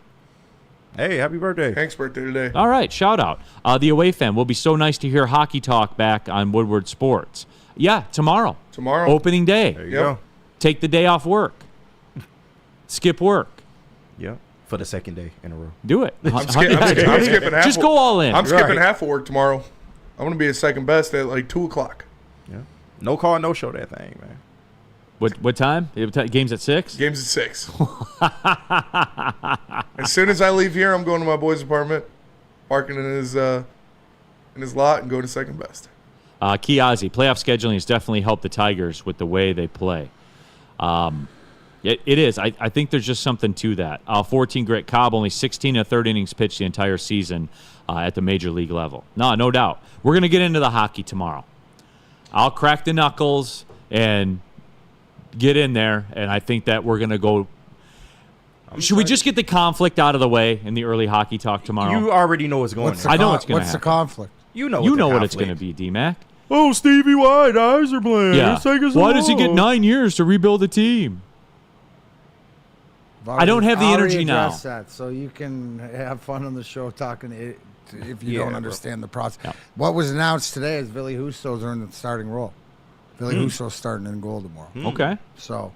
Hey, happy birthday. Hank's birthday today. All right, shout out. The away fan will be so nice to hear hockey talk back on Woodward Sports. Yeah, tomorrow. Opening day. There you go. Take the day off work. Skip work. Yeah. For the second day in a row. Do it. I'm skipping half. Just go all in. I'm skipping half of work tomorrow. I'm going to be at second best at like 2 o'clock. Yeah. No call, no show that thing, man. What time? Game's at 6? Game's at 6. As soon as I leave here, I'm going to my boy's apartment, parking in his lot, and go to second best. Kiazi, playoff scheduling has definitely helped the Tigers with the way they play. It is. I think there's just something to that. 14 grit Cobb, only 16 and a third innings pitched the entire season at the major league level. No doubt. We're going to get into the hockey tomorrow. I'll crack the knuckles and get in there, and I think that we're going to go. Should we just get the conflict out of the way in the early hockey talk tomorrow? You already know what's going on. I know what's going to happen. What's the conflict? You know what it's going to be, D-Mac. Oh, Stevie White, eyes are playing. Yeah. Why does he get 9 years to rebuild a team? I don't have the energy now. That, so you can have fun on the show talking if you don't understand the process. Yeah. What was announced today is Billy Husso's in the starting role. Billy Husso's starting in goal tomorrow. Okay. So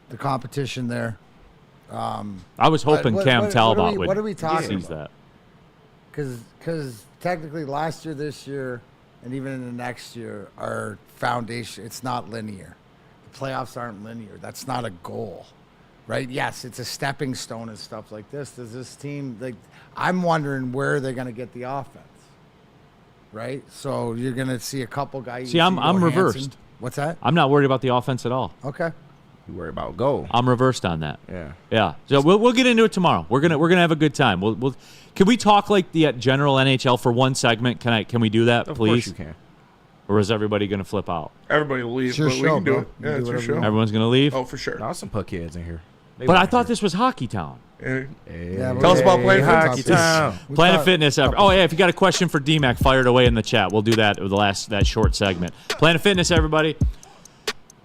the competition there. I was hoping Cam Talbot would seize that. Because technically last year, this year, and even in the next year, our foundation, it's not linear. The playoffs aren't linear. That's not a goal, right? Yes, it's a stepping stone and stuff like this. Does this team, I'm wondering where they're going to get the offense, right? So you're going to see a couple guys. See, I'm reversed. What's that? I'm not worried about the offense at all. Okay. You worry about goal. I'm reversed on that. Yeah. So we'll get into it tomorrow. We're gonna have a good time. Can we talk like the general NHL for one segment? Can we do that, please? Of course you can. Or is everybody gonna flip out? Everybody will leave, it's your but show, we can do bro. it. Yeah, it's your show. Everyone's gonna leave. Oh, for sure. There's some puck heads in here. But I thought this was Hockey Town. Tell us about Planet Hockey Fitness. Town. Planet Fitness. Oh yeah, if you got a question for DMAC, fire it away in the chat. We'll do that with that short segment. Planet Fitness, everybody.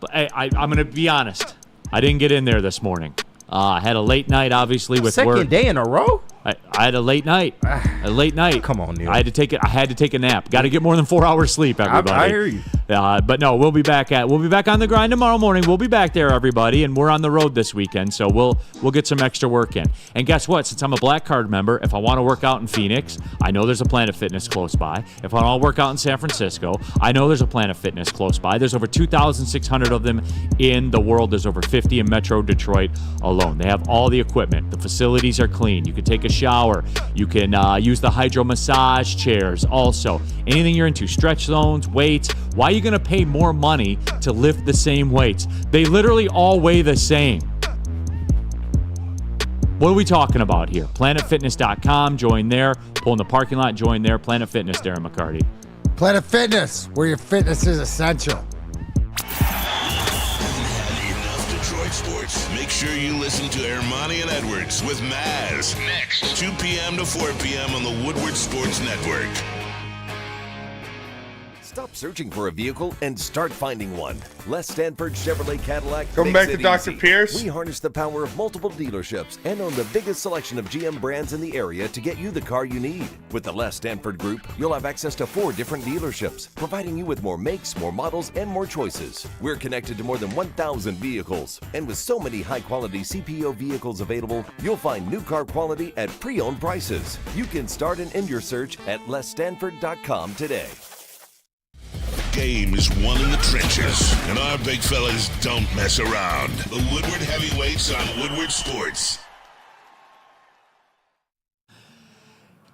But hey, I'm gonna be honest. I didn't get in there this morning. I had a late night, obviously, with work. Second day in a row? I had a late night. Come on, Neil. I had to take a nap. Got to get more than 4 hours sleep, everybody. I hear you. But no, we'll be back on the grind tomorrow morning. We'll be back there, everybody, and we're on the road this weekend, so we'll get some extra work in. And guess what? Since I'm a Black Card member, if I want to work out in Phoenix, I know there's a Planet Fitness close by. If I want to work out in San Francisco, I know there's a Planet Fitness close by. There's over 2,600 of them in the world. There's over 50 in Metro Detroit alone. They have all the equipment. The facilities are clean. You can take a shower. You can use the hydro massage chairs also. Anything you're into, stretch zones, weights. Why are you going to pay more money to lift the same weights? They literally all weigh the same. What are we talking about here? PlanetFitness.com, join there. Pull in the parking lot, join there. Planet Fitness, Darren McCarty. Planet Fitness, where your fitness is essential. Sports. Make sure you listen to Ermanni and Edwards with Maz next 2 p.m. to 4 p.m. on the Woodward Sports Network. Stop searching for a vehicle and start finding one. Les Stanford Chevrolet Cadillac. Coming back to Dr. Pierce. We harness the power of multiple dealerships and own the biggest selection of GM brands in the area to get you the car you need. With the Les Stanford Group, you'll have access to 4 different dealerships, providing you with more makes, more models, and more choices. We're connected to more than 1,000 vehicles. And with so many high-quality CPO vehicles available, you'll find new car quality at pre-owned prices. You can start and end your search at lesstanford.com today. Game is won in the trenches, and our big fellas don't mess around. The Woodward Heavyweights on Woodward Sports.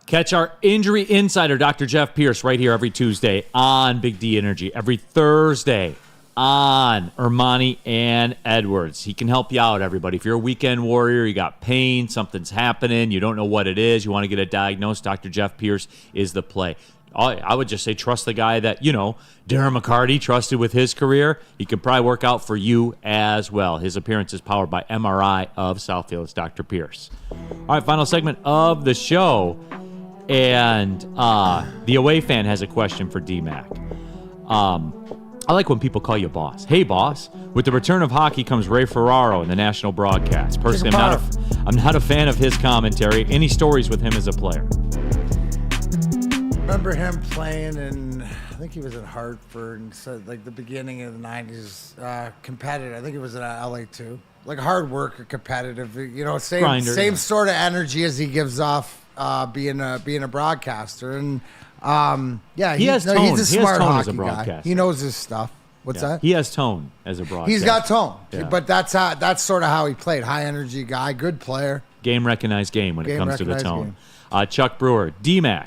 Catch our injury insider, Dr. Jeff Pierce, right here every Tuesday on Big D Energy. Every Thursday on Ermanni and Edwards. He can help you out, everybody. If you're a weekend warrior, you got pain, something's happening, you don't know what it is, you want to get it diagnosed, Dr. Jeff Pierce is the play. I would just say trust the guy that, Darren McCarty trusted with his career. He could probably work out for you as well. His appearance is powered by Amon-Ra of Southfield. It's Dr. Pierce. All right, final segment of the show. And the away fan has a question for DMAC. I like when people call you boss. Hey, boss. With the return of hockey comes Ray Ferraro in the national broadcast. Personally, I'm not a fan of his commentary. Any stories with him as a player? Remember him playing in, I think he was in Hartford, and so like the beginning of the 90s, competitive. I think it was in LA too. Like hard worker, competitive, same Grinder, same sort of energy as he gives off being a broadcaster. And he has tone. He's a smart as a hockey broadcaster. guy. He knows his stuff. What's that? He has tone as a broadcaster. He's got tone, Yeah. but that's sort of how he played. High energy guy, good player. Game recognized game when it comes to the tone. Game. Chuck Brewer, DMAC.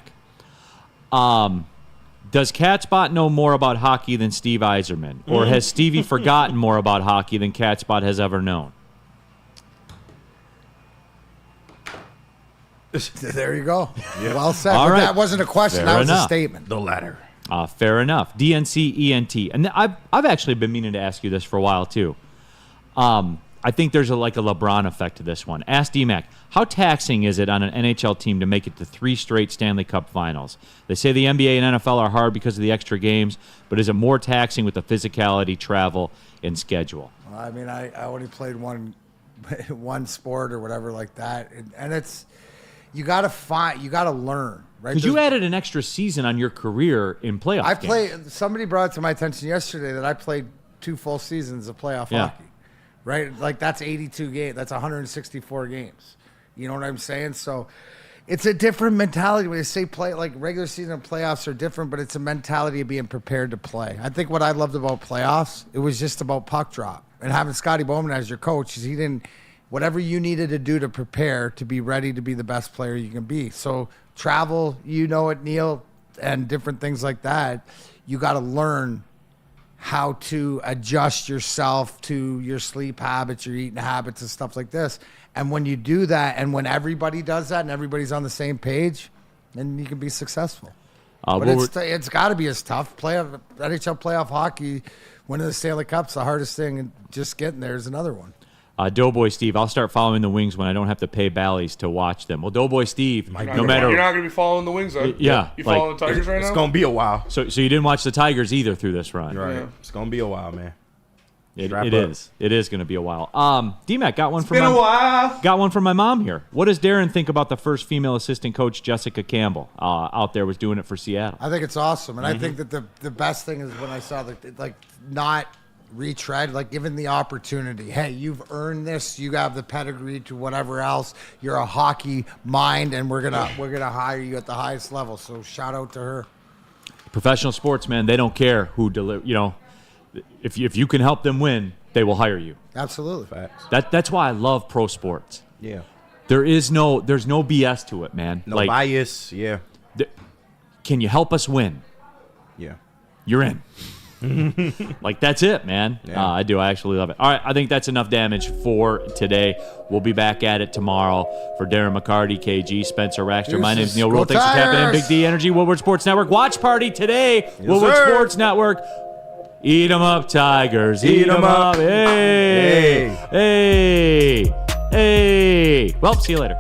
Does Catspot know more about hockey than Steve Yzerman? Or has Stevie forgotten more about hockey than Catspot has ever known? There you go. Yeah. Well said. All right. That wasn't a question. That was a statement. The latter. Fair enough. DNC ENT. And I've actually been meaning to ask you this for a while, too. I think there's like a LeBron effect to this one. Ask D-Mac, how taxing is it on an NHL team to make it to 3 straight Stanley Cup finals? They say the NBA and NFL are hard because of the extra games, but is it more taxing with the physicality, travel, and schedule? Well, I mean, I only played one sport or whatever like that, and it's you got to learn, right? Because you added an extra season on your career in playoff games. Somebody brought it to my attention yesterday that I played 2 full seasons of playoff hockey. Right? Like, that's 82 games. That's 164 games. You know what I'm saying? So it's a different mentality. When you say play, like regular season and playoffs are different, but it's a mentality of being prepared to play. I think what I loved about playoffs, it was just about puck drop. And having Scotty Bowman as your coach, he didn't, whatever you needed to do to prepare to be ready to be the best player you can be. So travel, you know it, Neil, and different things like that, you got to learn how to adjust yourself to your sleep habits, your eating habits, and stuff like this. And when you do that, and when everybody does that, and everybody's on the same page, then you can be successful. But it's got to be as tough. NHL playoff hockey, winning the Stanley Cup's the hardest thing, and just getting there is another one. Doughboy Steve, I'll start following the Wings when I don't have to pay Bally's to watch them. Well, Doughboy Steve, you're not going to be following the Wings, though. Yeah. You following the Tigers right now? It's going to be a while. So you didn't watch the Tigers either through this run. Right. Yeah. It's going to be a while, man. It is. It is going to be a while. D-Mac, got one from my mom here. What does Darren think about the first female assistant coach, Jessica Campbell, out there was doing it for Seattle? I think it's awesome. And I think that the best thing is when I saw not retread, like given the opportunity. Hey, you've earned this. You have the pedigree to whatever else. You're a hockey mind, and we're gonna hire you at the highest level. So shout out to her. Professional sports, man, they don't care who deliver. You know, if you can help them win, they will hire you. Absolutely. Facts. That's why I love pro sports. Yeah. There's no BS to it, man. No bias. Yeah. Can you help us win? Yeah. You're in. Like, that's it, man. Yeah. I actually love it. All right, I think that's enough damage for today. We'll be back at it tomorrow. For Darren McCarty, KG, Spencer Raxter, my name's Neil Rule. Thanks for tapping in. Big D Energy, Woodward Sports Network. Watch party today. Woodward Sports Network. Eat 'em up, Tigers. Eat 'em up. Hey. Hey. Hey. Well, see you later.